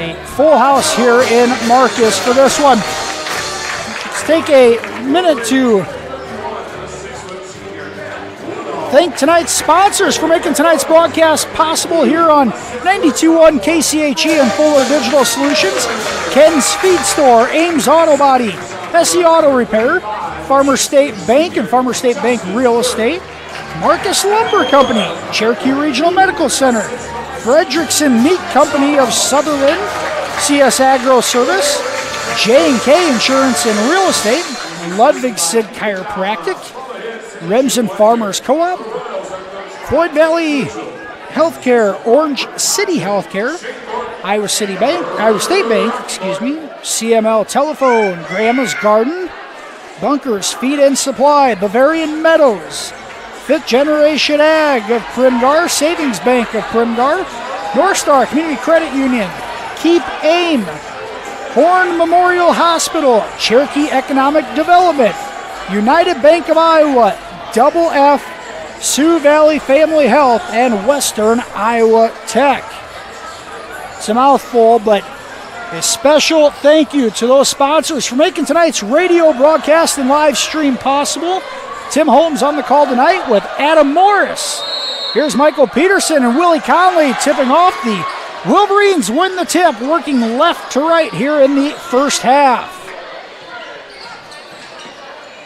A full house here in Marcus for this one. Let's take a minute to thank tonight's sponsors for making tonight's broadcast possible here on 92.1 KCHE and Fuller Digital Solutions, Ken's Feed Store, Ames Auto Body, SE Auto Repair, Farmer State Bank and Farmer State Bank Real Estate, Marcus Lumber Company, Cherokee Regional Medical Center, Frederickson Meat Company of Sutherland, CS Agro Service, J&K Insurance and Real Estate, Ludwig Sid Chiropractic, Remsen Farmers Co-op, Floyd Valley Healthcare, Orange City Healthcare, Iowa State Bank, CML Telephone, Grandma's Garden, Bunkers Feed and Supply, Bavarian Meadows, Fifth Generation Ag of Primgar, Savings Bank of Primgar, North Star Community Credit Union, Keep Aim, Horn Memorial Hospital, Cherokee Economic Development, United Bank of Iowa, Double F, Sioux Valley Family Health, and Western Iowa Tech. It's a mouthful, but a special thank you to those sponsors for making tonight's radio broadcast and live stream possible. Tim Holmes on the call tonight with Adam Morris. Here's Michael Peterson and Willie Conley tipping off. The Wolverines win the tip, working left to right here in the first half.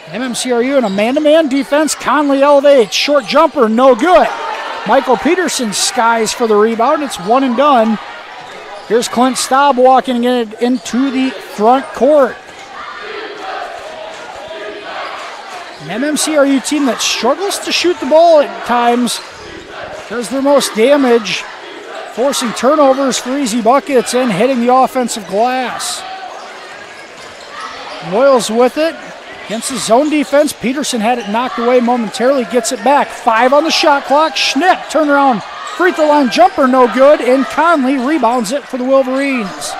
MMCRU in a man-to-man defense. Conley elevates. Short jumper, no good. Michael Peterson skies for the rebound. It's one and done. Here's Clint Staub walking it into the front court. An MMCRU team that struggles to shoot the ball at times, does their most damage, forcing turnovers for easy buckets and hitting the offensive glass. Royals with it against the zone defense. Peterson had it knocked away momentarily, gets it back. 5 on the shot clock. Schnipp, turnaround, free throw line jumper, no good, and Conley rebounds it for the Wolverines.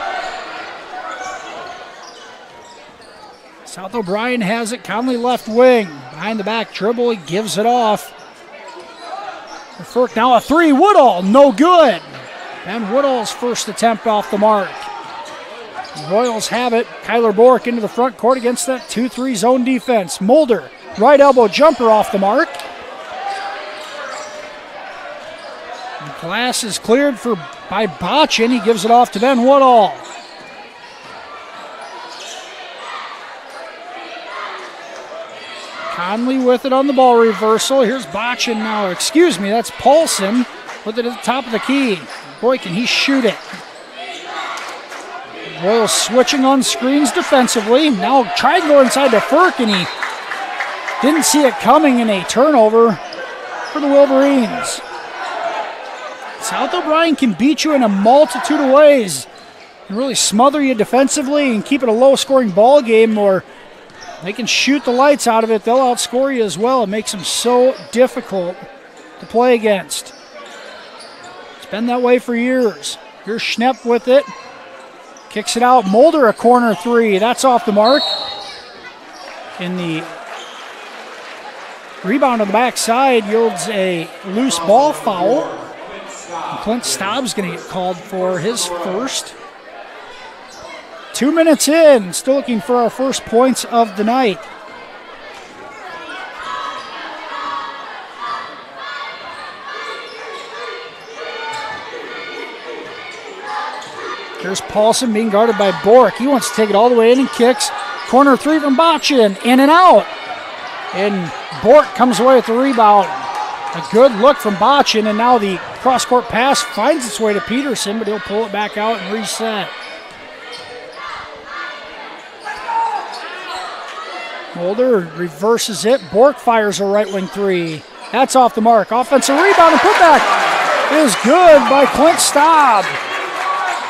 South O'Brien has it. Conley left wing. Behind the back dribble, he gives it off. Furk now a 3. Woodall, no good. And Woodall's first attempt off the mark. The Royals have it. Kyler Bork into the front court against that 2-3 zone defense. Mulder, right elbow jumper off the mark. The glass is cleared by Botchin. He gives it off to Ben Woodall. Conley with it on the ball reversal. Here's Botchin now. Excuse me, that's Paulson with it at the top of the key. Boy, can he shoot it. Royals switching on screens defensively. Now trying to go inside to Furk, and he didn't see it coming, in a turnover for the Wolverines. South O'Brien can beat you in a multitude of ways and really smother you defensively and keep it a low-scoring ball game, or they can shoot the lights out of it. They'll outscore you as well. It makes them so difficult to play against. It's been that way for years. Here's Schnepp with it. Kicks it out. Mulder, a corner 3. That's off the mark. In the rebound on the backside yields a loose ball foul. And Clint Staub's going to get called for his first. 2 minutes in, still looking for our first points of the night. Here's Paulson being guarded by Bork. He wants to take it all the way in and kicks. Corner three from Botchin, in and out. And Bork comes away with the rebound. A good look from Botchin, and now the cross-court pass finds its way to Peterson, but he'll pull it back out and reset. Mulder reverses it. Bork fires a right wing three. That's off the mark. Offensive rebound and putback is good by Clint Staub.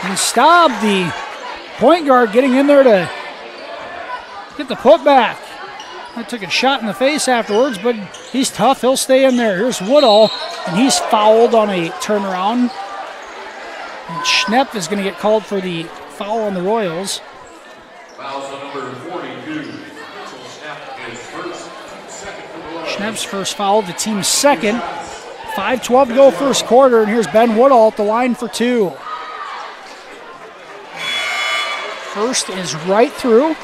And Staub, the point guard, getting in there to get the putback. I took a shot in the face afterwards, but he's tough. He'll stay in there. Here's Woodall, and he's fouled on a turnaround. And Schnepp is going to get called for the foul on the Royals. Fouls on number 42. Schnepp's first foul, the team's second. 5:12 to go first quarter, and here's Ben Woodall at the line for two. First is right through.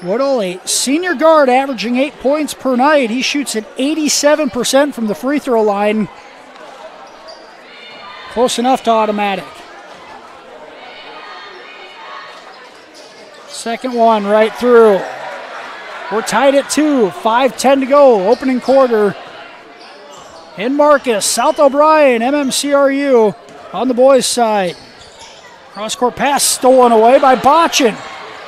Woodall, a senior guard, averaging 8 points per night. He shoots at 87% from the free throw line. Close enough to automatic. Second one right through. We're tied at 2. 5:10 to go. Opening quarter. In Marcus, South O'Brien, MMCRU on the boys' side. Cross-court pass stolen away by Botchin.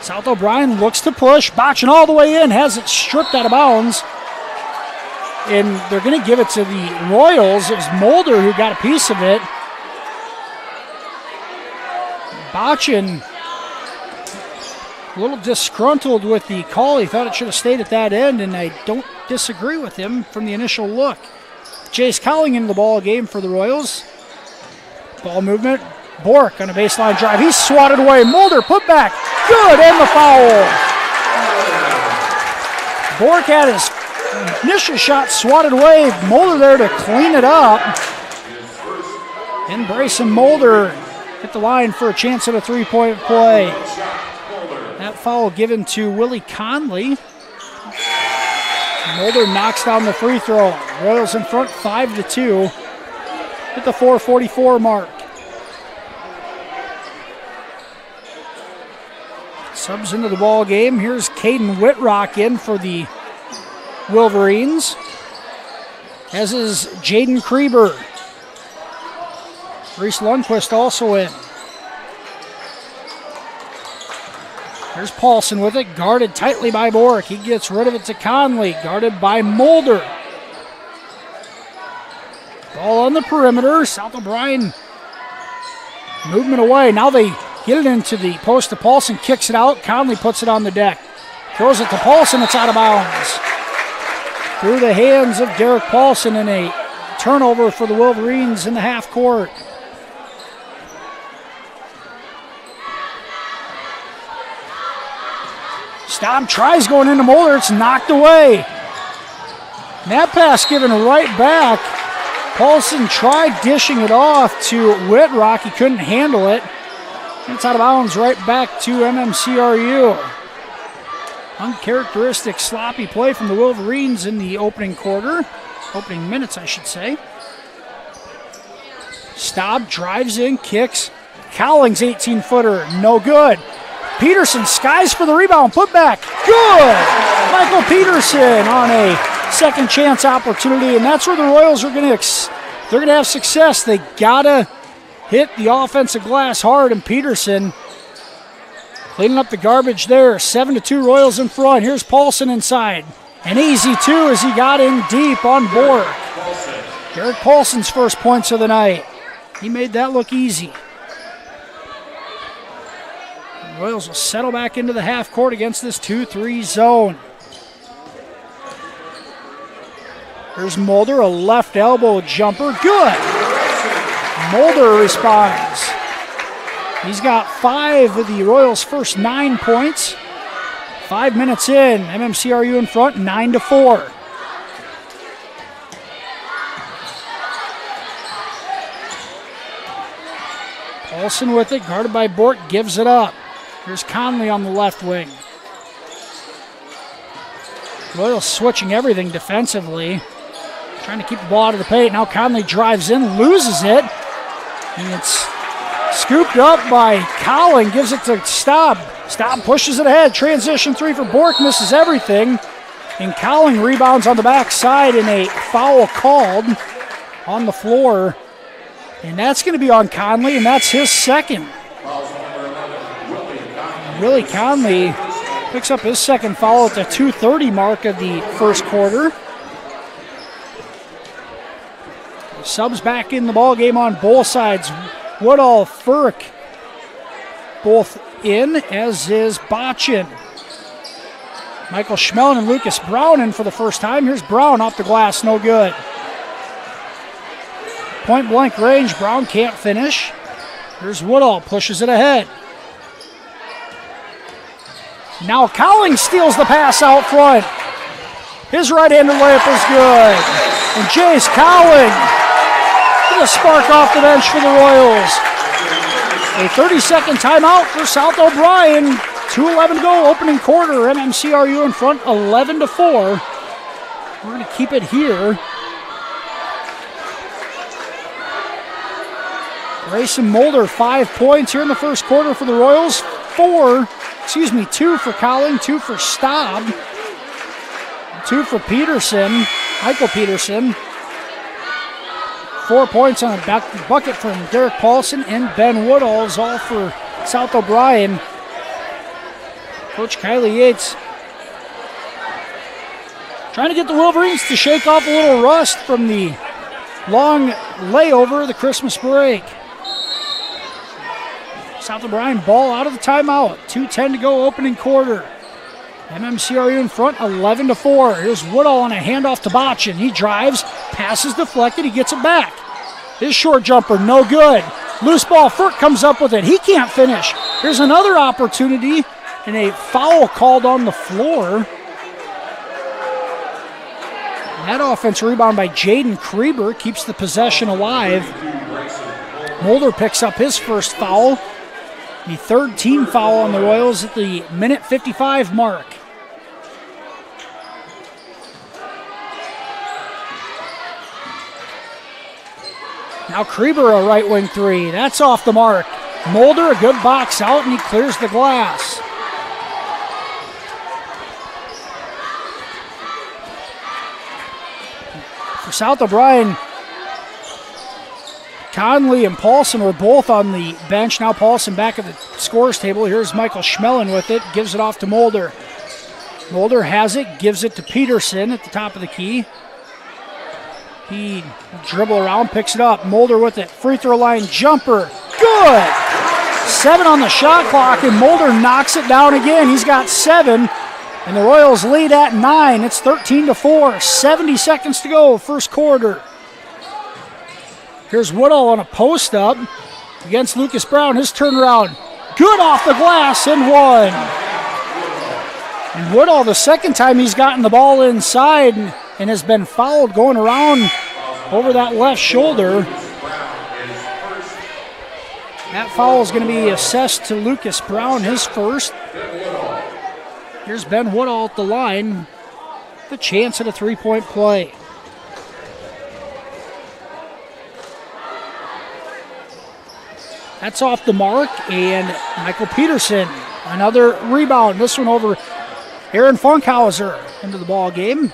South O'Brien looks to push. Botchin all the way in, has it stripped out of bounds. And they're going to give it to the Royals. It was Mulder who got a piece of it. Botchin a little disgruntled with the call. He thought it should have stayed at that end, and I don't disagree with him from the initial look. Jace Cowling in the ball game for the Royals. Ball movement. Bork on a baseline drive. He's swatted away. Mulder put back. Good, and the foul. Bork had his initial shot swatted away. Mulder there to clean it up. And Bryson Mulder at the line for a chance at a three-point play. That foul given to Willie Conley. Mulder knocks down the free throw. Royals in front 5-2 at the 4:44 mark. Subs into the ball game. Here's Caden Whitrock in for the Wolverines, as is Jaden Krieber. Reese Lundquist also in. There's Paulson with it, guarded tightly by Bork. He gets rid of it to Conley, guarded by Mulder. Ball on the perimeter. South O'Brien movement away. Now they get it into the post to Paulson, kicks it out. Conley puts it on the deck. Throws it to Paulson, it's out of bounds. Through the hands of Derek Paulson, in a turnover for the Wolverines in the half court. Staub tries going into Mulder. It's knocked away. And that pass given right back. Paulson tried dishing it off to Whitrock. He couldn't handle it. It's out of bounds right back to MMCRU. Uncharacteristic sloppy play from the Wolverines in the opening quarter. Opening minutes, I should say. Staub drives in, kicks. Cowling's 18-footer, no good. Peterson skies for the rebound, put back, good! Michael Peterson on a second chance opportunity, and that's where the Royals are going to have success. They gotta hit the offensive glass hard, and Peterson cleaning up the garbage there. 7-2 Royals in front. Here's Paulson inside. An easy two as he got in deep on Bork. Derek Paulson's first points of the night. He made that look easy. The Royals will settle back into the half court against this 2-3 zone. There's Mulder, a left elbow jumper. Good! Mulder responds. He's got 5 of the Royals' first 9 points. 5 minutes in, MMCRU in front, 9-4. Paulson with it, guarded by Bork, gives it up. Here's Conley on the left wing. Royals switching everything defensively. Trying to keep the ball out of the paint. Now Conley drives in, loses it. And it's scooped up by Cowling, gives it to Staub. Staub pushes it ahead. Transition three for Bork, misses everything. And Cowling rebounds on the backside and a foul called on the floor. And that's going to be on Conley, and that's his second. Willie Conley picks up his second foul at the 2:30 mark of the first quarter. Subs back in the ball game on both sides. Woodall, Furk, both in, as is Botchin. Michael Schmelin and Lucas Brown in for the first time. Here's Brown off the glass, no good. Point blank range, Brown can't finish. Here's Woodall, pushes it ahead. Now Cowling steals the pass out front. His right-handed layup is good. And Jace Cowling with a spark off the bench for the Royals. A 30-second timeout for South O'Brien. 2:11 to go, opening quarter. MMCRU in front, 11-4. We're going to keep it here. Grayson Mulder, 5 points here in the first quarter for the Royals. 2 for Cowling, 2 for Staub, 2 for Peterson, Michael Peterson. 4 points on a bucket from Derek Paulson and Ben Woodall's, all for South O'Brien. Coach Kylie Yates trying to get the Wolverines to shake off a little rust from the long layover, the Christmas break. South O'Brien ball out of the timeout. 2:10 to go, opening quarter. MMCRU in front, 11-4. Here's Woodall on a handoff to Botchin. He drives, passes deflected, he gets it back. His short jumper, no good. Loose ball, Furk comes up with it. He can't finish. Here's another opportunity, and a foul called on the floor. That offensive rebound by Jaden Krieber keeps the possession alive. Mulder picks up his first foul. The third team foul on the Royals at the minute 55 mark. Now Krieber, a right wing three. That's off the mark. Mulder, a good box out, and he clears the glass. For South O'Brien, Conley and Paulson were both on the bench. Now Paulson back at the scorers table. Here's Michael Schmelin with it. Gives it off to Mulder. Mulder has it. Gives it to Peterson at the top of the key. He dribble around, picks it up. Mulder with it. Free throw line jumper. Good! 7 on the shot clock, and Mulder knocks it down again. He's got 7, and the Royals lead at 9. It's 13-4. 70 seconds to go, first quarter. Here's Woodall on a post-up against Lucas Brown. His turnaround, good off the glass and one. And Woodall, the second time he's gotten the ball inside and has been fouled going around over that left shoulder. That foul is going to be assessed to Lucas Brown, his first. Here's Ben Woodall at the line. The chance at a three-point play. That's off the mark, and Michael Peterson, another rebound. This one over Aaron Funkhauser into the ball game.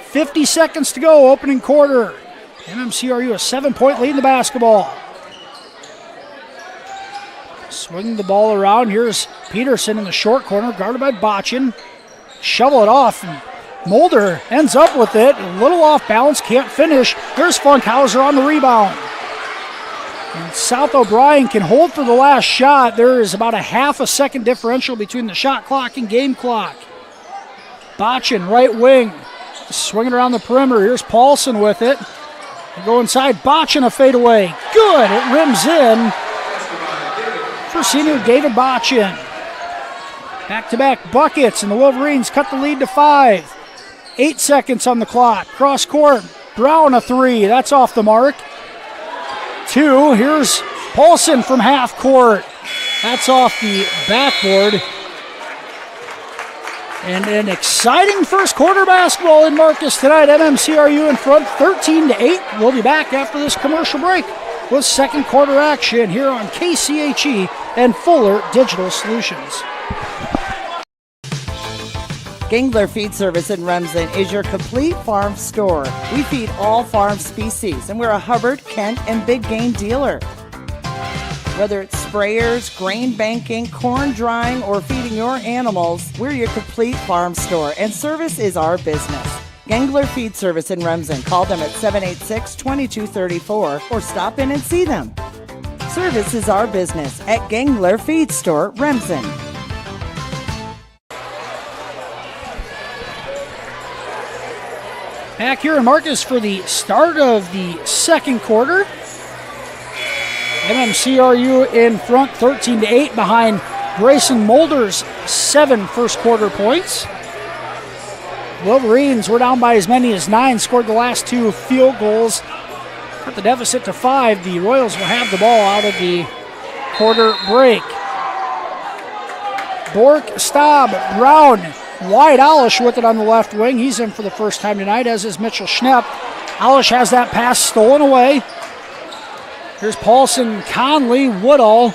50 seconds to go, opening quarter. MMCRU a 7-point lead in the basketball. Swinging the ball around. Here's Peterson in the short corner, guarded by Botchin. Shovel it off, and Mulder ends up with it. A little off balance, can't finish. Here's Funkhauser on the rebound. And South O'Brien can hold for the last shot. There is about a half a second differential between the shot clock and game clock. Botchin, right wing, swinging around the perimeter. Here's Paulson with it. They go inside. Botchin, a fadeaway. Good. It rims in for senior David Botchin. Back-to-back buckets, and the Wolverines cut the lead to 5. 8 seconds on the clock. Cross court. Brown, a three. That's off the mark. 2. Here's Paulson from half court. That's off the backboard. And an exciting first quarter basketball in Marcus tonight. MMCRU in front 13-8. We'll be back after this commercial break with second quarter action here on KCHE and Fuller Digital Solutions. Gangler Feed Service in Remsen is your complete farm store. We feed all farm species, and we're a Hubbard, Kent, and big game dealer. Whether it's sprayers, grain banking, corn drying, or feeding your animals, we're your complete farm store, and service is our business. Gangler Feed Service in Remsen. Call them at 786-2234 or stop in and see them. Service is our business at Gangler Feed Store, Remsen. Back here in Marcus for the start of the second quarter. MMCRU in front 13-8 behind Grayson Mulder's 7 first quarter points. Wolverines were down by as many as 9, scored the last 2 field goals. Cut the deficit to 5. The Royals will have the ball out of the quarter break. Bork, Staub, Brown, Wyatt Alish with it on the left wing. He's in for the first time tonight, as is Mitchell Schnepp. Alish has that pass stolen away. Here's Paulson, Conley, Woodall,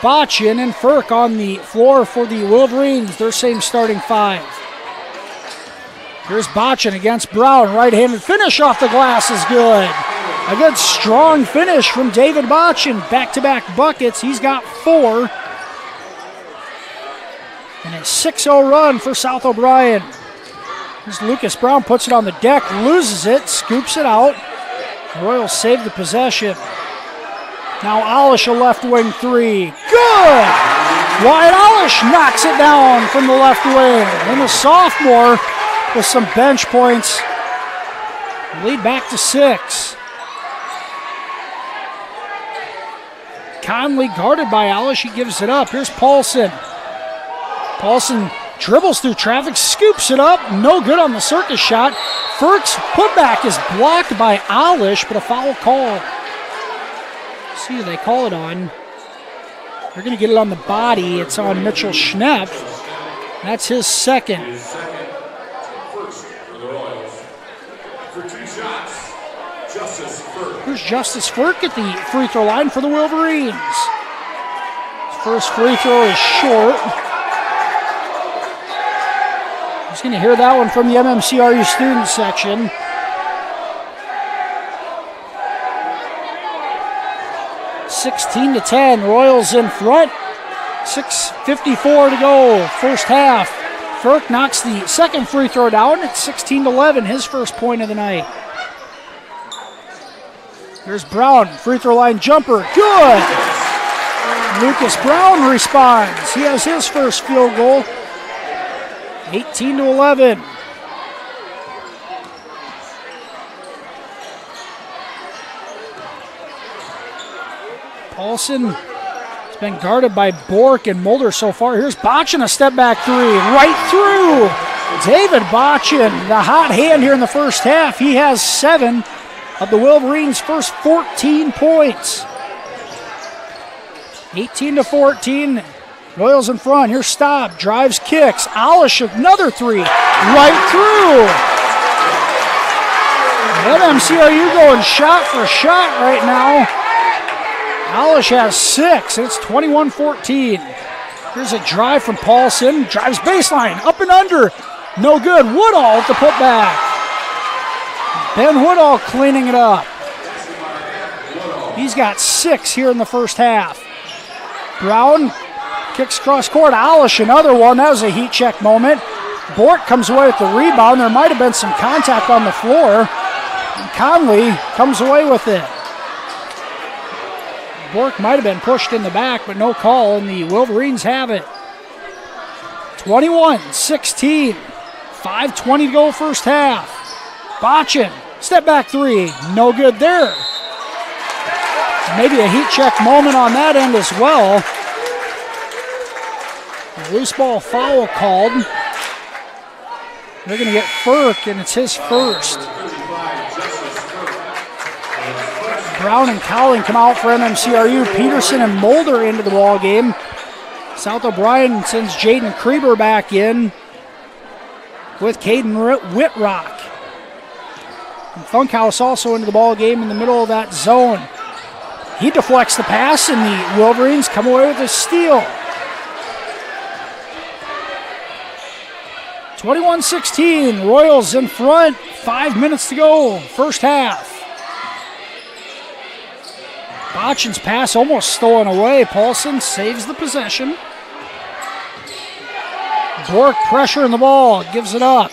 Botchin, and Firk on the floor for the Wolverines, their same starting 5. Here's Botchin against Brown. Right-handed finish off the glass is good. A good strong finish from David Botchin. Back-to-back buckets. He's got 4. And a 6-0 run for South O'Brien. Here's Lucas Brown, puts it on the deck, loses it, scoops it out. Royals save the possession. Now Alish, a left wing 3. Good! Wyatt Alish knocks it down from the left wing. And the sophomore with some bench points. Lead back to 6. Conley guarded by Alish. He gives it up. Here's Paulson. Paulson dribbles through traffic, scoops it up. No good on the circus shot. Firk's putback is blocked by Alish, but a foul call. See who they call it on. They're going to get it on the body. It's on Mitchell Schnepp. That's his second. Here's Justice Firk at the free throw line for the Wolverines. First free throw is short. He's going to hear that one from the MMCRU student section. (16-10), Royals in front. 6:54 to go, first half. Firk knocks the second free throw down. It's 16-11, his first point of the night. There's Brown, free throw line jumper, good! Lucas Brown responds. He has his first field goal. 18-11. Paulson has been guarded by Bork and Mulder so far. Here's Botchin, a step back 3, right through. David Botchin, the hot hand here in the first half. He has 7 of the Wolverines' first 14 points. 18-14. Royals in front. Here's Staub, drives, kicks. Alish, another 3, right through. MMCRU going shot for shot right now. Alish has 6, and it's 21-14. Here's a drive from Paulson. Drives baseline, up and under. No good. Woodall with the putback. Ben Woodall cleaning it up. He's got 6 here in the first half. Brown kicks cross court. Alish, another one. That was a heat check moment. Bork comes away with the rebound. There might have been some contact on the floor. And Conley comes away with it. Bork might have been pushed in the back, but no call, and the Wolverines have it. 21-16. 5:20 to go first half. Botchin, step back 3. No good there. Maybe a heat check moment on that end as well. A loose ball foul called. They're going to get Firk, and it's his first. Brown and Cowling come out for MMCRU. Peterson and Mulder into the ball game. South O'Brien sends Jaden Krieber back in. with Caden Whitrock. And Funkhouse also into the ball game in the middle of that zone. He deflects the pass, and the Wolverines come away with a steal. 21-16, Royals in front. 5 minutes to go, first half. Botchin's pass almost stolen away. Paulson saves the possession. Bork pressure in the ball, gives it up.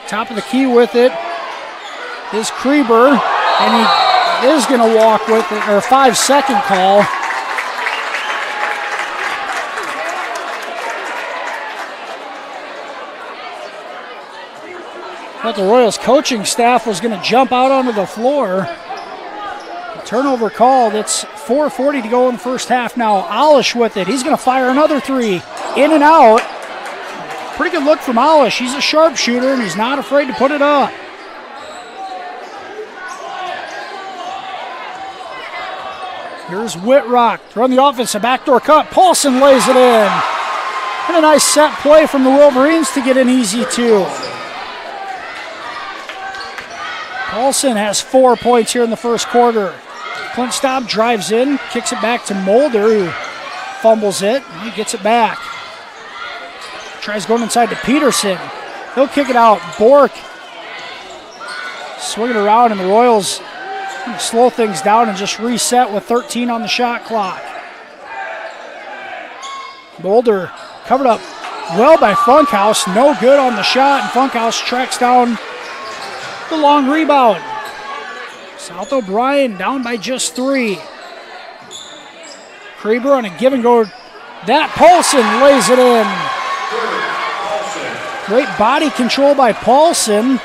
Top of the key with it is Krieber, and he is going to walk with it, or 5-second call. But the Royals coaching staff was going to jump out onto the floor. A turnover called. It's 4:40 to go in the first half now. Alish with it. He's going to fire another three. In and out. Pretty good look from Alish. He's a sharpshooter, and he's not afraid to put it up. Here's Whitrock. Run the offense, a backdoor cut. Paulson lays it in. And a nice set play from the Wolverines to get an easy two. Paulson has 4 points here in the first quarter. Clint Staub drives in, kicks it back to Mulder, who fumbles it. He gets it back. Tries going inside to Peterson. He'll kick it out. Bork swing it around, and the Royals slow things down and just reset with 13 on the shot clock. Mulder covered up well by Funkhouse. No good on the shot, and Funkhouse tracks down the long rebound. South O'Brien down by just 3. Krieber on a give and go. That Paulson lays it in. Great body control by Paulson.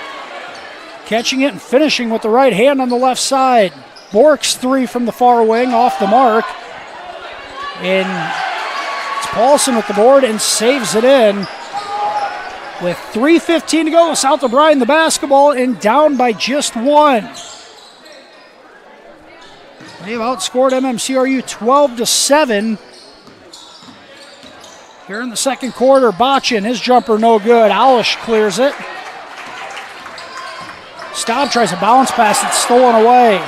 Catching it and finishing with the right hand on the left side. Bork's 3 from the far wing off the mark. And it's Paulson with the board and saves it in. With 3:15 to go, South O'Brien the basketball and down by just 1. They've outscored MMCRU 12-7. Here in the second quarter, Botchin, his jumper no good. Alish clears it. Staub tries a bounce pass, it's stolen away.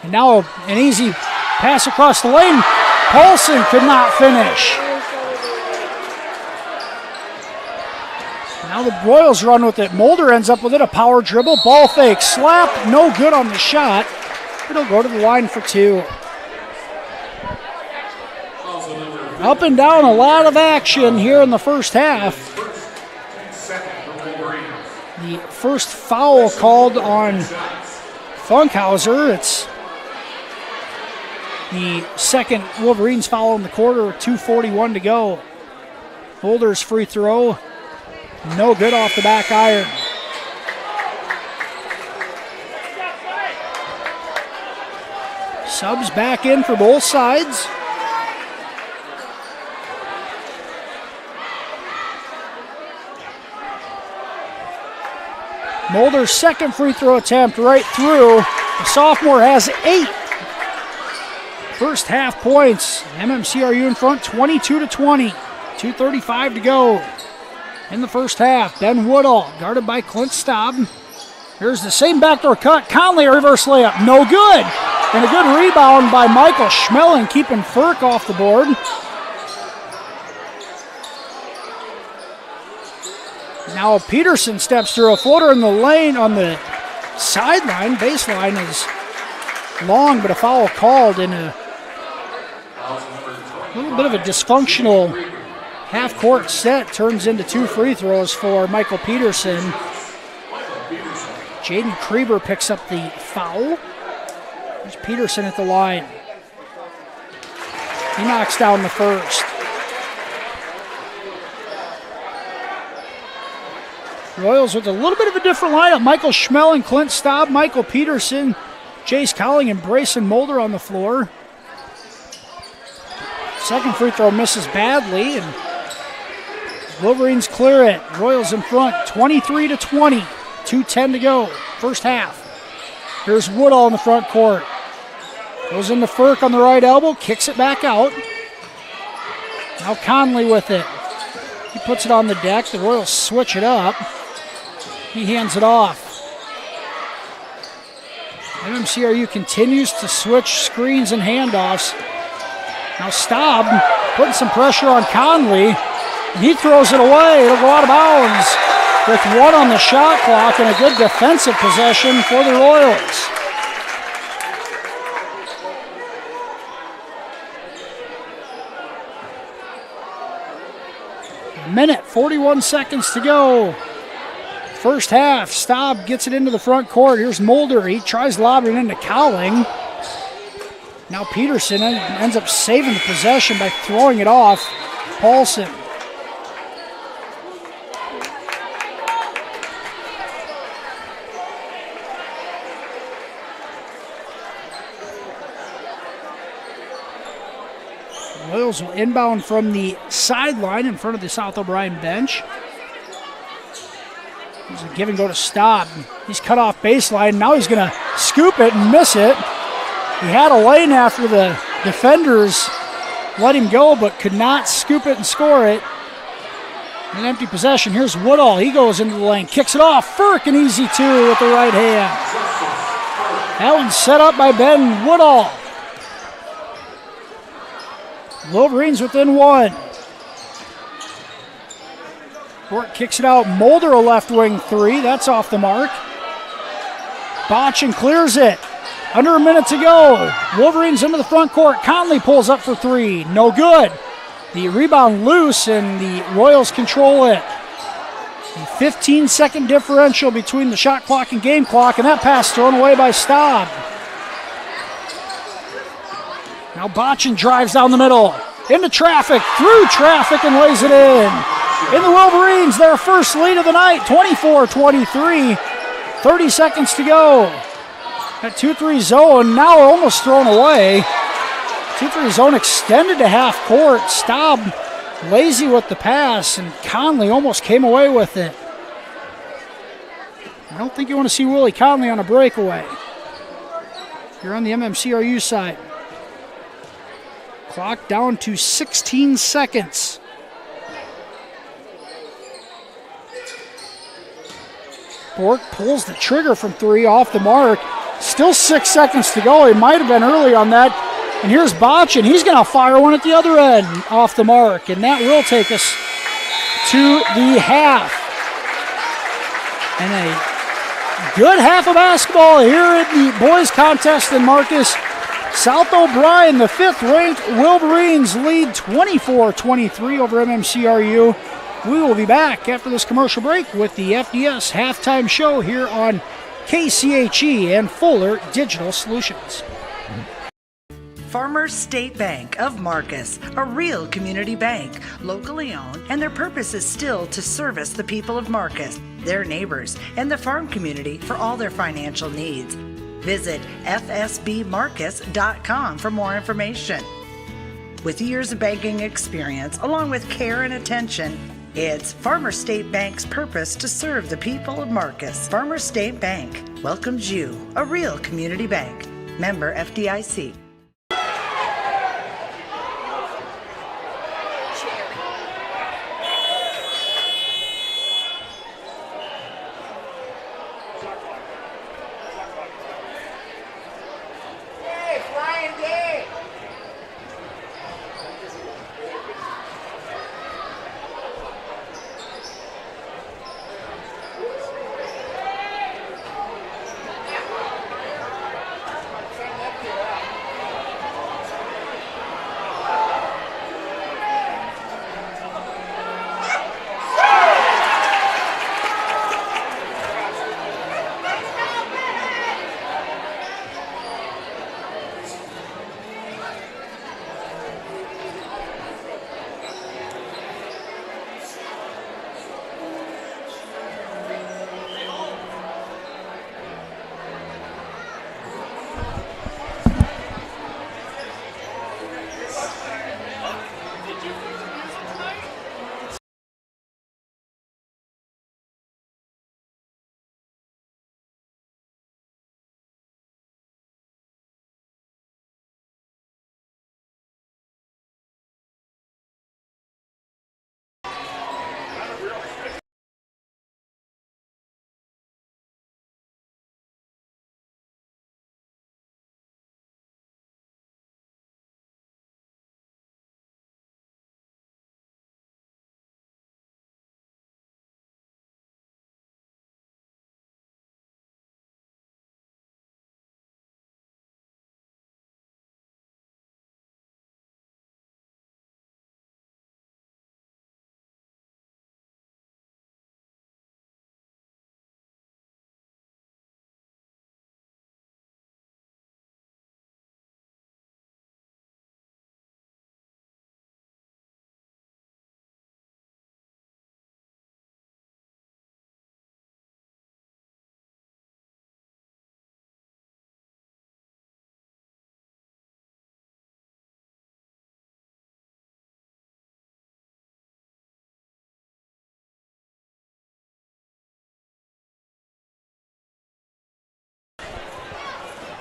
And now an easy pass across the lane. Paulson could not finish. Now the Royals run with it. Mulder ends up with it, a power dribble, ball fake, slap, no good on the shot. It'll go to the line for 2. Up and down, a lot of action here in the first half. The first foul called on Funkhauser. It's the second Wolverines foul in the quarter, 2:41 to go. Mulder's free throw. No good off the back iron. Subs back in for both sides. Mulder's second free throw attempt right through. The sophomore has 8. First half points. MMCRU in front 22-20. 2:35 to go. In the first half, Ben Woodall guarded by Clint Staub. Here's the same backdoor cut. Conley, a reverse layup, no good. And a good rebound by Michael Schmeling, keeping Ferk off the board. Now Peterson steps through a floater in the lane on the sideline. Baseline is long, but a foul called in a little bit of a dysfunctional half-court set. Turns into 2 free throws for Michael Peterson. Jaden Krieber picks up the foul. There's Peterson at the line. He knocks down the first. Royals with a little bit of a different lineup. Michael Schmeling, Clint Staub, Michael Peterson, Jace Cowling, and Brayson Mulder on the floor. Second free throw misses badly, and Wolverines clear it. Royals in front, 23-20. 2:10 to go, first half. Here's Woodall in the front court. Goes into Ferk on the right elbow, kicks it back out. Now Conley with it. He He puts it on the deck. The Royals switch it up. He hands it off. MMCRU continues to switch screens and handoffs. Now Staub putting some pressure on Conley. And he throws it away. It'll go out of bounds with 1 on the shot clock and a good defensive possession for the Royals. A minute, 41 seconds to go. First half, Staub gets it into the front court. Here's Mulder. He tries lobbing it into Cowling. Now Peterson ends up saving the possession by throwing it off Paulson. The Royals will inbound from the sideline in front of the South O'Brien bench. There's a give and go to Staub. He's cut off baseline. Now he's going to scoop it and miss it. He had a lane after the defenders let him go, but could not scoop it and score it. An empty possession. Here's Woodall. He goes into the lane, kicks it off. Firk, an easy 2 with the right hand. That one's set up by Ben Woodall. Wolverines within 1. Bork kicks it out. Mulder, a left wing 3. That's off the mark. Botchin clears it. Under a minute to go. Wolverines into the front court. Conley pulls up for 3. No good. The rebound loose, and the Royals control it. The 15-second differential between the shot clock and game clock, and that pass thrown away by Staub. Now Botchin drives down the middle. Into traffic, through traffic, and lays it in the Wolverines, their first lead of the night, 24-23. 30 seconds to go. That 2-3 zone now almost thrown away. 2-3 zone extended to half court. Staub lazy with the pass, and Conley almost came away with it. I don't think you want to see Willie Conley on a breakaway. You're on the MMCRU side. Clock down to 16 seconds. Bork pulls the trigger from 3 off the mark. Still 6 seconds to go. He might have been early on that. And here's Botchin. He's going to fire one at the other end off the mark. And that will take us to the half. And a good half of basketball here at the boys contest in Marcus. South O'Brien, the 5th-ranked Wolverines, lead 24-23 over MMCRU. We will be back after this commercial break with the FDS halftime show here on KCHE and Fuller Digital Solutions. Farmers State Bank of Marcus, a real community bank, locally owned, and their purpose is still to service the people of Marcus, their neighbors, and the farm community for all their financial needs. Visit fsbmarcus.com for more information. With years of banking experience, along with care and attention, it's Farmers State Bank's purpose to serve the people of Marcus. Farmers State Bank welcomes you, a real community bank. Member FDIC.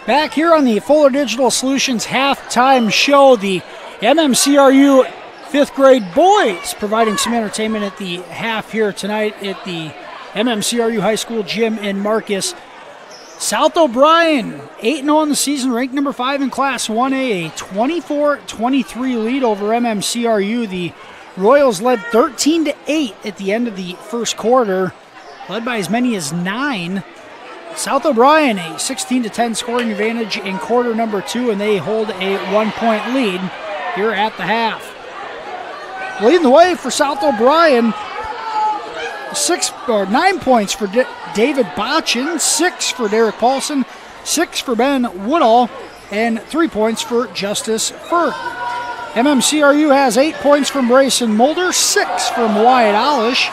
Back here on the Fuller Digital Solutions halftime show, the MMCRU 5th grade boys providing some entertainment at the half here tonight at the MMCRU High School gym in Marcus. South O'Brien, 8-0 in the season, ranked number 5 in Class 1A, a 24-23 lead over MMCRU. The Royals led 13-8 at the end of the first quarter, led by as many as 9. South O'Brien, a 16-10 scoring advantage in quarter number 2, and they hold a 1-point lead here at the half. Leading the way for South O'Brien, 9 points for David Botchin, 6 for Derek Paulson, 6 for Ben Woodall, and 3 points for Justice Firk. MMCRU has 8 points from Brayson Mulder, 6 from Wyatt Olish,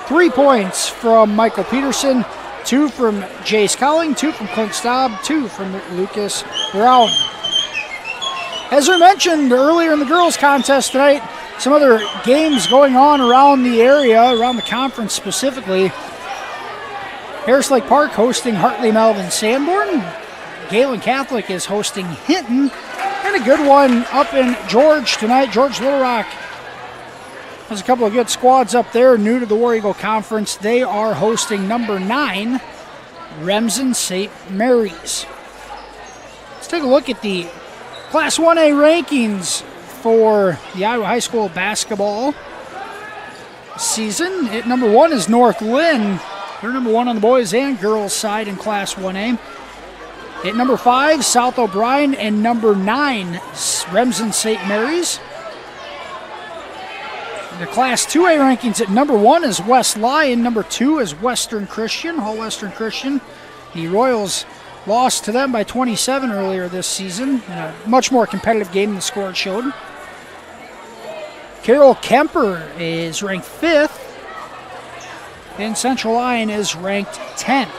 3 points from Michael Peterson, 2 from Jace Cowling, 2 from Clint Staub, 2 from Lucas Brown. As we mentioned earlier in the girls' contest tonight, some other games going on around the area, around the conference specifically. Harris Lake Park hosting Hartley Melvin Sanborn. Galen Catholic is hosting Hinton. And a good one up in George tonight. George Little Rock has a couple of good squads up there, new to the War Eagle Conference. They are hosting number 9, Remsen St. Mary's. Let's take a look at the Class 1A rankings for the Iowa High School basketball season. At number 1 is North Lynn. They're number 1 on the boys and girls side in Class 1A. At number 5, South O'Brien, and number 9, Remsen St. Mary's. The Class 2A rankings at number 1 is West Lyon, number 2 is Western Christian, Hall Western Christian. The Royals lost to them by 27 earlier this season in a much more competitive game than the score showed. Carroll Kemper is ranked 5th, and Central Lyon is ranked 10th.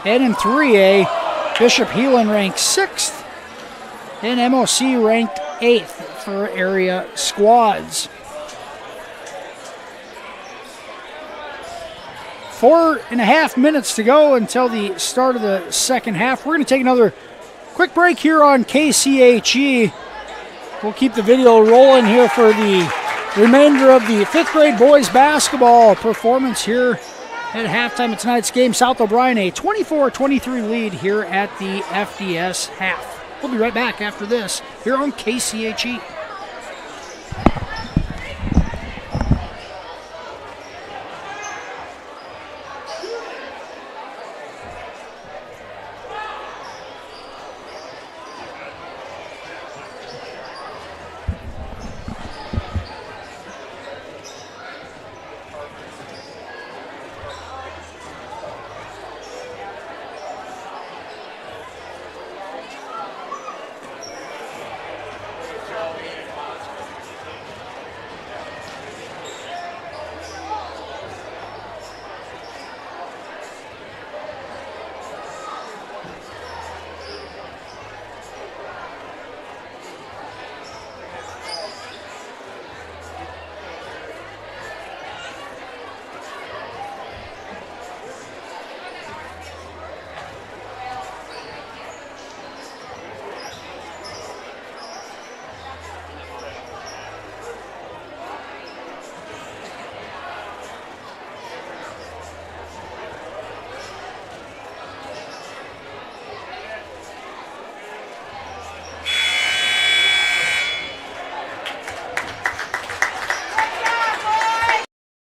And in 3A, Bishop Heelan ranked 6th, and MOC ranked 8th for area squads. 4.5 minutes to go until the start of the second half. We're going to take another quick break here on KCHE. We'll keep the video rolling here for the remainder of the 5th grade boys basketball performance here at halftime of tonight's game. South O'Brien, a 24-23 lead here at the FDS half. We'll be right back after this here on KCHE.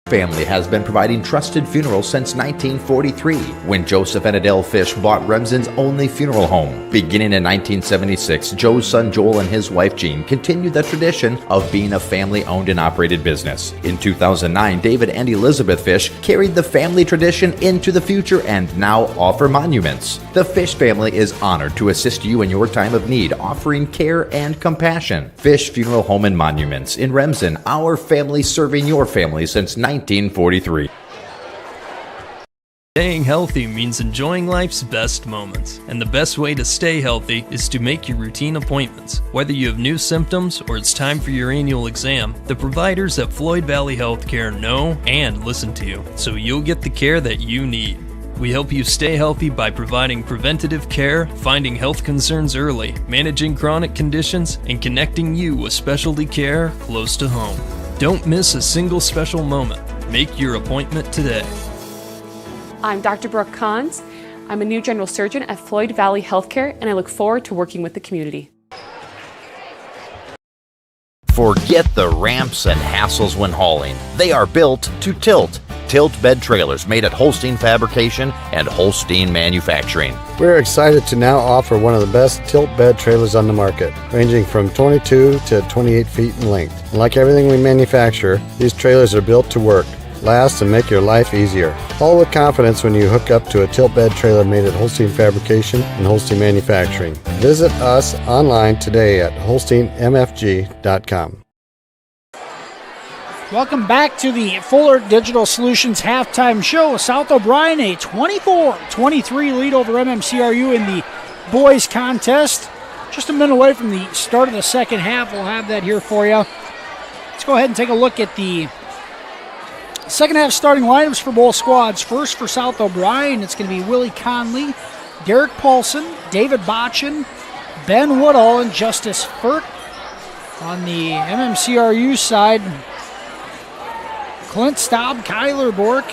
Family has been providing trusted funerals since 1943, when Joseph and Adele Fish bought Remsen's only funeral home. Beginning in 1976, Joe's son Joel and his wife Jean continued the tradition of being a family-owned and operated business. In 2009, David and Elizabeth Fish carried the family tradition into the future and now offer monuments. The Fish family is honored to assist you in your time of need, offering care and compassion. Fish Funeral Home and Monuments in Remsen, our family serving your family since 1943. Staying healthy means enjoying life's best moments, and the best way to stay healthy is to make your routine appointments. Whether you have new symptoms or it's time for your annual exam, the providers at Floyd Valley Healthcare know and listen to you, so you'll get the care that you need. We help you stay healthy by providing preventative care, finding health concerns early, managing chronic conditions, and connecting you with specialty care close to home. Don't miss a single special moment. Make your appointment today. I'm Dr. Brooke Kahns. I'm a new general surgeon at Floyd Valley Healthcare, and I look forward to working with the community. Forget the ramps and hassles when hauling. They are built to tilt. Tilt bed trailers made at Holstein Fabrication and Holstein Manufacturing. We're excited to now offer one of the best tilt bed trailers on the market, ranging from 22 to 28 feet in length. And like everything we manufacture, these trailers are built to work, last, and make your life easier. All with confidence when you hook up to a tilt bed trailer made at Holstein Fabrication and Holstein Manufacturing. Visit us online today at holsteinmfg.com. Welcome back to the Fuller Digital Solutions halftime show. South O'Brien, a 24-23 lead over MMCRU in the boys contest. Just a minute away from the start of the second half. We'll have that here for you. Let's go ahead and take a look at the second half starting lineups for both squads. First for South O'Brien, it's going to be Willie Conley, Derek Paulson, David Botchin, Ben Woodall, and Justice Furt. On the MMCRU side, Clint Staub, Kyler Bork,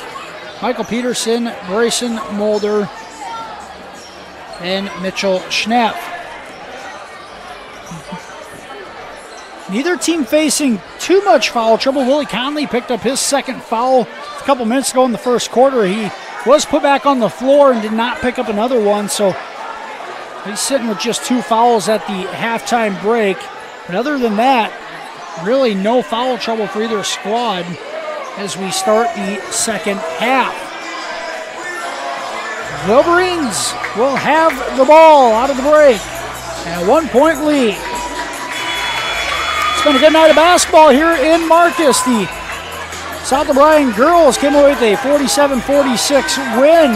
Michael Peterson, Bryson Mulder, and Mitchell Schnapp. Neither team facing too much foul trouble. Willie Conley picked up his second foul a couple minutes ago in the first quarter. He was put back on the floor and did not pick up another one, so he's sitting with just 2 fouls at the halftime break. But other than that, really no foul trouble for either squad as we start the second half. Wolverines will have the ball out of the break and a 1-point lead. It's been a good night of basketball here in Marcus. The South O'Brien girls came away with a 47-46 win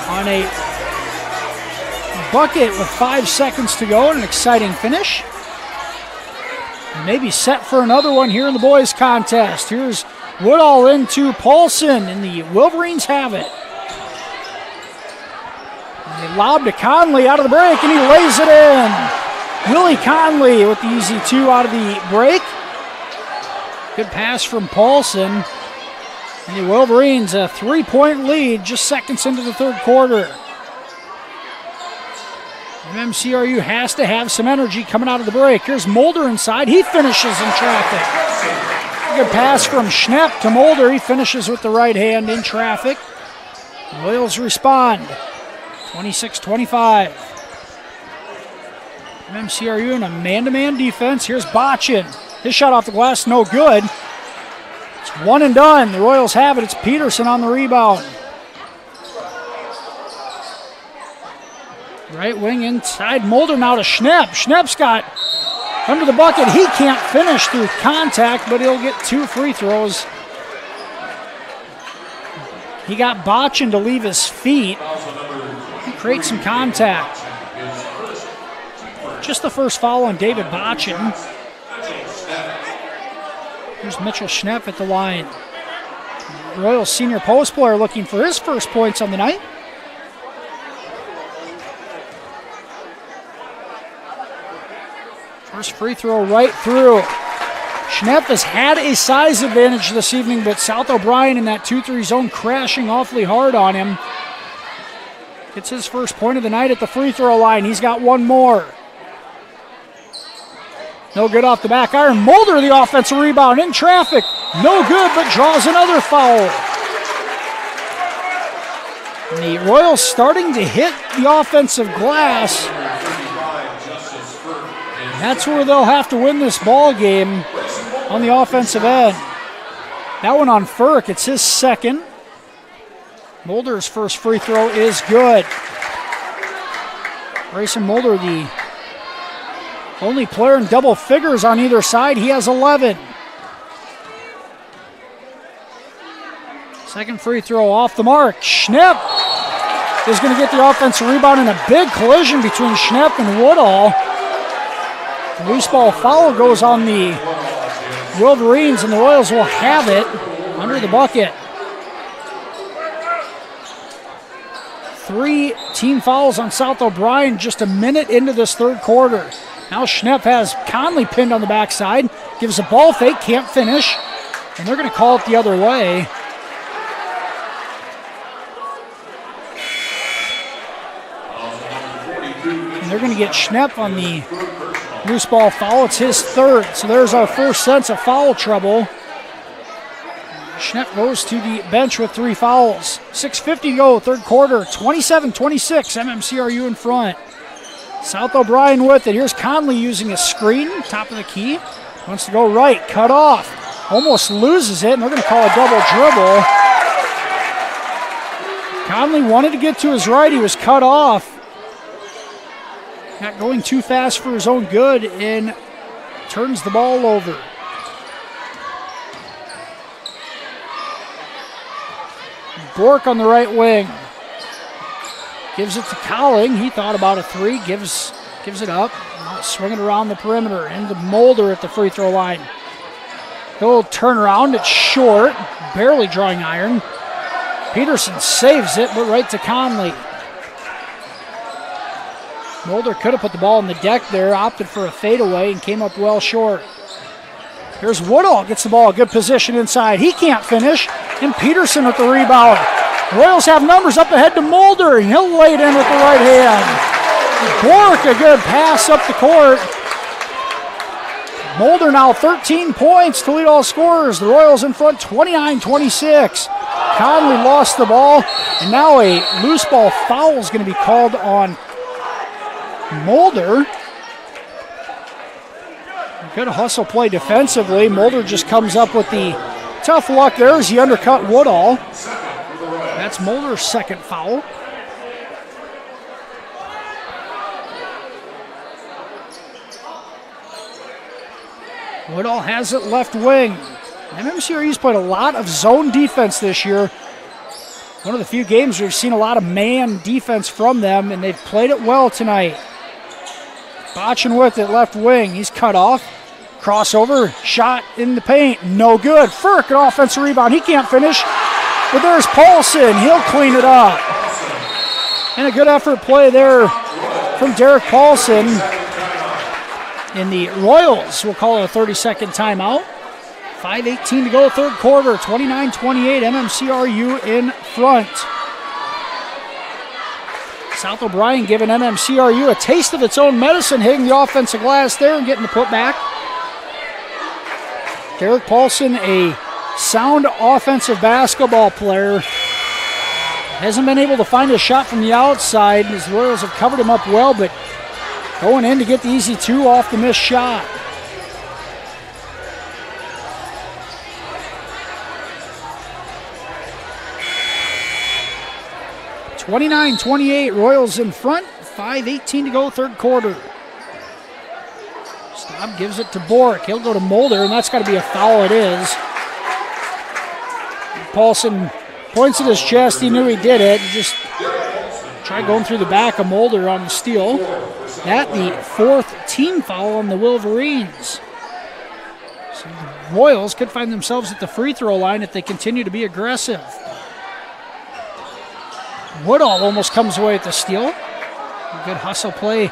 on a bucket with 5 seconds to go and an exciting finish. Maybe set for another one here in the boys contest. Here's Woodall into Paulson, and the Wolverines have it. And they lob to Conley out of the break, and he lays it in. Willie Conley with the easy 2 out of the break. Good pass from Paulson. And the Wolverines a 3-point lead just seconds into the third quarter. MMCRU has to have some energy coming out of the break. Here's Mulder inside. He finishes in traffic. Good pass from Schnepp to Mulder. He finishes with the right hand in traffic. The Royals respond. 26-25. MMCRU in a man-to-man defense. Here's Botchin. His shot off the glass, no good. It's one and done. The Royals have it. It's Peterson on the rebound. Right wing inside. Mulder now to Schnepp. Schnepp's got under the bucket. He can't finish through contact, but he'll get 2 free throws. He got Botchin to leave his feet and create some contact. Just the first foul on David Botchin. Here's Mitchell Schnepp at the line. Royals senior post player looking for his first points on the night. First free throw right through. Schnepp has had a size advantage this evening, but South O'Brien in that 2-3 zone crashing awfully hard on him. Gets his first point of the night at the free throw line. He's got one more. No good off the back iron. Mulder the offensive rebound in traffic. No good, but draws another foul. And the Royals starting to hit the offensive glass. That's where they'll have to win this ball game on the offensive end. That one on Furk, it's his second. Mulder's first free throw is good. Grayson Mulder, the only player in double figures on either side. He has 11. Second free throw off the mark. Schnepp is going to get the offensive rebound in a big collision between Schnepp and Woodall. The loose ball foul goes on the Wolverines, and the Royals will have it under the bucket. 3 team fouls on South O'Brien just a minute into this third quarter. Now Schnepp has Conley pinned on the backside, gives a ball fake, can't finish, and they're going to call it the other way. And they're going to get Schnepp on the loose ball foul. It's his third, so there's our first sense of foul trouble. Schnepp goes to the bench with 3 fouls. 6:50 to go, third quarter, 27-26, MMCRU in front. South O'Brien with it. Here's Conley using a screen, top of the key. Wants to go right, cut off. Almost loses it, and they're going to call a double dribble. Conley wanted to get to his right. He was cut off. Not going too fast for his own good, and turns the ball over. Bork on the right wing. Gives it to Colling. He thought about a 3. Gives it up. Now swinging around the perimeter. Into Mulder at the free throw line. He'll turn around. It's short. Barely drawing iron. Peterson saves it, but right to Conley. Mulder could have put the ball on the deck there. Opted for a fadeaway and came up well short. Here's Woodall. Gets the ball. Good position inside. He can't finish. And Peterson with the rebound. Royals have numbers up ahead to Mulder, and he'll lay it in with the right hand. Bork, a good pass up the court. Mulder now 13 points to lead all scorers. The Royals in front 29-26. Conley lost the ball, and now a loose ball foul is going to be called on Mulder. Good hustle play defensively. Mulder just comes up with the tough luck there as he undercut Woodall. That's Mulder's second foul. Woodall has it left wing. MMCRU's played a lot of zone defense this year. One of the few games we've seen a lot of man defense from them, and they've played it well tonight. Botchin with it, left wing. He's cut off. Crossover, shot in the paint, no good. Furk, an offensive rebound. He can't finish, but there's Paulson. He'll clean it up. And a good effort play there from Derek Paulson. And the Royals will call it a 30-second timeout. 5:18 to go, third quarter, 29-28, MMCRU in front. South O'Brien giving MMCRU a taste of its own medicine, hitting the offensive glass there and getting the putback. Derek Paulson, a sound offensive basketball player, hasn't been able to find a shot from the outside as the Royals have covered him up well, but going in to get the easy 2 off the missed shot. (29-28) Royals in front. 5:18 to go, third quarter. Staub gives it to Bork. He'll go to Mulder, and that's got to be a foul. It is. Paulson points at his chest. He knew he did it. He just tried going through the back of Mulder on the steal. That the 4th team foul on the Wolverines. So the Royals could find themselves at the free throw line if they continue to be aggressive. Woodall almost comes away with the steal. A good hustle play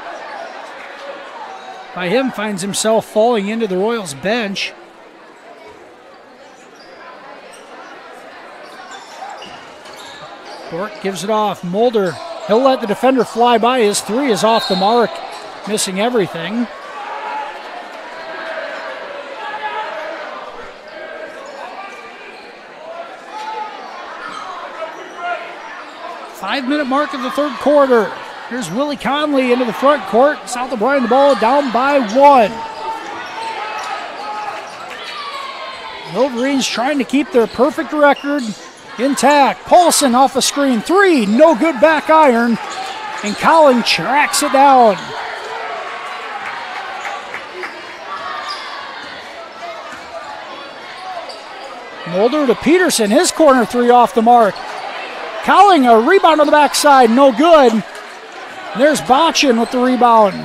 by him, finds himself falling into the Royals bench. Bork gives it off. Mulder, he'll let the defender fly by. His 3 is off the mark, missing everything. Five-minute mark of the third quarter. Here's Willie Conley into the front court. South O'Brien the ball down by 1. Wolverines trying to keep their perfect record intact. Paulson off a screen. 3, no good back iron. And Collin tracks it down. Mulder to Peterson. His corner 3 off the mark. Cowling, a rebound on the backside, no good. There's Botchin with the rebound.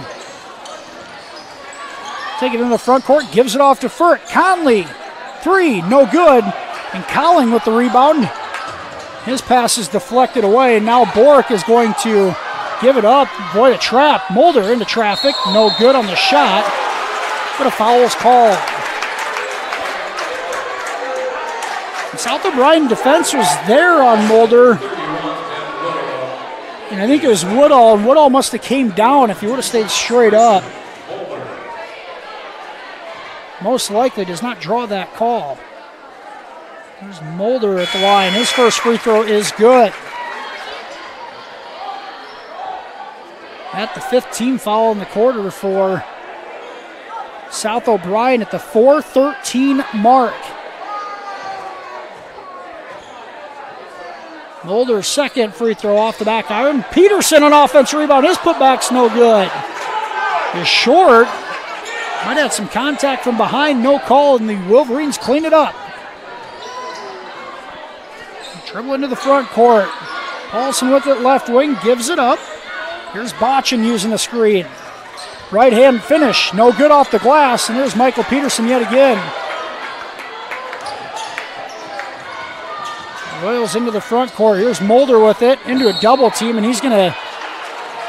Take it into the front court, gives it off to Furt. Conley, 3, no good. And Cowling with the rebound. His pass is deflected away, and now Bork is going to give it up, avoid a trap. Mulder into traffic, no good on the shot, but a foul is called. South O'Brien defense was there on Mulder, and I think it was Woodall, and Woodall must have came down if he would have stayed straight up. Most likely does not draw that call. There's Mulder at the line. His first free throw is good. At the 15th foul in the quarter for South O'Brien at the 4:13 mark. Mulder's second free throw off the back iron. Peterson on offensive rebound. His putback's no good. Is short. Might have some contact from behind. No call, and the Wolverines clean it up. Dribble into the front court. Paulson with it left wing. Gives it up. Here's Botchin using the screen. Right hand finish. No good off the glass. And there's Michael Peterson yet again. Royals into the front court. Here's Mulder with it into a double team, and he's going to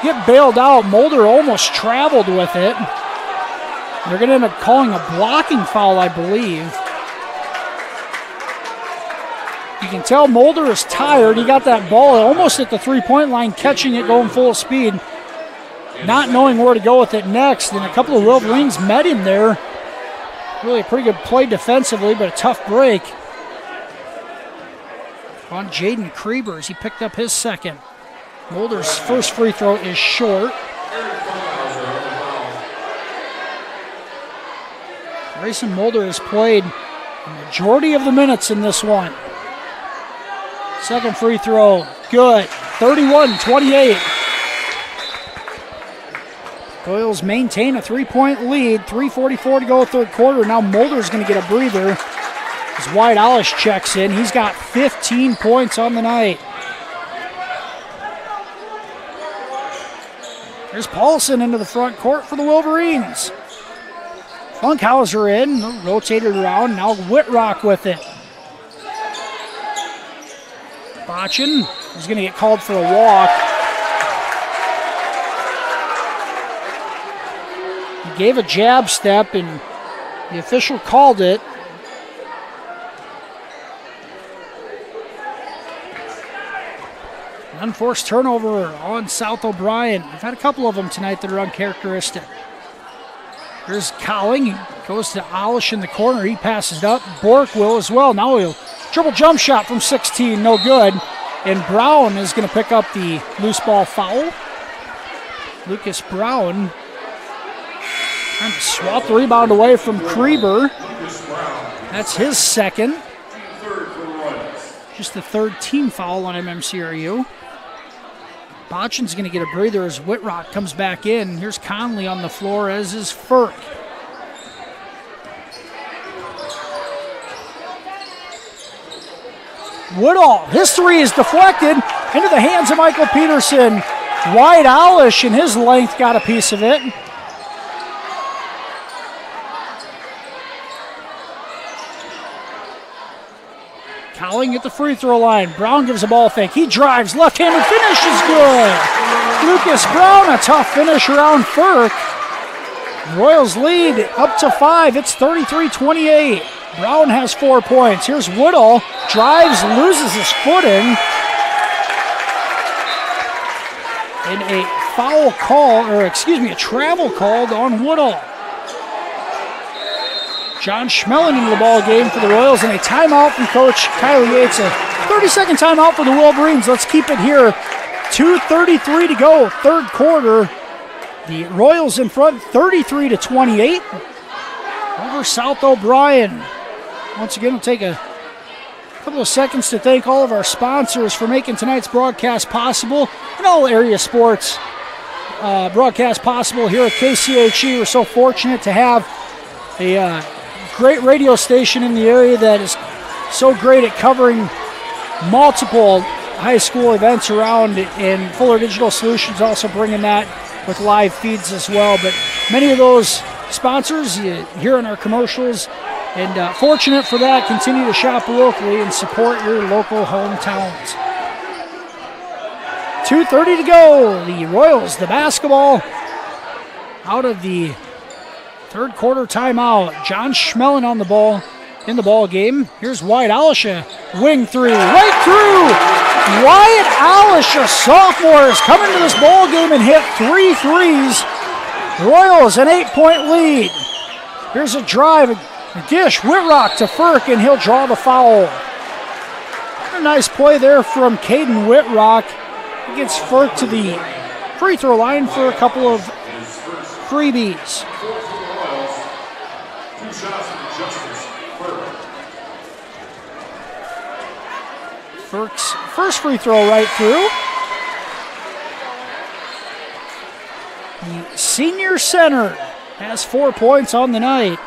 get bailed out. Mulder almost traveled with it. They're going to end up calling a blocking foul, I believe. You can tell Mulder is tired. He got that ball almost at the three-point line, catching it going full speed, not knowing where to go with it next. And a couple of Wolverines met him there. Really a pretty good play defensively, but a tough break on Jaden Kriebers. He picked up his second. Mulder's first free throw is short. Grayson Mulder has played the majority of the minutes in this one. Second free throw, good. 31-28. Royals maintain a three-point lead. 3:44 to go third quarter. Now Mulder's going to get a breather as Wyatt Alish checks in. He's got 15 points on the night. There's Paulson into the front court for the Wolverines. Funkhauser in, rotated around, now Whitrock with it. Botchin is going to get called for a walk. He gave a jab step, and the official called it. Unforced turnover on South O'Brien. We've had a couple of them tonight that are uncharacteristic. Here's Cowling. He goes to Alish in the corner. He passes it up. Bork will as well. Now he'll triple jump shot from 16. No good. And Brown is going to pick up the loose ball foul. Lucas Brown trying to swap the rebound away from Krieber. That's his second. Just the third team foul on MMCRU. Botchin's going to get a breather as Whitrock comes back in. Here's Conley on the floor, as is Firk. Woodall, his three is deflected into the hands of Michael Peterson. Wyatt Alish in his length got a piece of it. Cowling at the free throw line. Brown gives a ball fake. He drives, left-handed finish is good. Lucas Brown, a tough finish around Firk. Royals lead up to 5. It's 33-28. Brown has 4 points. Here's Woodall. Drives, loses his footing. And a foul call, a travel called on Woodall. John Schmelling into the ball game for the Royals, and a timeout from Coach Kylie Yates. A 30-second timeout for the Wolverines. Let's keep it here. 2:33 to go, third quarter. The Royals in front, 33-28 over South O'Brien. Once again, we'll take a couple of seconds to thank all of our sponsors for making tonight's broadcast possible, and all area sports broadcast possible here at KCHE. We're so fortunate to have a great radio station in the area that is so great at covering multiple high school events around, and Fuller Digital Solutions also bringing that with live feeds as well. But many of those sponsors you hear in our commercials, and fortunate for that, continue to shop locally and support your local hometowns. 2:30 to go. The Royals, the basketball, out of the third quarter timeout. John Schmelling on the ball in the ball game. Here's Wyatt Alisha, wing three, right through. Wyatt Alisha, sophomore, has come into this ball game and hit 3 threes. Royals an 8-point lead. Here's a drive, a dish, Whitrock to Firk, and he'll draw the foul. A nice play there from Caden Whitrock. He gets Firk to the free throw line for a couple of freebies. Firk's first free throw right through. The senior center has 4 points on the night.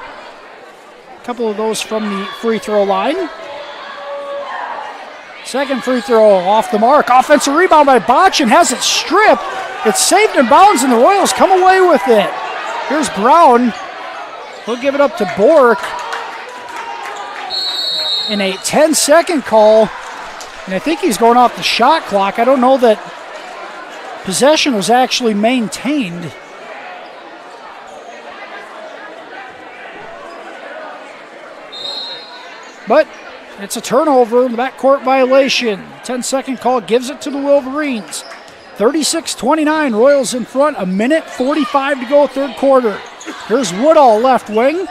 A couple of those from the free throw line. Second free throw off the mark. Offensive rebound by Botchin, has it stripped. It's saved in bounds, and the Royals come away with it. Here's Brown. He'll give it up to Bork. In a 10-second call, and I think he's going off the shot clock. I don't know that possession was actually maintained. But it's a turnover in the backcourt violation. 10-second call gives it to the Wolverines. 36-29, Royals in front, 1:45 to go, third quarter. Here's Woodall, left wing,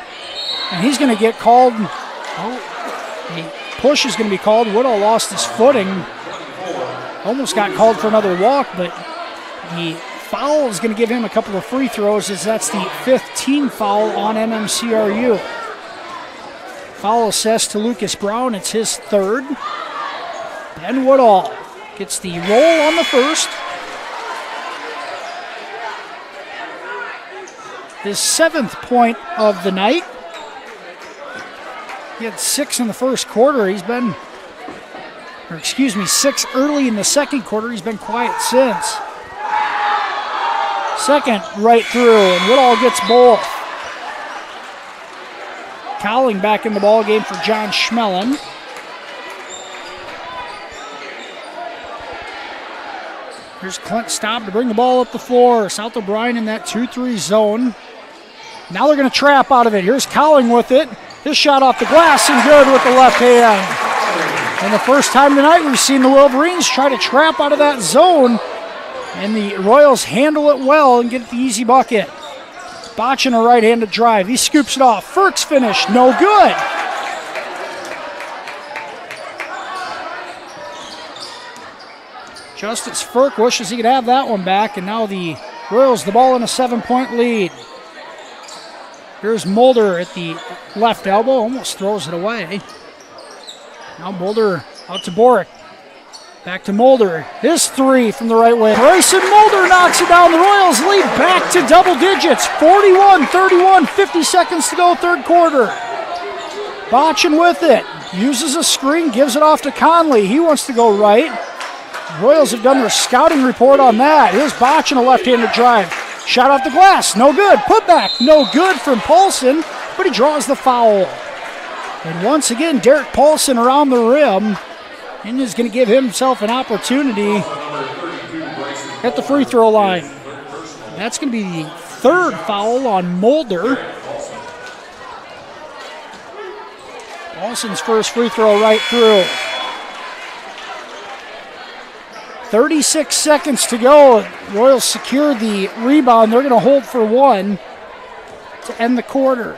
and he's going to get called. The push is going to be called. Woodall lost his footing. Almost got called for another walk, but the foul is going to give him a couple of free throws, as that's the 5th team foul on MMCRU. Foul assessed to Lucas Brown. It's his third. Ben Woodall gets the roll on the first. His 7th point of the night. He had 6 in the first quarter. He's been, 6 early in the second quarter. He's been quiet since. Second right through, and Woodall gets both. Cowling back in the ball game for John Schmelling. Here's Clint Staub to bring the ball up the floor. South O'Brien in that 2-3 zone. Now they're going to trap out of it. Here's Cowling with it. His shot off the glass and good with the left hand. And the first time tonight we've seen the Wolverines try to trap out of that zone, and the Royals handle it well and get the easy bucket. Botchin a right-handed drive. He scoops it off. Firk's finish, no good. Justice Firk wishes he could have that one back, and now the Royals the ball in a 7-point lead. Here's Mulder at the left elbow, almost throws it away. Now Mulder out to Boric. Back to Mulder. His 3 from the right wing. Grayson Mulder knocks it down. The Royals lead back to double digits. 41-31, 50 seconds to go, third quarter. Botchin with it. Uses a screen, gives it off to Conley. He wants to go right. The Royals have done their scouting report on that. Here's Botchin, a left-handed drive. Shot off the glass, no good. Putback, no good from Paulson, but he draws the foul. And once again, Derek Paulson around the rim, and is going to give himself an opportunity at the free throw line. That's going to be the 3rd foul on Mulder. Paulson's first free throw right through. 36 seconds to go. Royals secure the rebound. They're going to hold for 1 to end the quarter.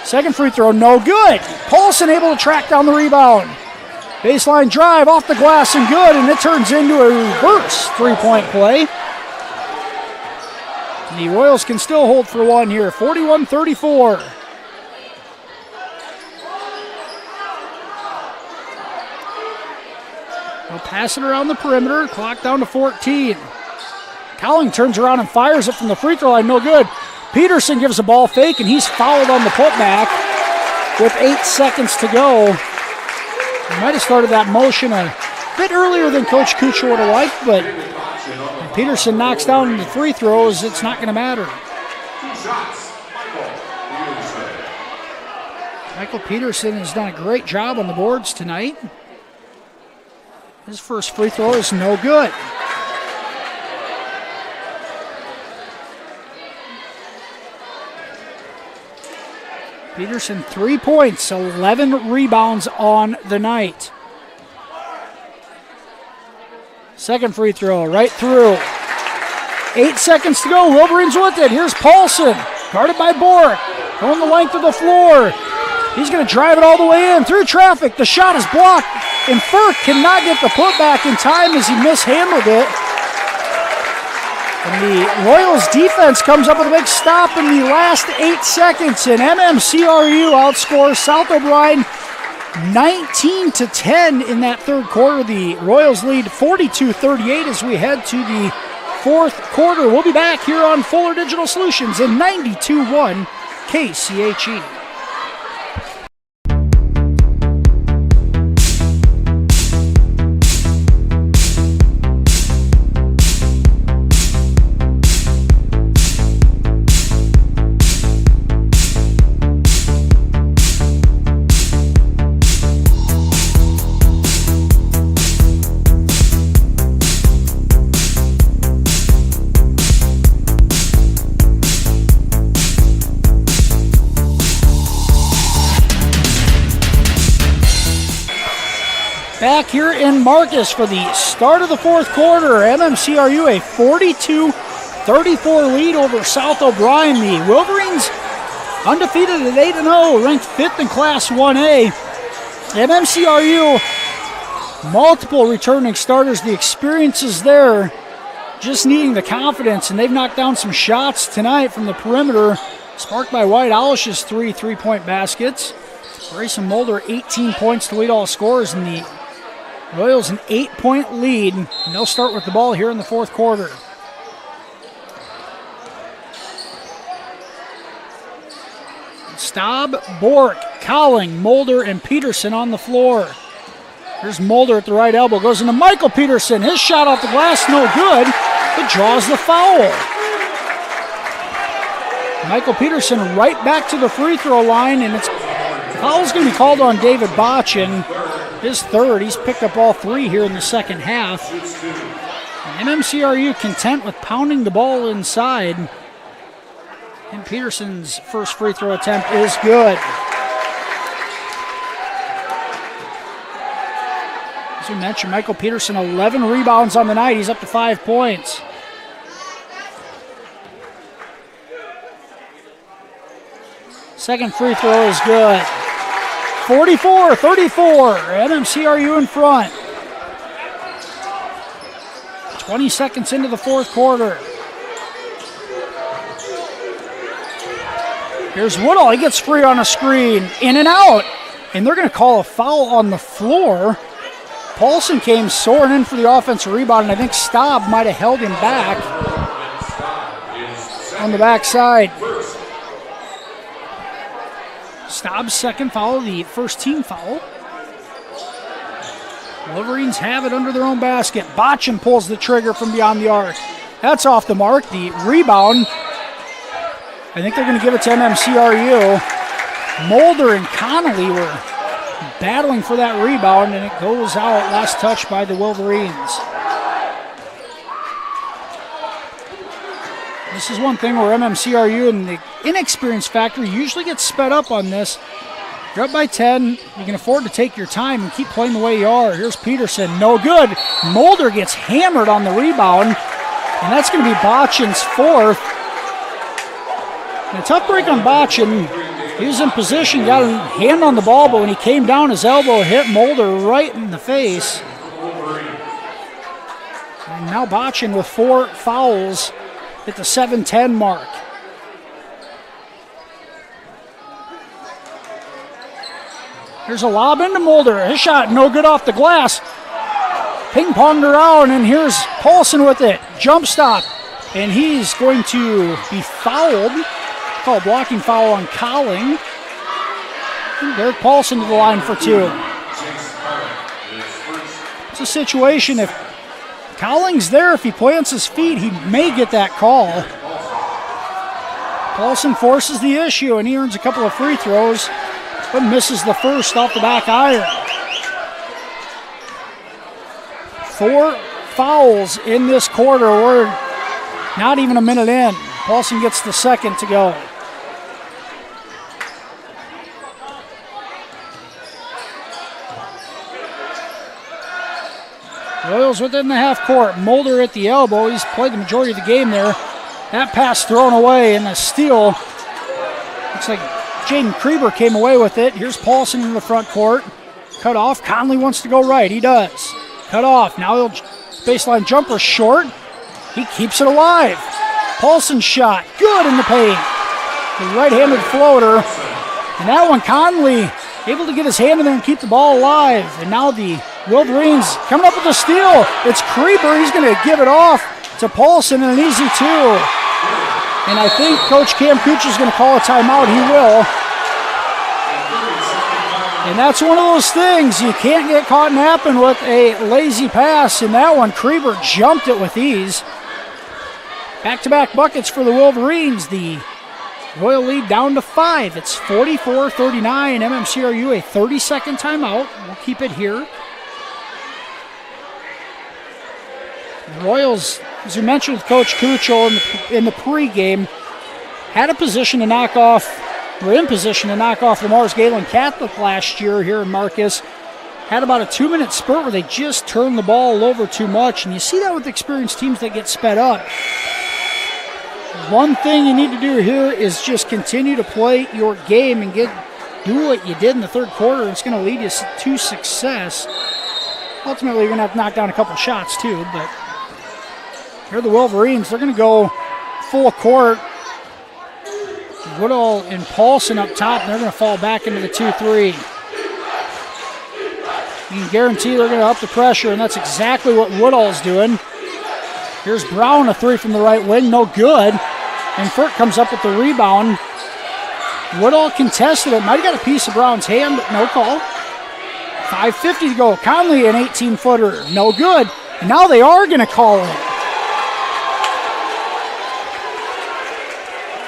Second free throw, no good. Paulson able to track down the rebound. Baseline drive off the glass and good, and it turns into a reverse 3-point play. The Royals can still hold for 1 here, 41-34. They'll pass it around the perimeter, clock down to 14. Cowling turns around and fires it from the free throw line, no good. Peterson gives a ball fake, and he's fouled on the putback with 8 seconds to go. He might have started that motion a bit earlier than Coach Kuchel would have liked, but if Peterson knocks down the free throws, it's not going to matter. Michael Peterson has done a great job on the boards tonight. His first free throw is no good. Peterson, 3 points, 11 rebounds on the night. Second free throw, right through. 8 seconds to go. Wolverines with it. Here's Paulson, guarded by Bork, going the length of the floor. He's going to drive it all the way in through traffic. The shot is blocked, and Furk cannot get the putback in time as he mishandled it. And the Royals defense comes up with a big stop in the last 8 seconds, and MMCRU outscores South O'Brien 19-10 in that third quarter. The Royals lead 42-38 as we head to the fourth quarter. We'll be back here on Fuller Digital Solutions in 92.1 KCHE. Back here in Marcus for the start of the fourth quarter. MMCRU a 42-34 lead over South O'Brien. The Wolverines undefeated at 8-0, ranked 5th in Class 1A. MMCRU, multiple returning starters. The experience is there, just needing the confidence, and they've knocked down some shots tonight from the perimeter, sparked by White Olish's 3 3-point baskets. Grayson Mulder, 18 points to lead all scorers, and the Royals an 8-point lead, and they'll start with the ball here in the fourth quarter. Staub, Bork, Cowling, Mulder, and Peterson on the floor. Here's Mulder at the right elbow, goes into Michael Peterson. His shot off the glass, no good, but draws the foul. Michael Peterson right back to the free throw line, and the foul's going to be called on David Botchin. His third. He's picked up all 3 here in the second half. And MMCRU content with pounding the ball inside. And Peterson's first free throw attempt is good. As we mentioned, Michael Peterson, 11 rebounds on the night. He's up to 5 points. Second free throw is good. 44-34, MMCRU in front. 20 seconds into the fourth quarter. Here's Woodall, he gets free on a screen, in and out. And they're going to call a foul on the floor. Paulson came soaring in for the offensive rebound, and I think Staub might have held him back on the backside. Staub's second foul, the first team foul. Wolverines have it under their own basket. Botchin pulls the trigger from beyond the arc. That's off the mark. The rebound, I think they're going to give it to MMCRU. Mulder and Connolly were battling for that rebound, and it goes out. Last touch by the Wolverines. This is one thing where MMCRU and the inexperience factor usually gets sped up on this. You're up by 10. You can afford to take your time and keep playing the way you are. Here's Peterson. No good. Mulder gets hammered on the rebound, and that's going to be Botchin's fourth. And a tough break on Botchin. He was in position, got a hand on the ball, but when he came down, his elbow hit Mulder right in the face. And now Botchin with 4 fouls at the 7-10 mark. Here's a lob into Mulder. His shot no good off the glass. Ping-ponged around, and here's Paulson with it. Jump stop, and he's going to be fouled. Called blocking foul on Cowling. And Derek Paulson to the line for 2. It's a situation, if Cowling's there, if he plants his feet, he may get that call. Paulson forces the issue, and he earns a couple of free throws, but misses the first off the back iron. 4 fouls in this quarter. We're not even a minute in. Paulson gets the second to go. Royals within the half court. Mulder at the elbow. He's played the majority of the game there. That pass thrown away, and a steal. Looks like Jaden Krieber came away with it. Here's Paulson in the front court. Cut off. Conley wants to go right. He does. Cut off. Now he'll baseline jumper short. He keeps it alive. Paulson's shot. Good in the paint. The right-handed floater. And that one, Conley able to get his hand in there and keep the ball alive. And now the Wolverines coming up with a steal. It's Krieber. He's going to give it off to Paulson and an easy 2. And I think Coach Cam Cooch is going to call a timeout. He will. And that's one of those things. You can't get caught napping with a lazy pass. And that one, Krieber jumped it with ease. Back-to-back buckets for the Wolverines. The Royal lead down to 5. It's 44-39. MMCRU a 30-second timeout. We'll keep it here. The Royals, as you mentioned with Coach Cuccio in the pregame, had a position to knock off, were in position to knock off the Mars Galen Catholic last year here in Marcus. Had about a 2-minute spurt where they just turned the ball over too much, and you see that with experienced teams that get sped up. One thing you need to do here is just continue to play your game and do what you did in the third quarter. It's going to lead you to success. Ultimately, you're going to have to knock down a couple shots too, but here are the Wolverines. They're going to go full court. Woodall and Paulson up top, and they're going to fall back into the 2-3. You can guarantee they're going to up the pressure, and that's exactly what Woodall's doing. Here's Brown, a 3 from the right wing, no good. And Furt comes up with the rebound. Woodall contested it. Might have got a piece of Brown's hand, but no call. 5:50 to go. Conley, an 18-footer, no good. And now they are going to call it.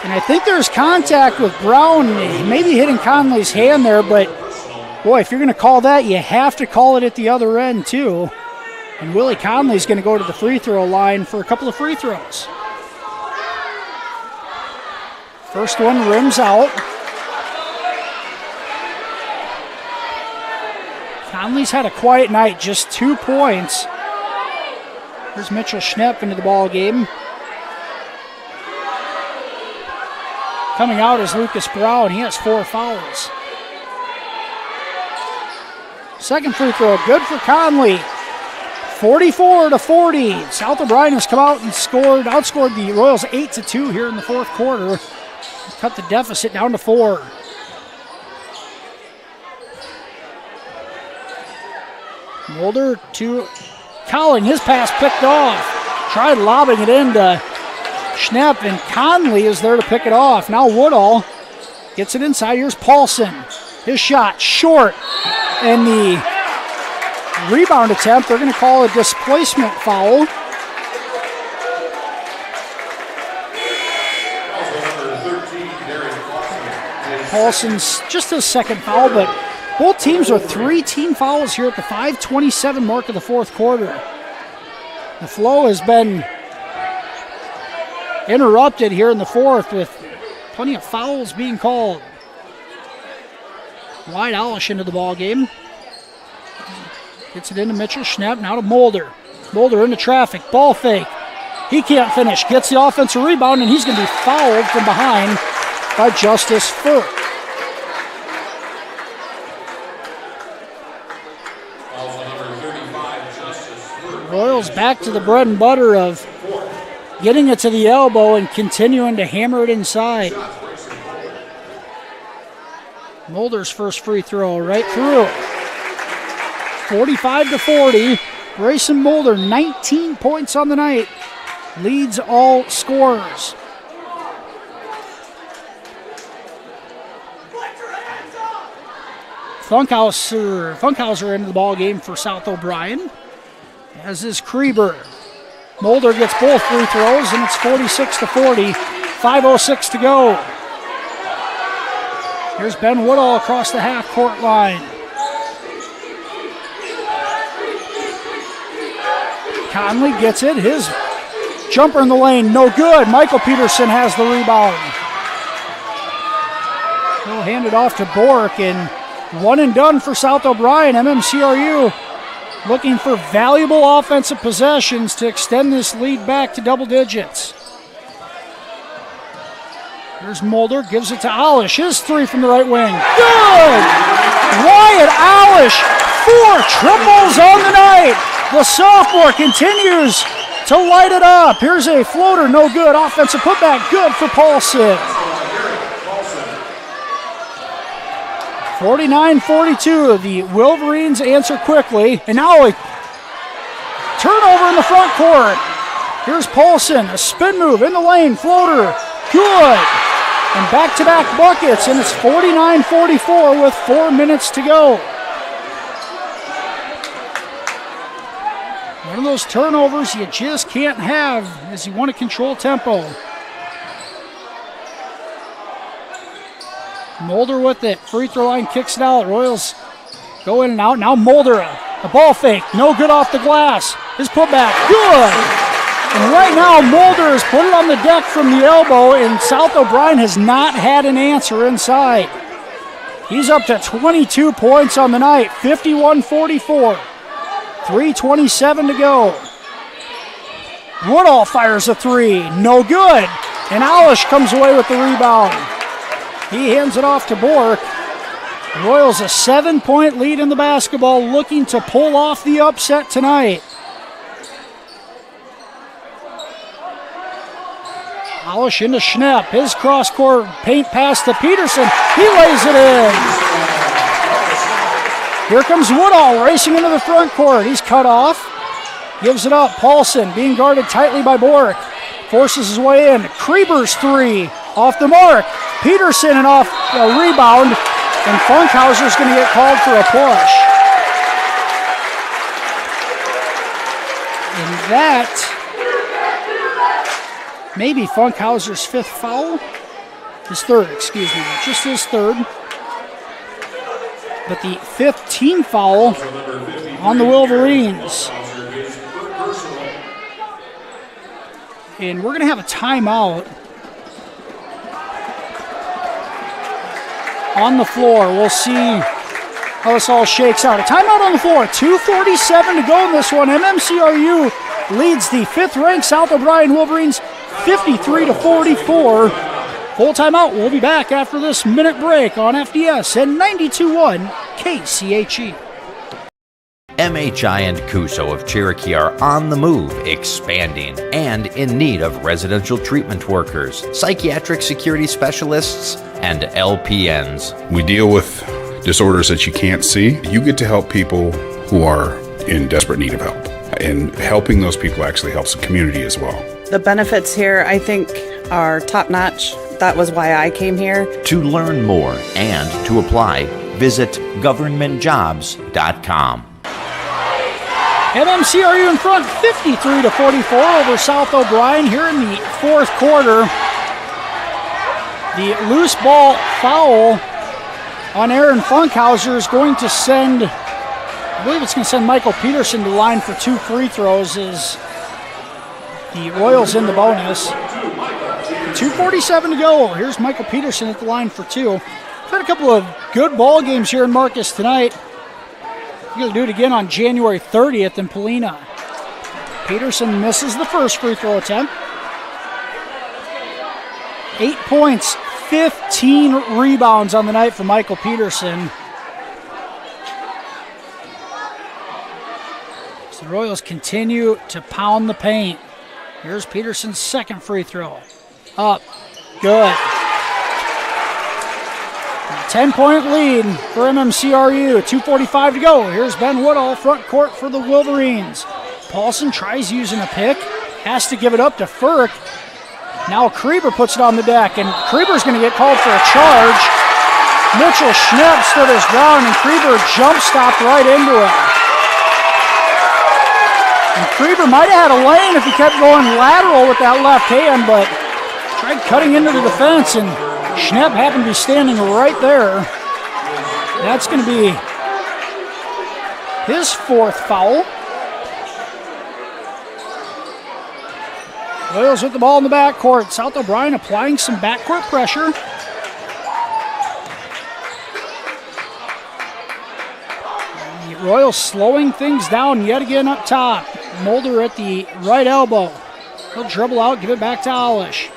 And I think there's contact with Brown, maybe hitting Conley's hand there, but boy, if you're going to call that, you have to call it at the other end too. And Willie Conley's going to go to the free throw line for a couple of free throws. First one rims out. Conley's had a quiet night, just 2 points. Here's Mitchell Schnepp into the ball game. Coming out is Lucas Brown. He has 4 fouls. Second free throw, good for Conley. 44-40. South O'Brien has come out and outscored the Royals 8-2 here in the fourth quarter. Cut the deficit down to 4. Mulder to Collin. His pass picked off. Tried lobbing it into Schnepp, and Conley is there to pick it off. Now Woodall gets it inside. Here's Paulson. His shot short, and the rebound attempt, they're going to call a displacement foul. Paulson's just his second foul, but both teams are 3 team fouls here at the 5:27 mark of the fourth quarter. The flow has been interrupted here in the fourth with plenty of fouls being called. Wyatt Alish into the ball game. Gets it into Mitchell Schnepp, now to Mulder. Mulder into traffic, ball fake. He can't finish, gets the offensive rebound, and he's going to be fouled from behind by Justice Furt. Royals back to the bread and butter of getting it to the elbow and continuing to hammer it inside. Mulder's first free throw right through. 45-40. Grayson Mulder, 19 points on the night. Leads all scorers. Funkhauser into the ball game for South O'Brien, as is Krieber. Mulder gets both free throws, and it's 46-40. 5:06 to go. Here's Ben Woodall across the half-court line. Conley gets it. His jumper in the lane, no good. Michael Peterson has the rebound. He'll hand it off to Bork, and one and done for South O'Brien. MMCRU looking for valuable offensive possessions to extend this lead back to double digits. Here's Mulder, gives it to Alish. His three from the right wing. Good! Wyatt Alish, 4 triples on the night. The sophomore continues to light it up. Here's a floater, no good. Offensive putback, good for Paulson. 49-42, the Wolverines answer quickly. And now a turnover in the front court. Here's Paulson, a spin move in the lane, floater, good. And back-to-back buckets, and it's 49-44 with 4 minutes to go. One of those turnovers you just can't have as you want to control tempo. Mulder with it. Free throw line kicks it out. Royals go in and out. Now Mulder, a ball fake. No good off the glass. His putback, good. And right now Mulder has put it on the deck from the elbow, and South O'Brien has not had an answer inside. He's up to 22 points on the night. 51-44. 3:27 to go. Woodall fires a three. No good. And Alish comes away with the rebound. He hands it off to Bork. Royals a 7-point lead in the basketball, looking to pull off the upset tonight. Alish into Schnepp. His cross-court paint pass to Peterson. He lays it in. Here comes Woodall racing into the front court. He's cut off. Gives it up. Paulson being guarded tightly by Bork. Forces his way in. Krieber's three. Off the mark. Peterson and off a rebound. And Funkhauser's going to get called for a push. And that may be Funkhauser's 5th foul. His 3rd, excuse me. Just his 3rd. But the 5th team foul on the Wolverines. And we're going to have a timeout on the floor. We'll see how this all shakes out. A timeout on the floor. 2:47 to go in this one. MMCRU leads the 5th-ranked South O'Brien Wolverines 53-44. Full timeout. We'll be back after this minute break on FDS and 92.1 KCHE. MHI and CUSO of Cherokee are on the move, expanding, and in need of residential treatment workers, psychiatric security specialists, and LPNs. We deal with disorders that you can't see. You get to help people who are in desperate need of help. And helping those people actually helps the community as well. The benefits here, I think, are top-notch. That was why I came here. To learn more and to apply, visit governmentjobs.com. MMCRU in front 53-44 over South O'Brien here in the 4th quarter. The loose ball foul on Aaron Funkhauser is going to send, I believe it's going to send Michael Peterson to the line for 2 free throws as the Royals in the bonus. 2:47 to go. Here's Michael Peterson at the line for 2. We've had a couple of good ball games here in Marcus tonight. We're going to do it again on January 30th in Polina. Peterson misses the first free throw attempt. 8 points, 15 rebounds on the night for Michael Peterson. So the Royals continue to pound the paint. Here's Peterson's second free throw. Up. Good. 10-point lead for MMCRU. 2:45 to go. Here's Ben Woodall, front court for the Wolverines. Paulson tries using a pick. Has to give it up to Furk. Now Krieber puts it on the deck, and Krieber's going to get called for a charge. Mitchell Schnepp stood his ground, and Krieber jump-stopped right into it. And Krieber might have had a lane if he kept going lateral with that left hand, but tried cutting into the defense, and Schnepp happened to be standing right there. That's going to be his 4th foul. Royals with the ball in the backcourt. South O'Brien applying some backcourt pressure. The Royals slowing things down yet again up top. Mulder at the right elbow. He'll dribble out, give it back to Olish.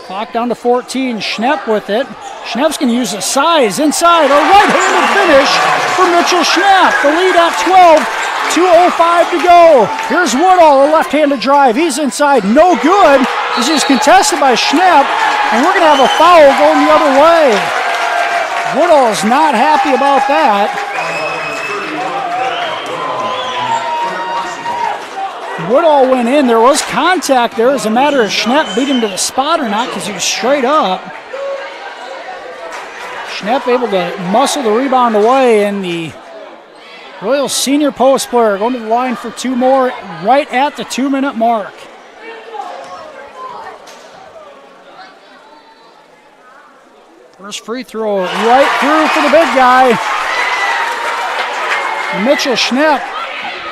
Clock down to 14. Schnepp with it. Schnepp's going to use his size inside. A right-handed finish for Mitchell Schnepp. The lead at 12. 2:05 to go. Here's Woodall, a left-handed drive. He's inside. No good. This is contested by Schnepp, and we're going to have a foul going the other way. Woodall is not happy about that. Woodall went in. There was contact there. As a matter of Schnepp beat him to the spot or not because he was straight up. Schnepp able to muscle the rebound away, and the Royals senior post player going to the line for two more right at the 2-minute mark. First free throw right through for the big guy. Mitchell Schnepp,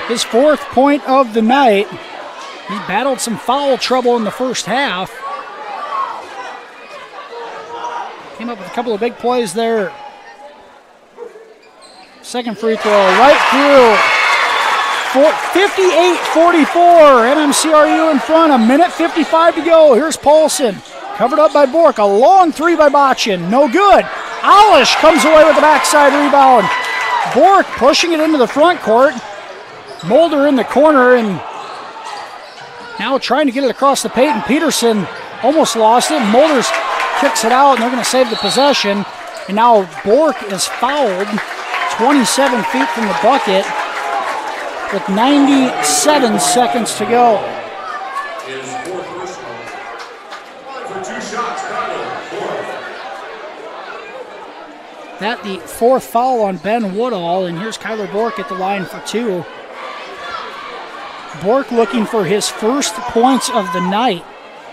his 4th point of the night. He battled some foul trouble in the first half. Came up with a couple of big plays there. Second free throw right through. 58-44. MMCRU in front. 1:55 to go. Here's Paulson. Covered up by Bork. A long three by Botchin. No good. Olish comes away with the backside rebound. Bork pushing it into the front court. Mulder in the corner and now trying to get it across the paint. And Peterson almost lost it. Mulder kicks it out and they're going to save the possession. And now Bork is fouled 27 feet from the bucket with 97 seconds to go. That the 4th foul on Ben Woodall, and here's Kyler Bork at the line for 2. Bork looking for his first points of the night.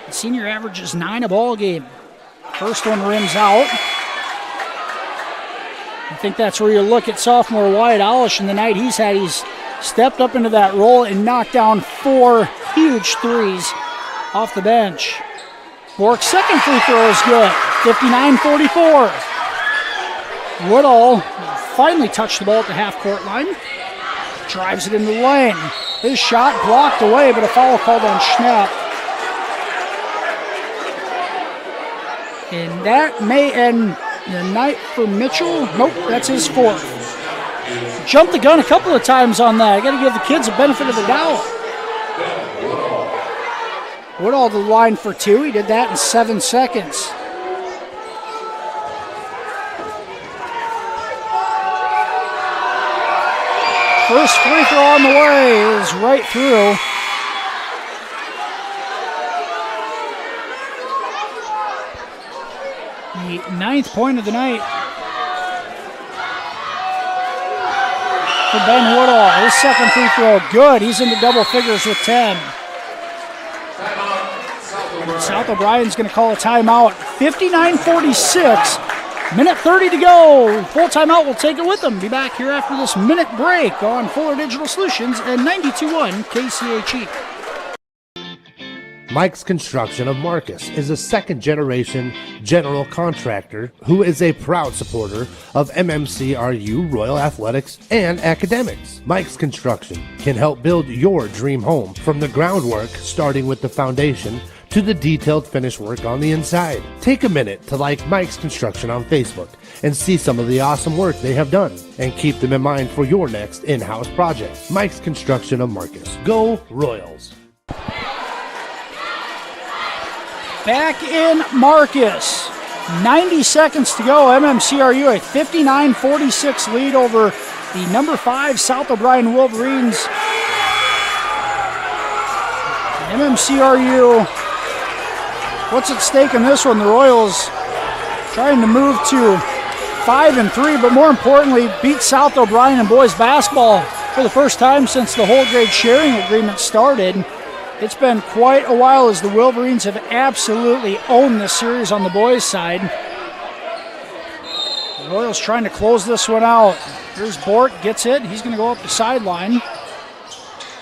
The senior averages 9 a ball game. First one rims out. I think that's where you look at sophomore Wyatt Olish in the night he's had. He's stepped up into that role and knocked down 4 huge threes off the bench. Bork's second free throw is good. 59-44. Woodall finally touched the ball at the half-court line. Drives it into the lane. His shot blocked away, but a foul called on Schnepp. And that may end the night for Mitchell. Nope, that's his 4th. Jumped the gun a couple of times on that. I got to give the kids a benefit of the doubt. Woodall to the line for 2. He did that in 7 seconds. First free throw on the way is right through. The 9th point of the night for Ben Woodall. His second free throw, good. He's into double figures with 10. And South O'Brien's going to call a timeout. 59-46. Minute 30 to go. Full timeout. We'll take it with them. Be back here after this minute break on Fuller Digital Solutions and 92.1 KCHE. Mike's Construction of Marcus is a second-generation general contractor who is a proud supporter of MMCRU, Royal Athletics, and academics. Mike's Construction can help build your dream home from the groundwork, starting with the foundation, to the detailed finish work on the inside. Take a minute to like Mike's Construction on Facebook and see some of the awesome work they have done, and keep them in mind for your next in-house project. Mike's Construction of Marcus. Go Royals! Back in Marcus. 90 seconds to go. MMCRU a 59-46 lead over the number 5 South O'Brien Wolverines. MMCRU, what's at stake in this one? The Royals trying to move to 5-3, but more importantly, beat South O'Brien in boys basketball for the first time since the whole grade sharing agreement started. It's been quite a while as the Wolverines have absolutely owned this series on the boys' side. The Royals trying to close this one out. Here's Bort, gets it. He's going to go up the sideline.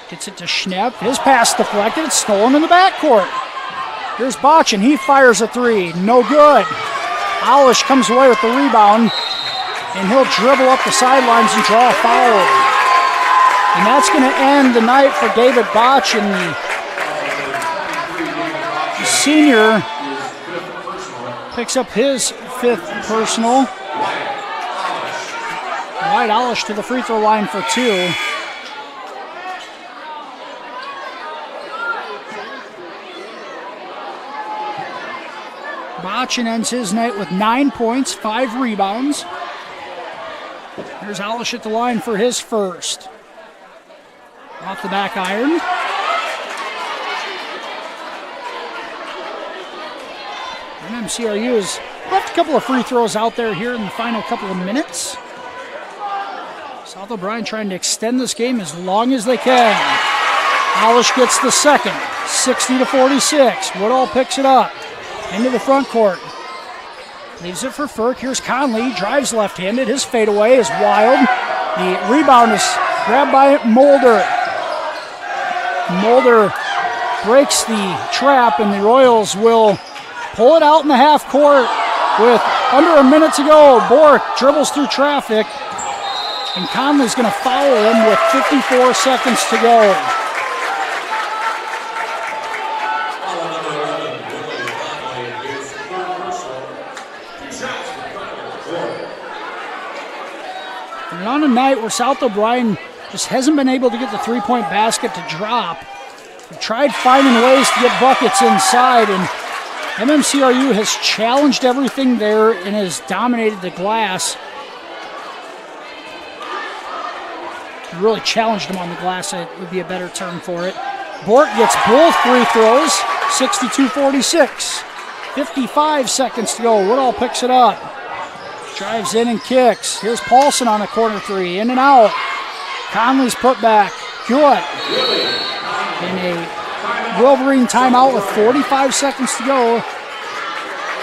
Gets it to Schnepp. His pass deflected. It's stolen in the backcourt. Here's Botchin. He fires a three. No good. Alish comes away with the rebound, and he'll dribble up the sidelines and draw a foul. And that's going to end the night for David Botchin, the senior. Picks up his 5th personal. Dwight Alish to the free throw line for 2. Botchin ends his night with 9 points, 5 rebounds. Here's Alish at the line for his first. Off the back iron. MMCRU has left a couple of free throws out there here in the final couple of minutes. South O'Brien trying to extend this game as long as they can. Alish gets the second, 60-46. Woodall picks it up into the front court. Leaves it for Ferk. Here's Conley, drives left-handed. His fadeaway is wild. The rebound is grabbed by Mulder. Mulder breaks the trap, and the Royals will pull it out in the half court with under a minute to go. Bork dribbles through traffic, and Conley's going to foul him with 54 seconds to go. And on a night where South O'Brien just hasn't been able to get the three-point basket to drop, they've tried finding ways to get buckets inside, and MMCRU has challenged everything there and has dominated the glass. Really challenged him on the glass, it would be a better term for it. Bork gets both free throws, 62-46. 55 seconds to go. Woodall picks it up. Drives in and kicks. Here's Paulson on a corner three, in and out. Conley's put back. Good. In a Wolverine timeout with 45 seconds to go.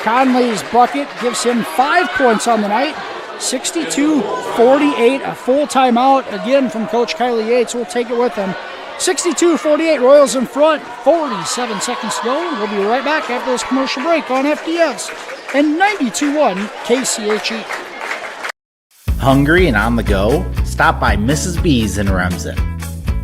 Conley's bucket gives him 5 points on the night. 62-48, a full timeout again from Coach Kylie Yates. We'll take it with him. 62-48, Royals in front. 47 seconds to go. We'll be right back after this commercial break on FDS and 92.1 KCHE. Hungry and on the go? Stop by Mrs. B's in Remsen.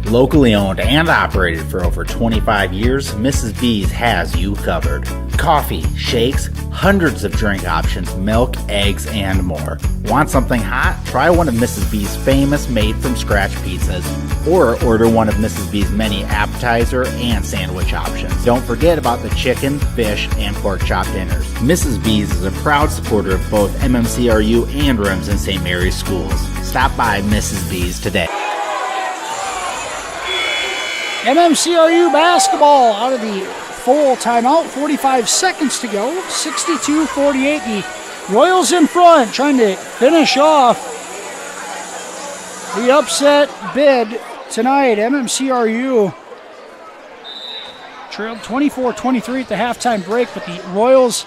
Locally owned and operated for over 25 years, Mrs. B's has you covered. Coffee, shakes, hundreds of drink options, milk, eggs, and more. Want something hot? Try one of Mrs. B's famous made-from-scratch pizzas, or order one of Mrs. B's many appetizer and sandwich options. Don't forget about the chicken, fish, and pork chop dinners. Mrs. B's is a proud supporter of both MMCRU and Remsen St. Mary's schools. Stop by Mrs. B's today. MMCRU basketball out of the full timeout. 45 seconds to go. 62-48. The Royals in front, trying to finish off the upset bid tonight. MMCRU trailed 24-23 at the halftime break, but the Royals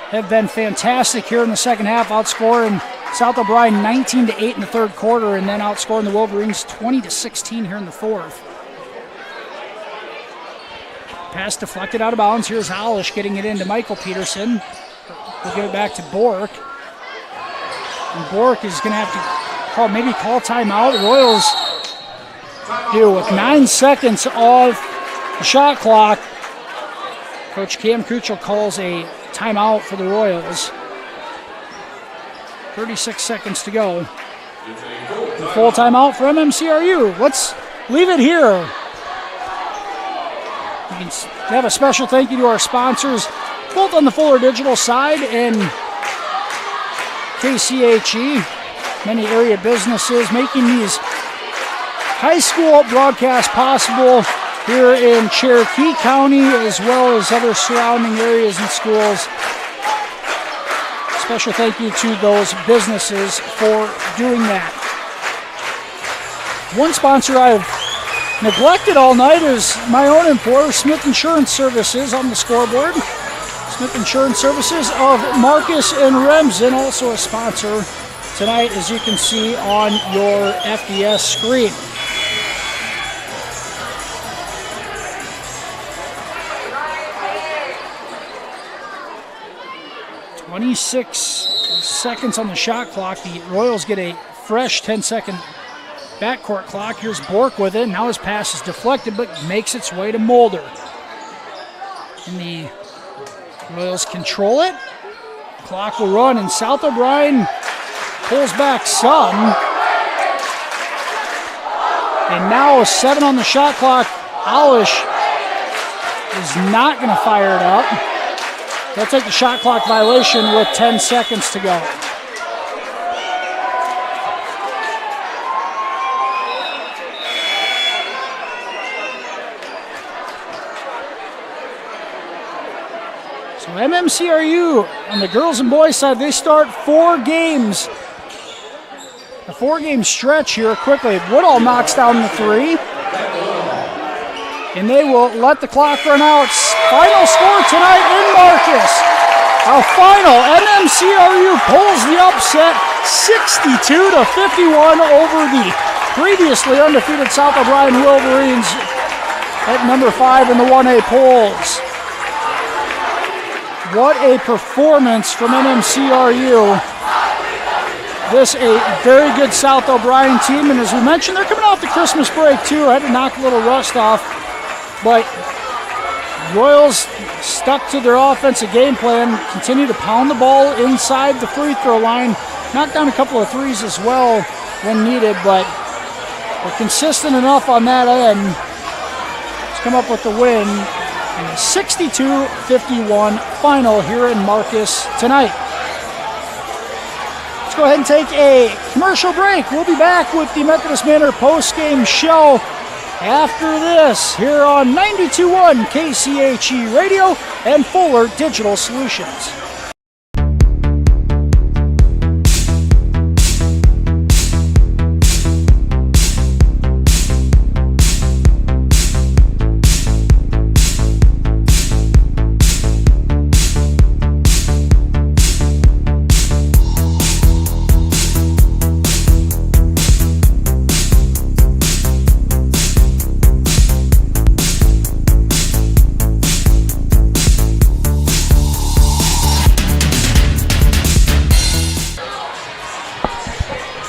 have been fantastic here in the second half, outscoring South O'Brien 19-8 in the third quarter, and then outscoring the Wolverines 20-16 here in the fourth. Pass deflected out of bounds. Here's Alish getting it into Michael Peterson. We'll give it back to Bork. And Bork is going to have to call timeout. The Royals do with 9 seconds off the shot clock. Coach Cam Kuchel calls a timeout for the Royals. 36 seconds to go. The full timeout for MMCRU. Let's leave it here. We can have a special thank you to our sponsors, both on the Fuller Digital side and KCHE. Many area businesses making these high school broadcasts possible here in Cherokee County, as well as other surrounding areas and schools. Special thank you to those businesses for doing that. One sponsor I've neglected all night is my own employer, Smith Insurance Services, on the scoreboard. Smith Insurance Services of Marcus and Remsen, also a sponsor tonight, as you can see on your FDS screen. 26 seconds on the shot clock. The Royals get a fresh 10-second backcourt clock. Here's Bork with it. Now his pass is deflected, but makes its way to Mulder. And the Royals control it. Clock will run, and South O'Brien pulls back some. And now 7 on the shot clock. Alish is not going to fire it up. They'll take the shot clock violation with 10 seconds to go. So MMCRU on the girls and boys side, they start 4 games. A 4-game stretch here quickly. Woodall knocks down the 3. And they will let the clock run out. Final score tonight in Marcus. A final MMCRU pulls the upset 62-51 over the previously undefeated South O'Brien Wolverines at number 5 in the 1A polls. What a performance from MMCRU. This a very good South O'Brien team, and as we mentioned, they're coming off the Christmas break too. Had to knock a little rust off, but Royals stuck to their offensive game plan, continue to pound the ball inside the free throw line, knock down a couple of threes as well when needed, but they're consistent enough on that end to come up with the win in a 62-51 final here in Marcus tonight. Let's go ahead and take a commercial break. We'll be back with the Methodist Manor post-game show after this here on 92.1 KCHE Radio and Fuller Digital Solutions.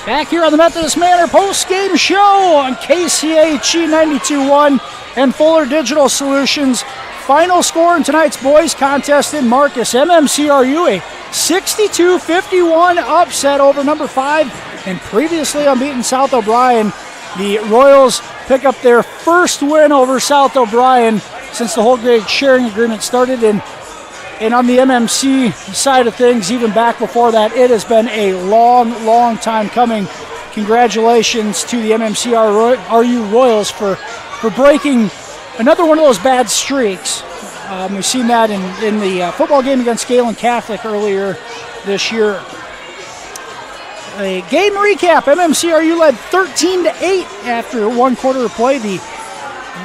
Back here on the Methodist Manor post-game show on KCHE 92.1 and Fuller Digital Solutions. Final score in tonight's boys contest in Marcus. MMCRU a 62-51 upset over number 5 and previously unbeaten South O'Brien. The Royals pick up their first win over South O'Brien since the whole grade sharing agreement started. And on the MMC side of things, even back before that, it has been a long, long time coming. Congratulations to the MMCRU Royals for breaking another one of those bad streaks. We've seen that in the football game against Galen Catholic earlier this year. A game recap, MMCRU led 13-8 after one quarter of play. The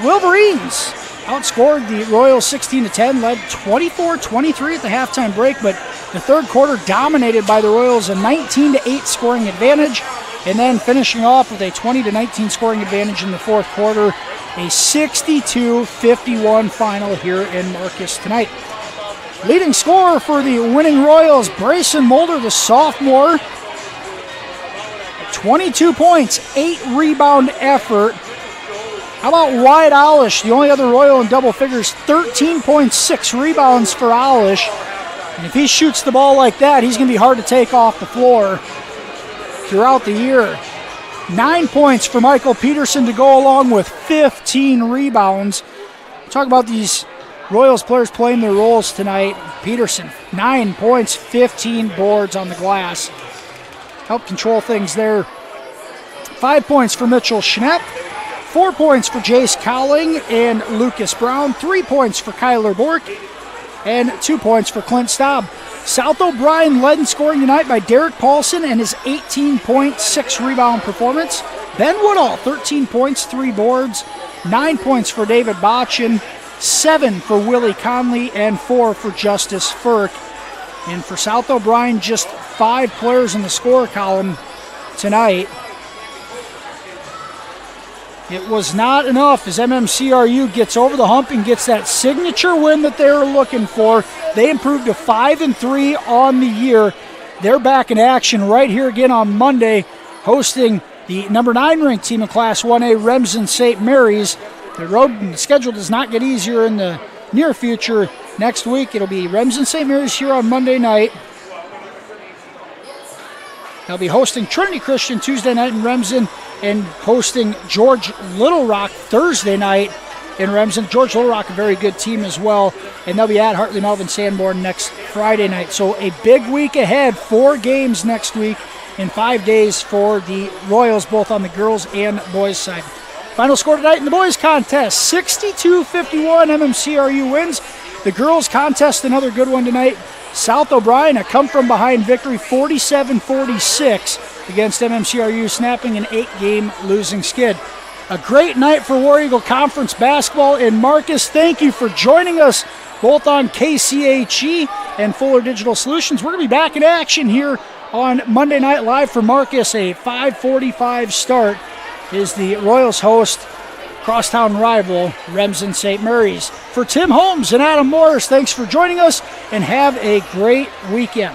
Wolverines outscored the Royals 16-10, led 24-23 at the halftime break, but the third quarter dominated by the Royals, a 19-8 scoring advantage, and then finishing off with a 20-19 scoring advantage in the fourth quarter, a 62-51 final here in Marcus tonight. Leading scorer for the winning Royals, Brayson Mulder, the sophomore, 22 points, 8 rebound effort. How about Wyatt Alish, the only other Royal in double figures, 13.6 rebounds for Alish. And if he shoots the ball like that, he's going to be hard to take off the floor throughout the year. 9 points for Michael Peterson to go along with 15 rebounds. Talk about these Royals players playing their roles tonight. Peterson, 9 points, 15 boards on the glass. Help control things there. 5 points for Mitchell Schnepp. 4 points for Jace Cowling and Lucas Brown. 3 points for Kyler Bork. And 2 points for Clint Staub. South O'Brien led in scoring tonight by Derek Paulson and his 18.6 rebound performance. Ben Woodall, 13 points, 3 boards. 9 points for David Botchin. 7 for Willie Conley and 4 for Justice Furk. And for South O'Brien, just 5 players in the score column tonight. it was not enough as MMCRU gets over the hump and gets that signature win that they were looking for. They improved to 5-3 on the year. They're back in action right here again on Monday, hosting the number 9 ranked team in Class 1A, Remsen St. Mary's. The road schedule does not get easier in the near future. Next week it'll be Remsen St. Mary's here on Monday night. They'll be hosting Trinity Christian Tuesday night in Remsen and hosting George Little Rock Thursday night in Remsen. George Little Rock, a very good team as well. And they'll be at Hartley Melvin Sanborn next Friday night. So a big week ahead, 4 games next week in 5 days for the Royals, both on the girls and boys side. Final score tonight in the boys contest, 62-51, MMCRU wins. The girls contest, another good one tonight. South O'Brien, a come-from-behind victory, 47-46 against MMCRU, snapping an 8-game losing skid. A great night for War Eagle Conference basketball in Marcus. Thank you for joining us both on KCHE and Fuller Digital Solutions. We're going to be back in action here on Monday Night Live for Marcus. A 5:45 start is the Royals host crosstown rival Remsen St. Mary's. For Tim Holmes and Adam Morris, thanks for joining us and have a great weekend.